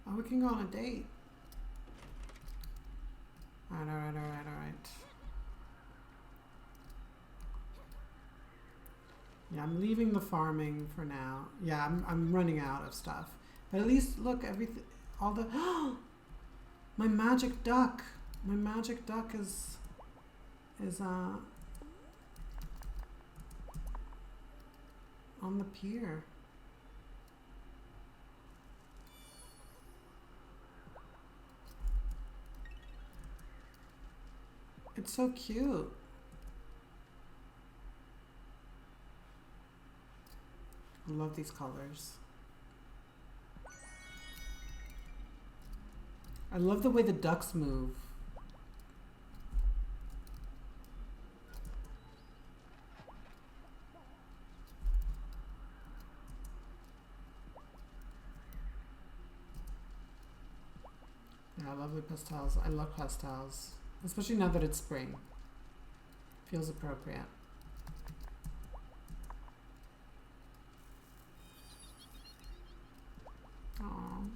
Oh, we can go on a date. Alright. Yeah, I'm leaving the farming for now. Yeah, I'm running out of stuff. But at least, look, everything, all the... My magic duck! My magic duck is on the pier. It's so cute. I love these colors. I love the way the ducks move. Yeah, I love the pastels. I love pastels. Especially now that it's spring. Feels appropriate. Aww.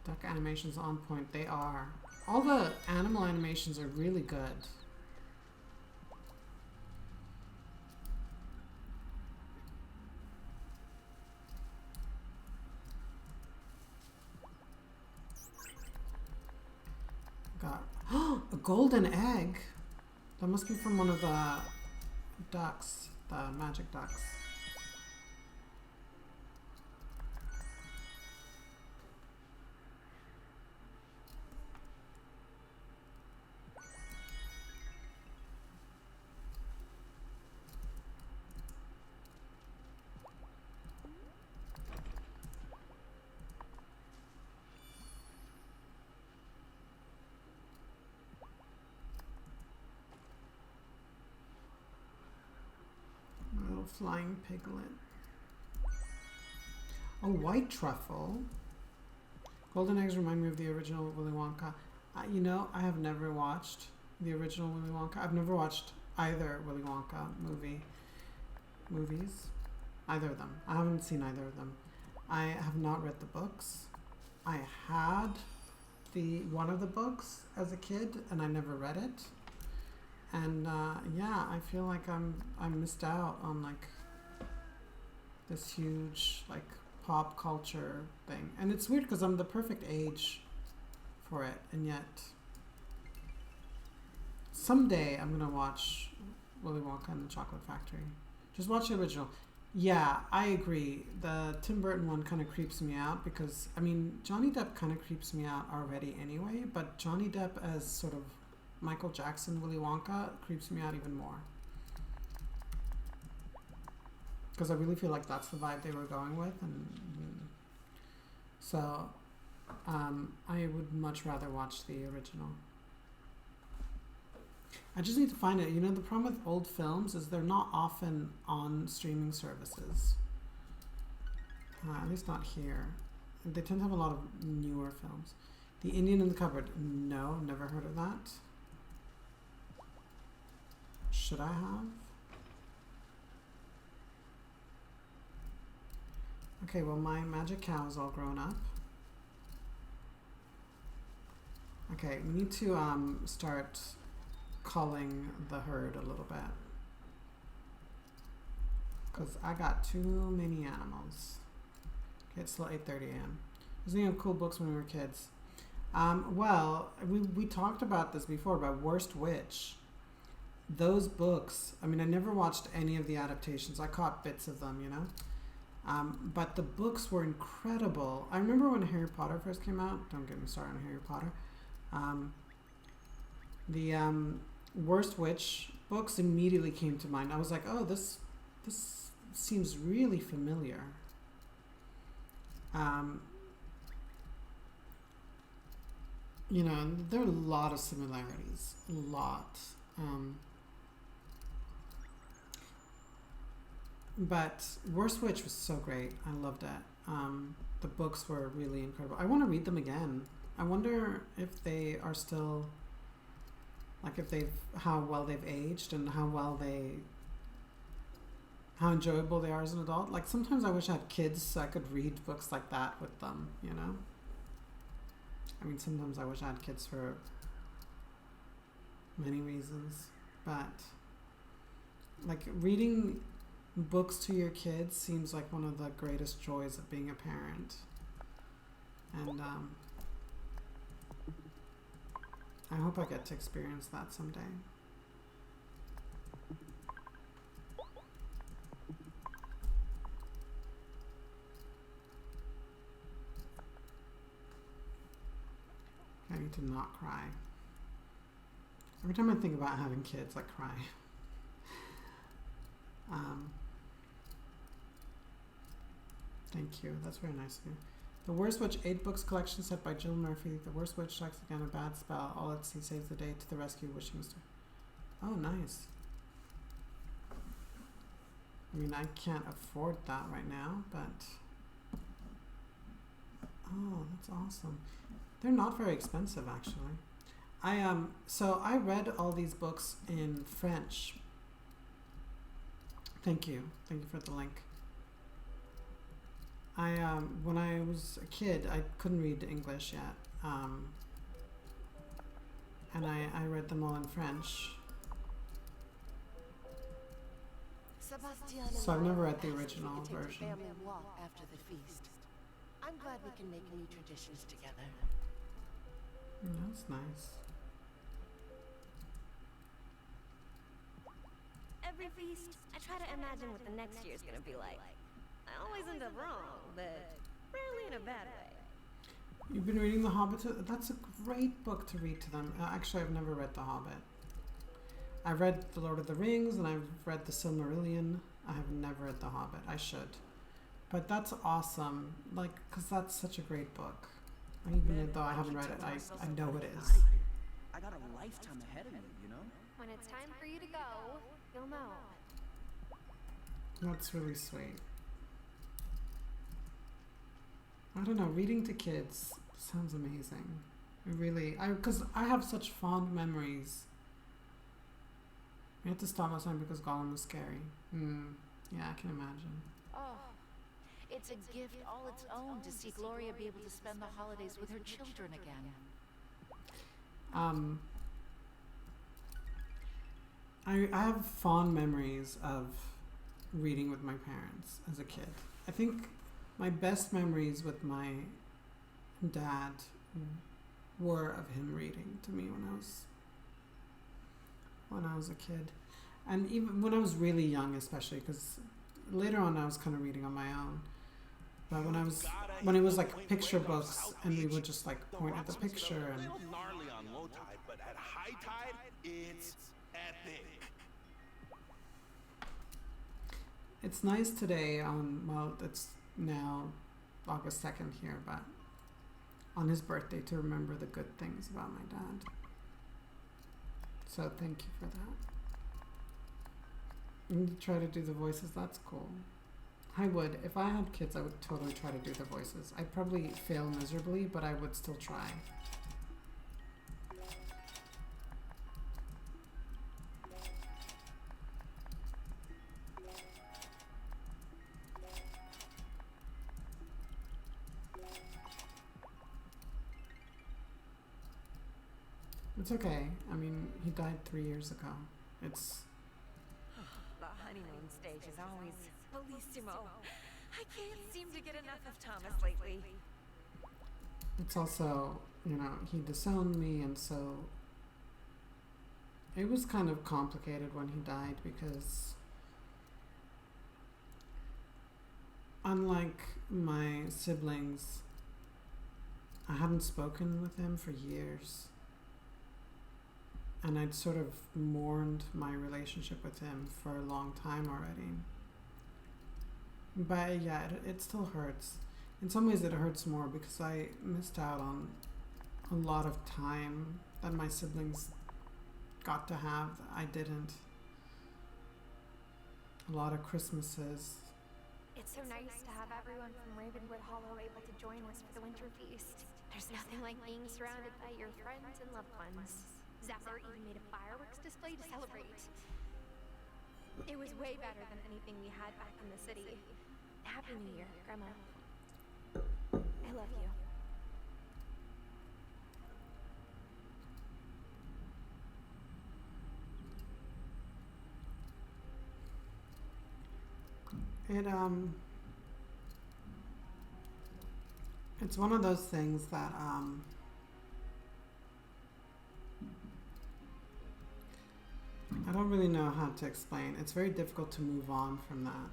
Duck animations on point. They are. All the animal animations are really good. Got a golden egg. That must be from one of the ducks, the magic ducks. Flying piglet. A white truffle. Golden eggs remind me of the original Willy Wonka. You know, I have never watched the original Willy Wonka. I've never watched either Willy Wonka movies. Either of them. I haven't seen either of them. I have not read the books. I had one of the books as a kid and I never read it. And yeah, I feel like I missed out on like this huge like pop culture thing. And it's weird because I'm the perfect age for it, and yet someday I'm gonna watch Willy Wonka and the Chocolate Factory. Just watch the original. Yeah, I agree. The Tim Burton one kind of creeps me out because, I mean, Johnny Depp kind of creeps me out already anyway, but Johnny Depp as sort of Michael Jackson Willy Wonka creeps me out even more. Because I really feel like that's the vibe they were going with, and so I would much rather watch the original. I just need to find it. You know, the problem with old films is they're not often on streaming services. At least not here. They tend to have a lot of newer films. The Indian in the Cupboard. No, never heard of that. Should I have? Okay, well, my magic cow is all grown up. Okay, we need to start culling the herd a little bit. Because I got too many animals. Okay, it's still 8:30 a.m. I was thinking of cool books when we were kids. Well, we talked about this before, about Worst Witch. Those books, I mean, I never watched any of the adaptations. I caught bits of them, you know? But the books were incredible. I remember when Harry Potter first came out. Don't get me started on Harry Potter. The Worst Witch books immediately came to mind. I was like, oh, this seems really familiar. You know, and there are a lot of similarities. A lot. But Worst Witch was so great. I loved it. The books were really incredible. I want to read them again. I wonder if they are still, like, how well they've aged and how enjoyable they are as an adult. Like, sometimes I wish I had kids so I could read books like that with them, you know? I mean, sometimes I wish I had kids for many reasons, but like reading books to your kids seems like one of the greatest joys of being a parent. And I hope I get to experience that someday. I need to not cry. Every time I think about having kids, I cry. Thank you. That's very nice of you. The Worst Witch 8 books collection set by Jill Murphy. The Worst Witch strikes again a bad spell. All at sea saves the day to the rescue, wishing us to. Oh, nice. I mean, I can't afford that right now, but. Oh, that's awesome. They're not very expensive, actually. So I read all these books in French. Thank you for the link. When I was a kid, I couldn't read English yet, and I read them all in French. So I've never read the original version. Family walk after the feast. I'm glad we can make new traditions together. That's nice. Every feast, I try to imagine what the next year's gonna be like. I always end up wrong, but rarely in a bad way. You've been reading The Hobbit? That's a great book to read to them. Actually, I've never read The Hobbit. I've read The Lord of the Rings, and I've read The Silmarillion. I have never read The Hobbit. I should. But that's awesome, like, because that's such a great book. Even though I haven't read it, I know it is. I got a lifetime ahead of me, you know? When it's time for you to go, you'll know. That's really sweet. I don't know, reading to kids sounds amazing. Because I have such fond memories. We had to stop last time because Gollum was scary. Yeah, I can imagine. Oh, it's a gift all its own to see Gloria be able to spend the holidays with her children again. I have fond memories of reading with my parents as a kid. I think my best memories with my dad were of him reading to me when I was a kid. And even when I was really young, especially, because later on I was kind of reading on my own. But when it was like picture books and we would just like point at the picture and... A little gnarly on low tide, but at high tide, it's epic. It's nice today it's now August 2nd here, but on his birthday to remember the good things about my dad. So thank you for that. And try to do the voices, that's cool. I would. If I had kids, I would totally try to do the voices. I'd probably fail miserably, but I would still try. It's okay. I mean, he died 3 years ago. It's... The honeymoon stage is always bellissimo. I can't seem to get enough of Thomas lately. it's also, you know, he disowned me, and so it was kind of complicated when he died because unlike my siblings, I hadn't spoken with him for years. And I'd sort of mourned my relationship with him for a long time already. But yeah, it still hurts. In some ways it hurts more because I missed out on a lot of time that my siblings got to have that I didn't. A lot of Christmases. It's so nice to have everyone from Ravenwood Hollow able to join us for the winter feast. There's nothing like being surrounded by your friends and loved ones. Zephyr even made a fireworks display to celebrate. It was way better than anything we had back in the city. Happy New Year, Grandma. I love you. It's one of those things that I don't really know how to explain. It's very difficult to move on from that.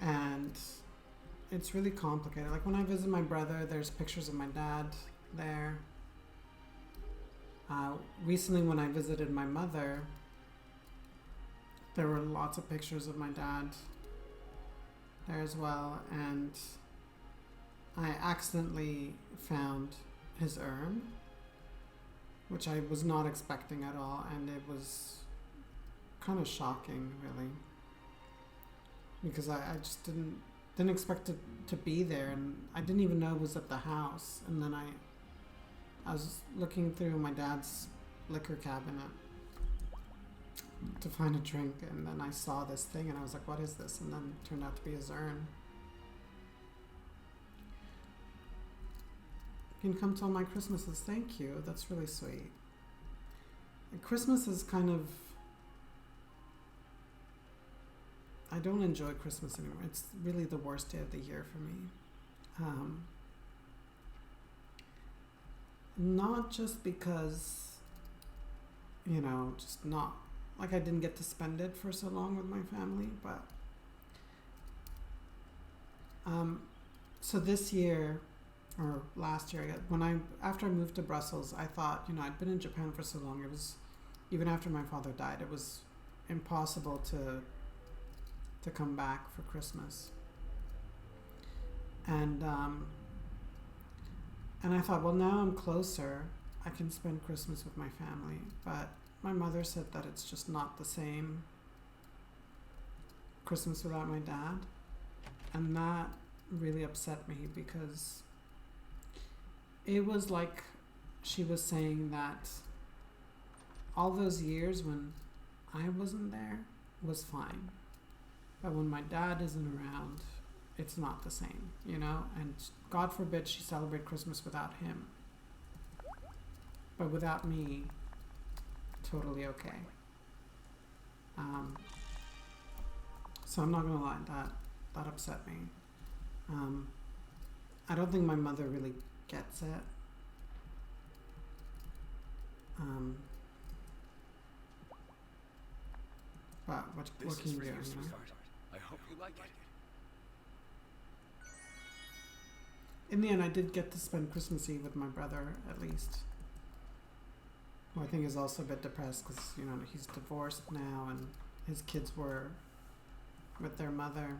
And it's really complicated. Like when I visit my brother, there's pictures of my dad there. Recently when I visited my mother, there were lots of pictures of my dad there as well, and I accidentally found his urn, which I was not expecting at all, and it was kind of shocking, really, because I just didn't expect it to be there, and I didn't even know it was at the house. And then I was looking through my dad's liquor cabinet to find a drink, and then I saw this thing and I was like, what is this? And then it turned out to be his urn. You can come to all my Christmases. Thank you. That's really sweet. And Christmas is kind of, I don't enjoy Christmas anymore. It's really the worst day of the year for me. Not just because, you know, just not, like I didn't get to spend it for so long with my family, but so this year, or last year, after I moved to Brussels, I thought, you know, I'd been in Japan for so long, it was, even after my father died, it was impossible to come back for Christmas. And I thought, well, now I'm closer, I can spend Christmas with my family. But my mother said that it's just not the same Christmas without my dad. And that really upset me because it was like she was saying that all those years when I wasn't there was fine. But when my dad isn't around, it's not the same, you know? And God forbid she celebrate Christmas without him. But without me, totally okay. So I'm not gonna lie, that upset me. I don't think my mother really gets it. But what can you do, you know? I hope you like it. In the end, I did get to spend Christmas Eve with my brother, at least. Who I think is also a bit depressed because, you know, he's divorced now and his kids were with their mother.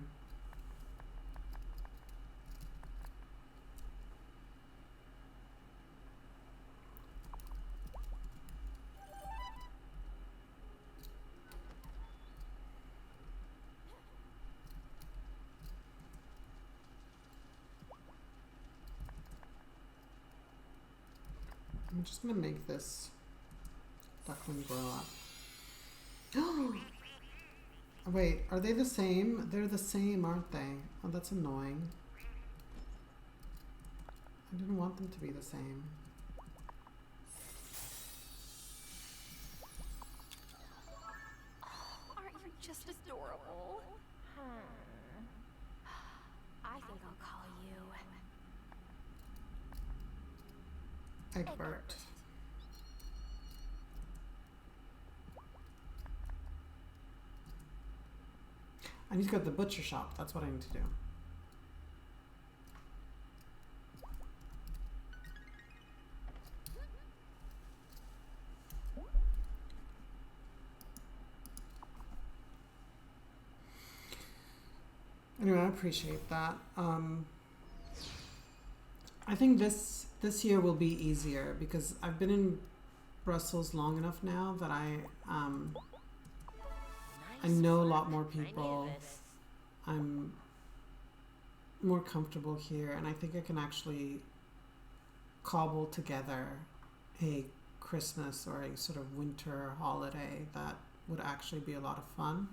I'm just gonna make this duckling grow up. Oh! Wait, are they the same? They're the same, aren't they? Oh, that's annoying. I didn't want them to be the same. Aren't you just adorable? I I think I'll call you Egbert. I need to go to the butcher shop. That's what I need to do. Anyway, I appreciate that. I think this year will be easier because I've been in Brussels long enough now that I know a lot more people. I'm more comfortable here, and I think I can actually cobble together a Christmas or a sort of winter holiday that would actually be a lot of fun.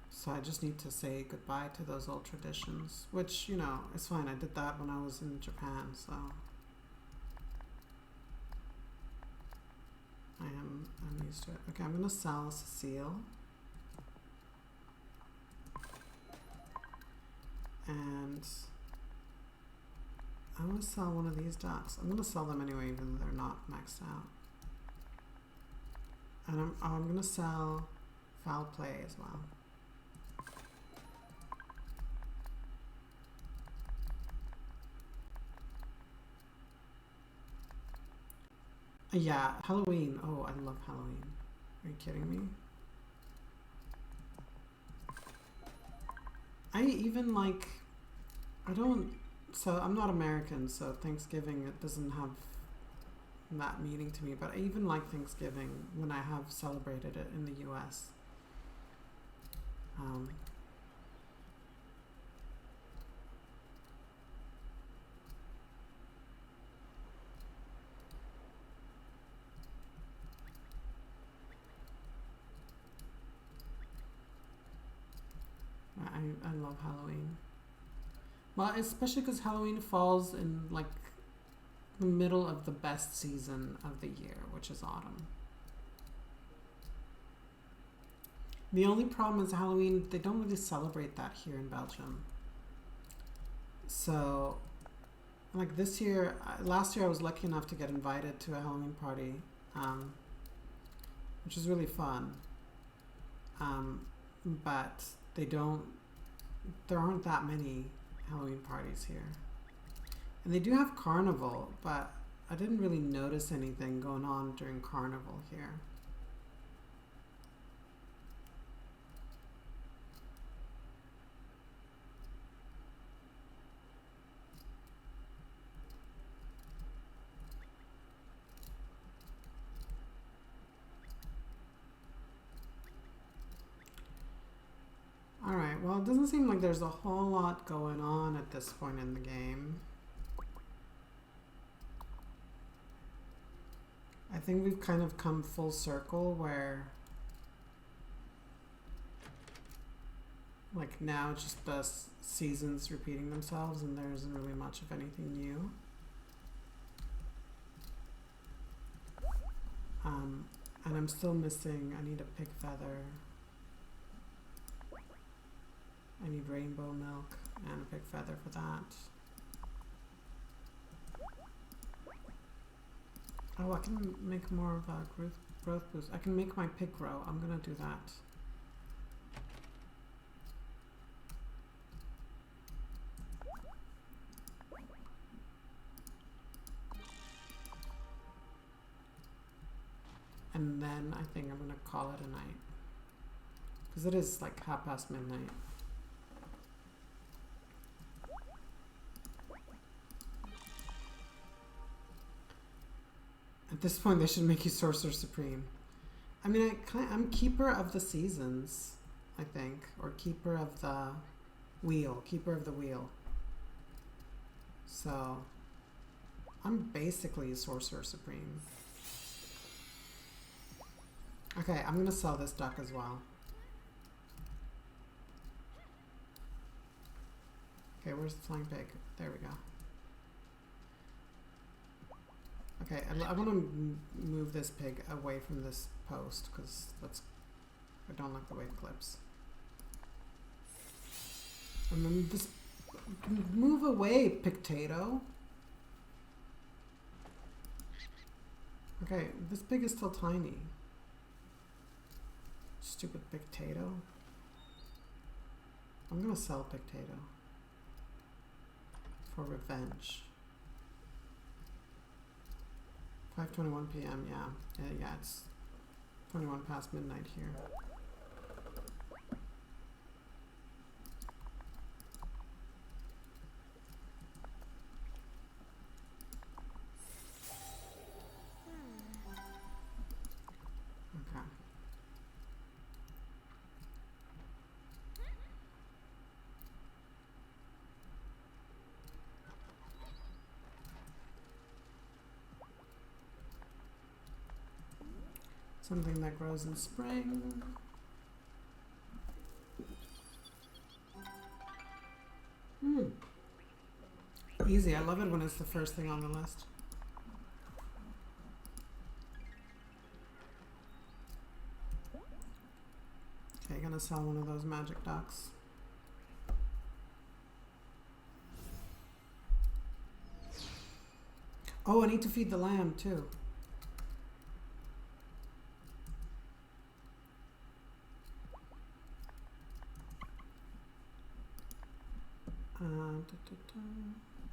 So I just need to say goodbye to those old traditions, which, you know, it's fine. I did that when I was in Japan, so I'm used to it. Okay, I'm gonna sell Cecile. And I'm gonna sell one of these ducks. I'm gonna sell them anyway, even though they're not maxed out. And I'm gonna sell foul play as well. Yeah, Halloween. Oh, I love Halloween. Are you kidding me? I even like, so I'm not American, so Thanksgiving, it doesn't have that meaning to me, but I even like Thanksgiving when I have celebrated it in the US. I love Halloween. Well, especially because Halloween falls in like the middle of the best season of the year, which is autumn. The only problem is Halloween, they don't really celebrate that here in Belgium. So, like this year, last year I was lucky enough to get invited to a Halloween party, which is really fun. But there aren't that many Halloween parties here. And they do have carnival, but I didn't really notice anything going on during carnival here. Alright, well, it doesn't seem like there's a whole lot going on at this point in the game. I think we've kind of come full circle where, like, now it's just the seasons repeating themselves and there isn't really much of anything new. And I'm still missing, I need a pig feather. I need rainbow milk and a pig feather for that. Oh, I can make more of a growth boost. I can make my pig grow. I'm gonna do that. And then I think I'm gonna call it a night. Because it is like midnight. At this point, they should make you Sorcerer Supreme. I mean, I'm Keeper of the Seasons, I think. Or Keeper of the Wheel. Keeper of the Wheel. So, I'm basically a Sorcerer Supreme. Okay, I'm gonna sell this duck as well. Okay, where's the flying pig? There we go. Okay, I want to move this pig away from this post because I don't like the way it clips. And then this, move away, Pictato. Okay, this pig is still tiny. Stupid Pictato. I'm gonna sell Pictato for revenge. 5:21 p.m. Yeah, it's 21 past midnight here. Okay. Something that grows in spring. Easy. I love it when it's the first thing on the list. Okay, gonna sell one of those magic ducks. Oh, I need to feed the lamb too.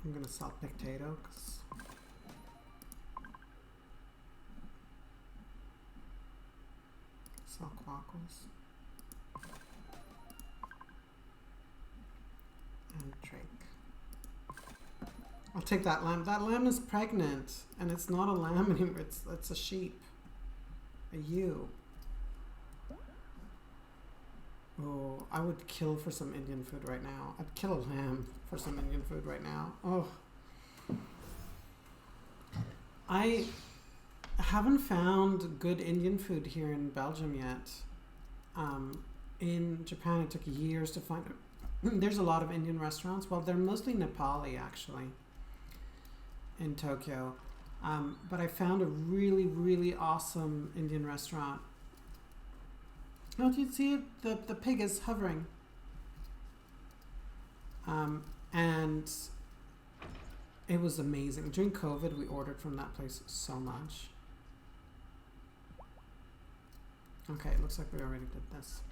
I'm gonna sell Pictato because sell Quackles and Drake. I'll take that lamb. That lamb is pregnant, and it's not a lamb anymore. It's a sheep, a ewe. Oh, I would kill for some Indian food right now. I'd kill a lamb for some Indian food right now. Oh. I haven't found good Indian food here in Belgium yet. In Japan, it took years to find it. There's a lot of Indian restaurants. Well, they're mostly Nepali, actually, in Tokyo. But I found a really, really awesome Indian restaurant. Oh, do you see it? The pig is hovering. And it was amazing. During COVID, we ordered from that place so much. Okay, it looks like we already did this.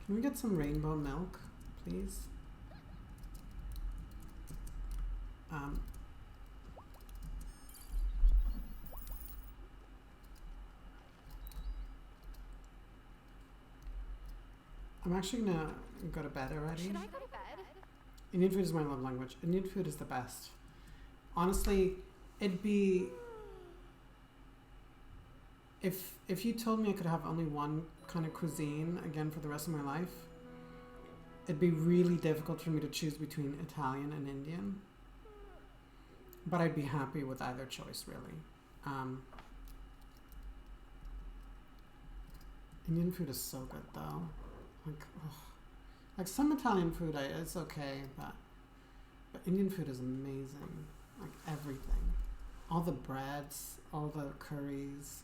Can we get some rainbow milk, please? I'm actually gonna go to bed already. Should I go to bed? Indian food is my love language. Indian food is the best. Honestly, it'd be... If you told me I could have only one kind of cuisine again for the rest of my life, it'd be really difficult for me to choose between Italian and Indian. But I'd be happy with either choice, really. Indian food is so good, though. Like some Italian food, it's okay, but Indian food is amazing. Like everything, all the breads, all the curries.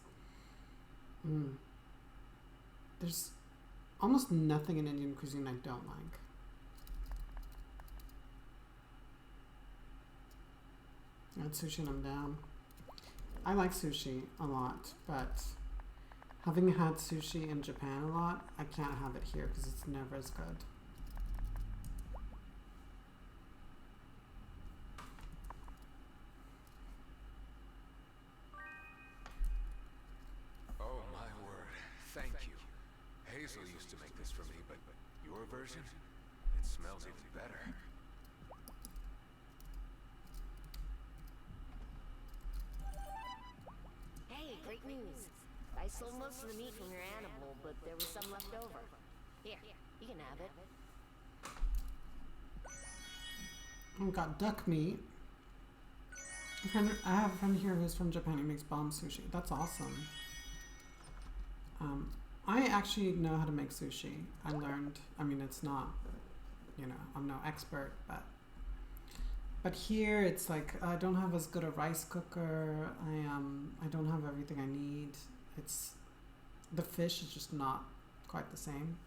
There's almost nothing in Indian cuisine I don't like. I had sushi and I'm down. I like sushi a lot, but having had sushi in Japan a lot, I can't have it here because it's never as good. Oh my word, thank you. Hazel used to make this for me, but your version? It smells even better. Hey, great news. I sold most of the meat from your animal, but there was some left over. Here, you can have it. I've got duck meat. I have a friend here who's from Japan who makes bomb sushi. That's awesome. I actually know how to make sushi. I learned, I mean, it's not, you know, I'm no expert, but here it's like I don't have as good a rice cooker. I don't have everything I need. the fish is just not quite the same.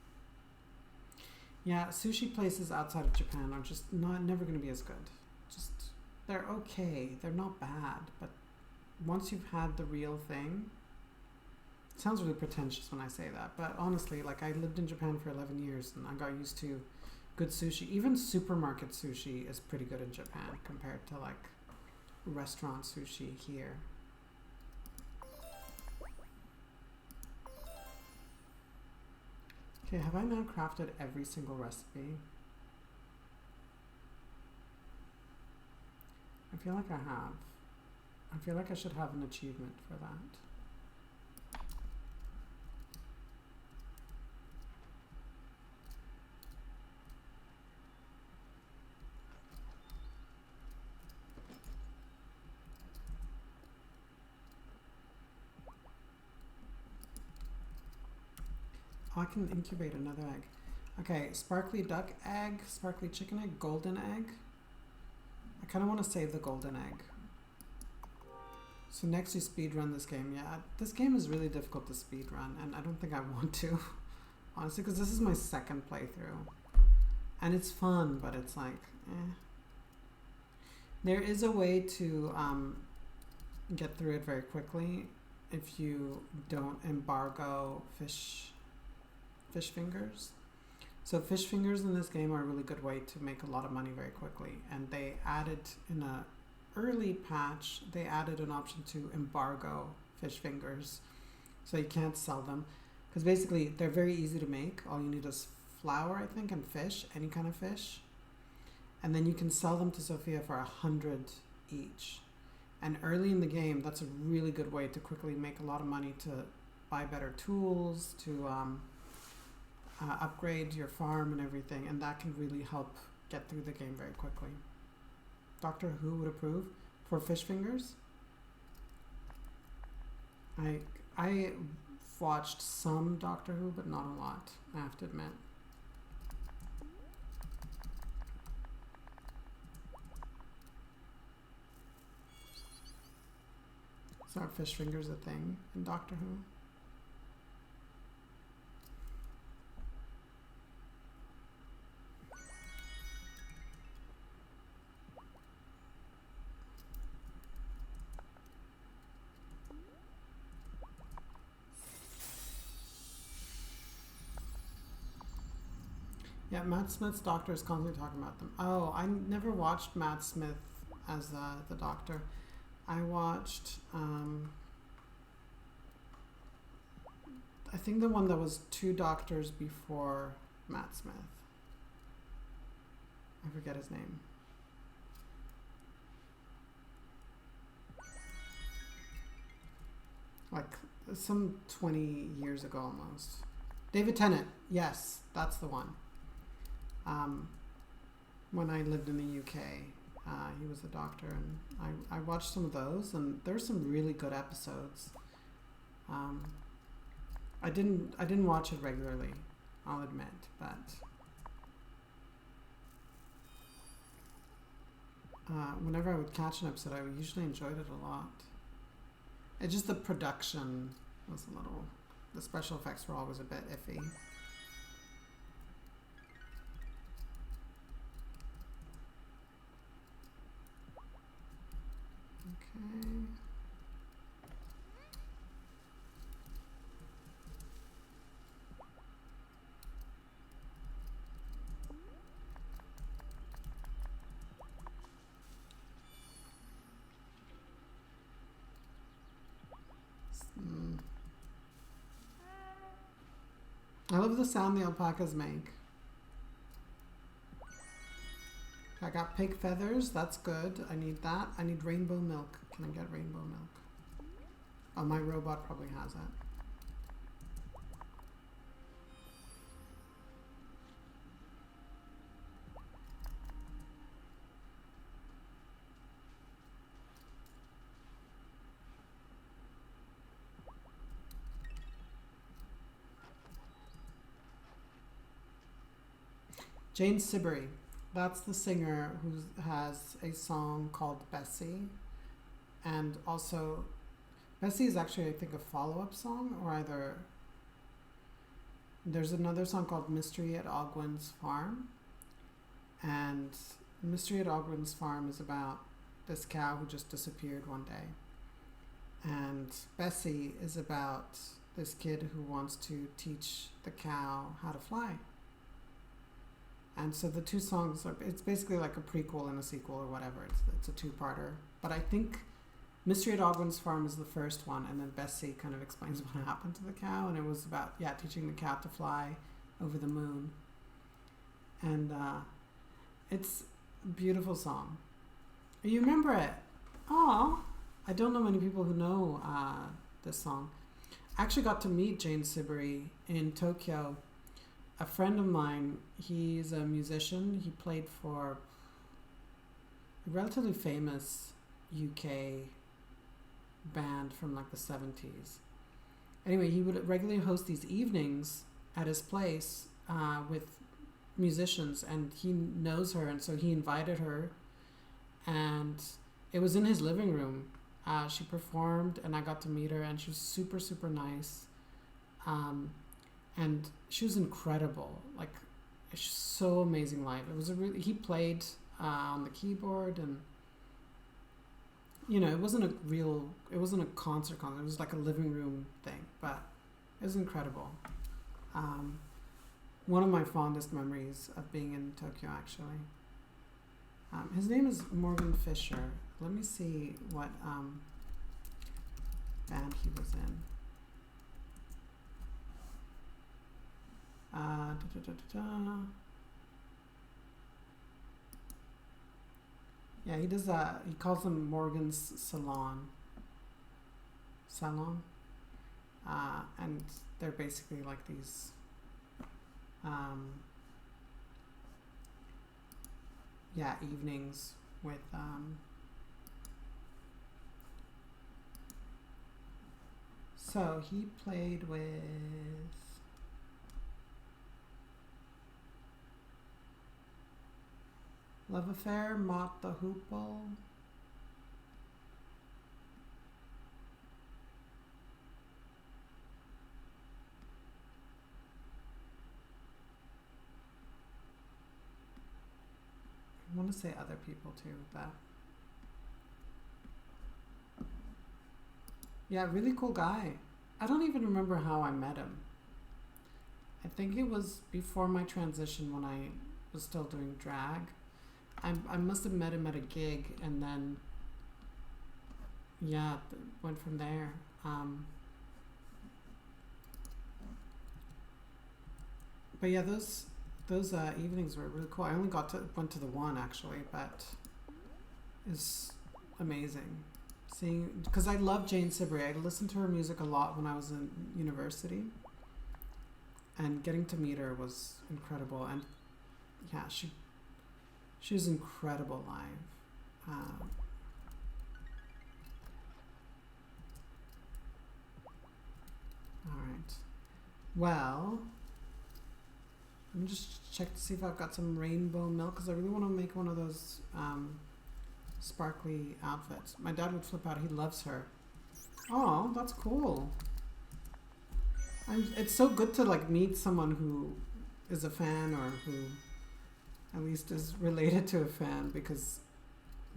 Yeah, sushi places outside of Japan are just never going to be as good. Just, they're okay. They're not bad, but once you've had the real thing, it sounds really pretentious when I say that, but honestly, like, I lived in Japan for 11 years and I got used to good sushi. Even supermarket sushi is pretty good in Japan compared to like restaurant sushi here. Okay, have I now crafted every single recipe? I feel like I have. I feel like I should have an achievement for that. Oh, I can incubate another egg. Okay, sparkly duck egg, sparkly chicken egg, golden egg. I kind of want to save the golden egg. So next you speed run this game. Yeah, this game is really difficult to speed run, and I don't think I want to, honestly, because this is my second playthrough. And it's fun, but it's like, eh. There is a way to get through it very quickly if you don't embargo fish fingers. So fish fingers in this game are a really good way to make a lot of money very quickly, and they added in a early patch, they added an option to embargo fish fingers, so you can't sell them, because basically they're very easy to make. All you need is flour, I think, and fish, any kind of fish, and then you can sell them to Sophia for 100 each. And early in the game, that's a really good way to quickly make a lot of money, to buy better tools, to upgrade your farm and everything, and that can really help get through the game very quickly. Doctor Who would approve for fish fingers. I watched some Doctor Who, but not a lot, I have to admit. So are fish fingers a thing in Doctor Who? Yeah, Matt Smith's doctor is constantly talking about them. Oh, I never watched Matt Smith as the doctor. I watched, I think the one that was 2 doctors before Matt Smith. I forget his name. Like some 20 years ago almost. David Tennant, yes, that's the one. When I lived in the UK, he was a doctor, and I watched some of those, and there's some really good episodes. I didn't watch it regularly, I'll admit, but whenever I would catch an episode, I usually enjoyed it a lot. It's just the production was a little, the special effects were always a bit iffy. Okay. I love the sound the alpacas make. I got pig feathers, that's good. I need that. I need rainbow milk. Can I get rainbow milk? Oh, my robot probably has it. Jane Siberry. That's the singer who has a song called Bessie. And also, Bessie is actually, I think, a follow-up song, or either There's another song called Mystery at Ogwen's Farm. And Mystery at Ogwen's Farm is about this cow who just disappeared one day. And Bessie is about this kid who wants to teach the cow how to fly. And so the two songs are, it's basically like a prequel and a sequel or whatever. It's a two-parter. But I think Mystery at Ogwen's Farm is the first one, and then Bessie kind of explains what happened to the cow, and it was about, teaching the cow to fly over the moon. And it's a beautiful song. You remember it? Oh, I don't know many people who know this song. I actually got to meet Jane Siberry in Tokyo. A friend of mine, he's a musician. He played for a relatively famous UK band from like the 70s. Anyway, he would regularly host these evenings at his place with musicians, and he knows her, and so he invited her, and it was in his living room. She performed, and I got to meet her, and she was super, super nice. And she was incredible, like so amazing live. It was he played on the keyboard, and it wasn't a concert, it was like a living room thing, but it was incredible. One of my fondest memories of being in Tokyo, actually. His name is Morgan Fisher. Let me see what band he was in. Yeah, he does that. He calls them Morgan's Salon. And they're basically like these evenings with so he played with Love Affair, Mott the Hoople, I want to say other people too, but yeah, really cool guy. I don't even remember how I met him. I think it was before my transition when I was still doing drag. I must have met him at a gig, and then went from there. But yeah, those evenings were really cool. I only went to the one actually, but it's amazing seeing, because I love Jane Siberry. I listened to her music a lot when I was in university, and getting to meet her was incredible. And yeah, she was incredible live. All right. Well, let me just check to see if I've got some rainbow milk, because I really want to make one of those sparkly outfits. My dad would flip out. He loves her. Oh, that's cool. It's so good to like meet someone who is a fan, or who at least is related to a fan, because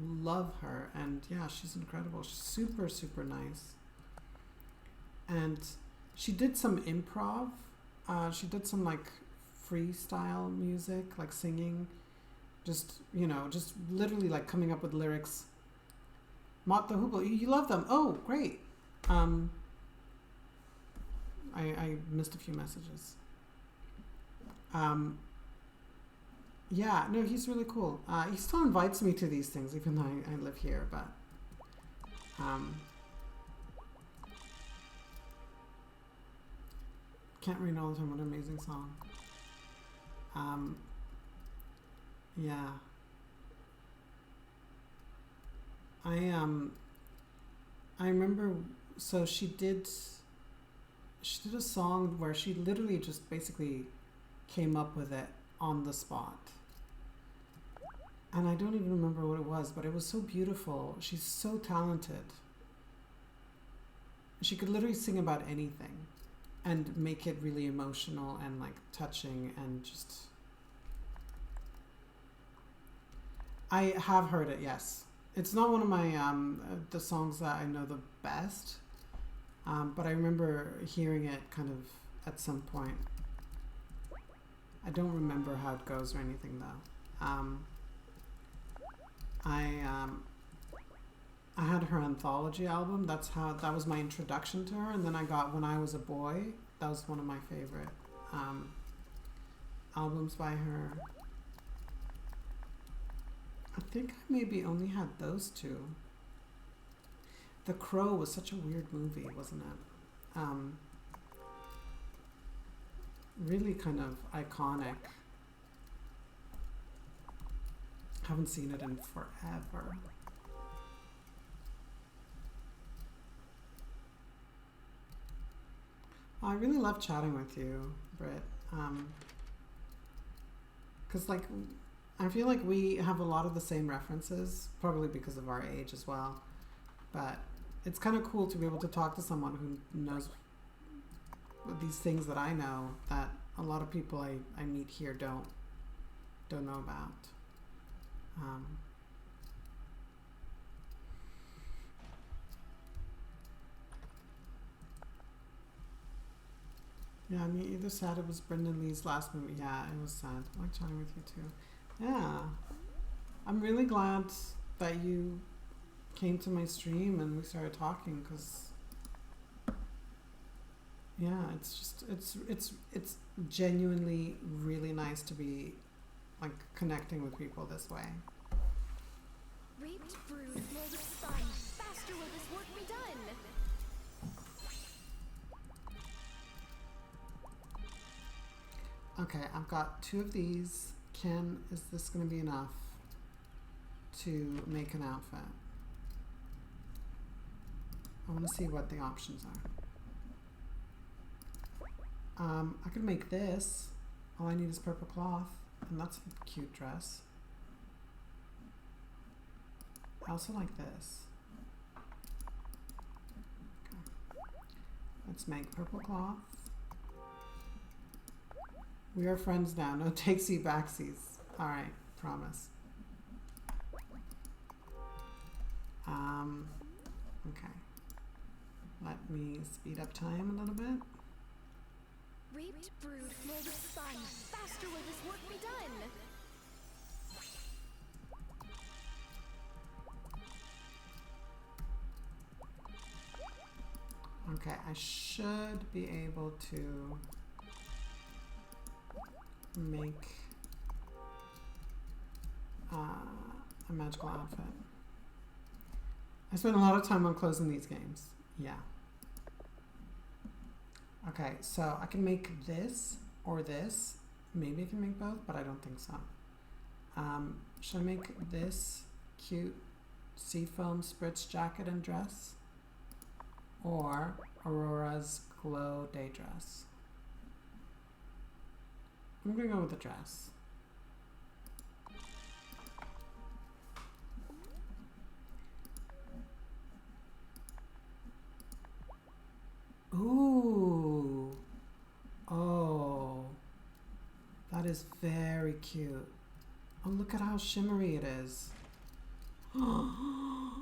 love her. And yeah, she's incredible. She's super, super nice. And she did some improv. She did some like freestyle music, like singing, just literally like coming up with lyrics. Mott the Hoople, you love them. Oh, great. I missed a few messages. Yeah, no, he's really cool. He still invites me to these things, even though I live here, but Can't Rain All the Time, what an amazing song. Yeah. I remember, so she did a song where she literally just basically came up with it on the spot. And I don't even remember what it was, but it was so beautiful. She's so talented. She could literally sing about anything. and make it really emotional and like touching and just. I have heard it, yes. It's not one of my the songs that I know the best, but I remember hearing it kind of at some point. I don't remember how it goes or anything though. I had her anthology album. That was my introduction to her, and then I got When I Was a Boy. That was one of my favorite albums by her. I think I maybe only had those two. The Crow was such a weird movie, wasn't it? Really kind of iconic. Haven't seen it in forever. I really love chatting with you, Britt. 'Cause like, I feel like we have a lot of the same references, probably because of our age as well. But it's kind of cool to be able to talk to someone who knows these things that I know that a lot of people I meet here don't know about. Yeah, I mean, either sad it was Brendan Lee's last movie. Yeah, it was sad. I like chatting with you too. Yeah. I'm really glad that you came to my stream and we started talking, because yeah, it's genuinely really nice to be like connecting with people this way. Raped, brood, molded sun. Faster will this work be done? Okay, I've got 2 of these. Is this going to be enough to make an outfit? I want to see what the options are. I could make this. All I need is purple cloth, and that's a cute dress. I also like this. Okay. Let's make purple cloth. We are friends now. No takesy backsies. All right, promise. Okay. Let me speed up time a little bit. Raped, brood, molded sun. Faster will this work be done? Okay, I should be able to make a magical outfit. I spend a lot of time on closing these games. Yeah. Okay, so I can make this or this. Maybe I can make both, but I don't think so. Should I make this cute seafoam spritz jacket and dress? Or Aurora's glow day dress? I'm gonna go with the dress. Ooh. Oh. That is very cute. Oh, look at how shimmery it is. Oh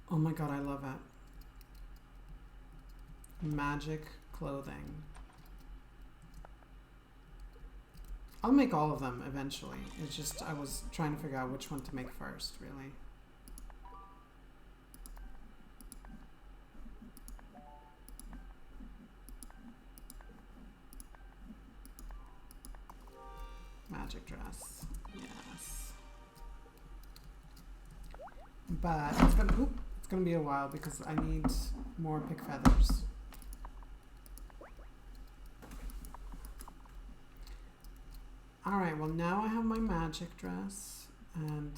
my god, I love it. Magic clothing. I'll make all of them eventually. It's just I was trying to figure out which one to make first, really. Magic dress. Yes. But it's gonna be a while because I need more pick feathers. Alright, well now I have my magic dress, and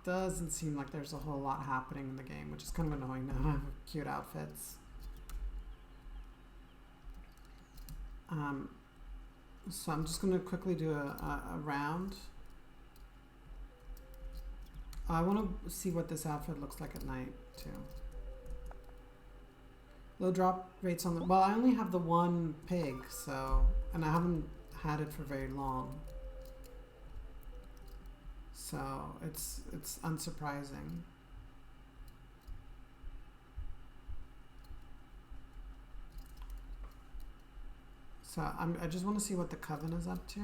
doesn't seem like there's a whole lot happening in the game, which is kind of annoying now. I have cute outfits. So I'm just going to quickly do a round. I want to see what this outfit looks like at night too. low drop rates on the. Well, I only have the one pig, so, and I haven't had it for very long. So it's unsurprising. So I just want to see what the coven is up to.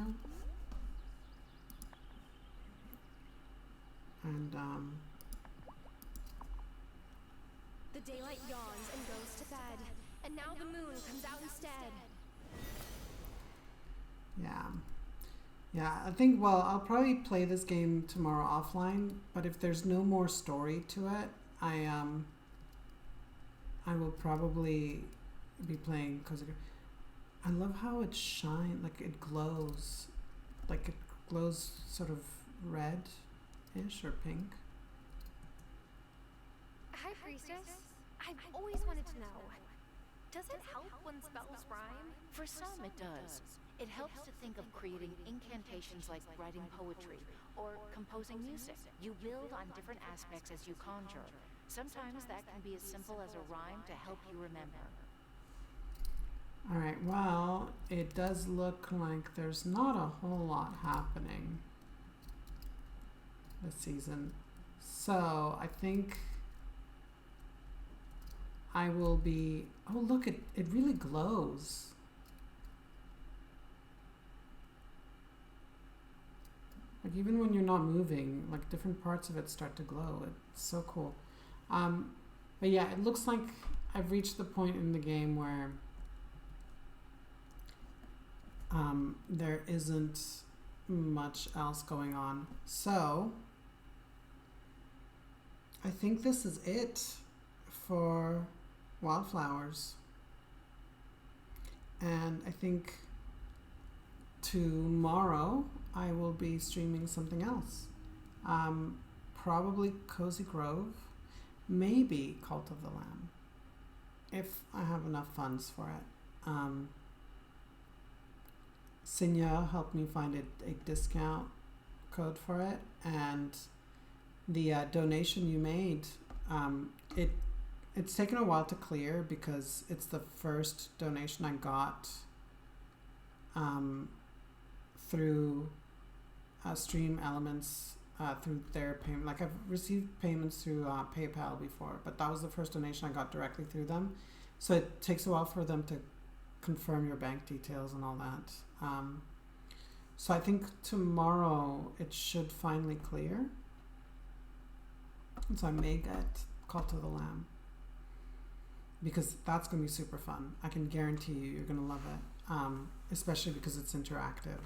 And The daylight yawns and goes to bed, and now the moon comes out instead. yeah, I think, well, I'll probably play this game tomorrow offline, but if there's no more story to it, I will probably be playing Cozy. I love how it shines, like it glows sort of red-ish or pink. Hi, Priestess. I've always wanted to know, does it help when spells rhyme? For some, it does. It helps to think of creating incantations like writing poetry or composing music. You build on different aspects as you conjure. Sometimes that can be as simple as a rhyme to help you remember. Alright, well, it does look like there's not a whole lot happening this season. So, I think I will be... Oh, look, it really glows. Like, even when you're not moving, like, different parts of it start to glow. It's so cool. But yeah, it looks like I've reached the point in the game where there isn't much else going on. So, I think this is it for Wylde Flowers. And I think tomorrow I will be streaming something else. Probably Cozy Grove, maybe Cult of the Lamb, if I have enough funds for it. Sinya helped me find a discount code for it, and the donation you made, it's taken a while to clear because it's the first donation I got through Stream Elements, through their payment. Like, I've received payments through PayPal before, but that was the first donation I got directly through them. So it takes a while for them to confirm your bank details and all that. So I think tomorrow it should finally clear. And so I may get Cult of the Lamb, because that's going to be super fun. I can guarantee you you're going to love it, especially because it's interactive.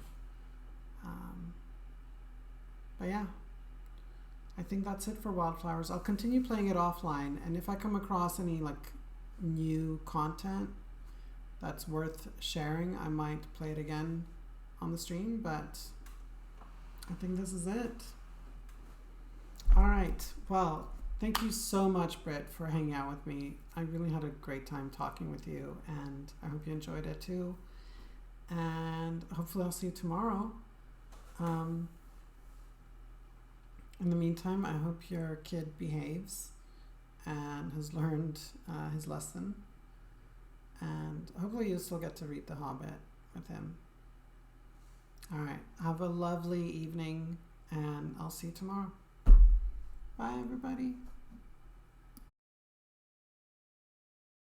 But yeah, I think that's it for Wylde Flowers. I'll continue playing it offline, and if I come across any like new content that's worth sharing, I might play it again on the stream, but I think this is it. All right, well, thank you so much, Britt, for hanging out with me. I really had a great time talking with you, and I hope you enjoyed it too. And hopefully I'll see you tomorrow. In the meantime, I hope your kid behaves and has learned his lesson. And hopefully you'll still get to read The Hobbit with him. All right, have a lovely evening, and I'll see you tomorrow. Bye, everybody.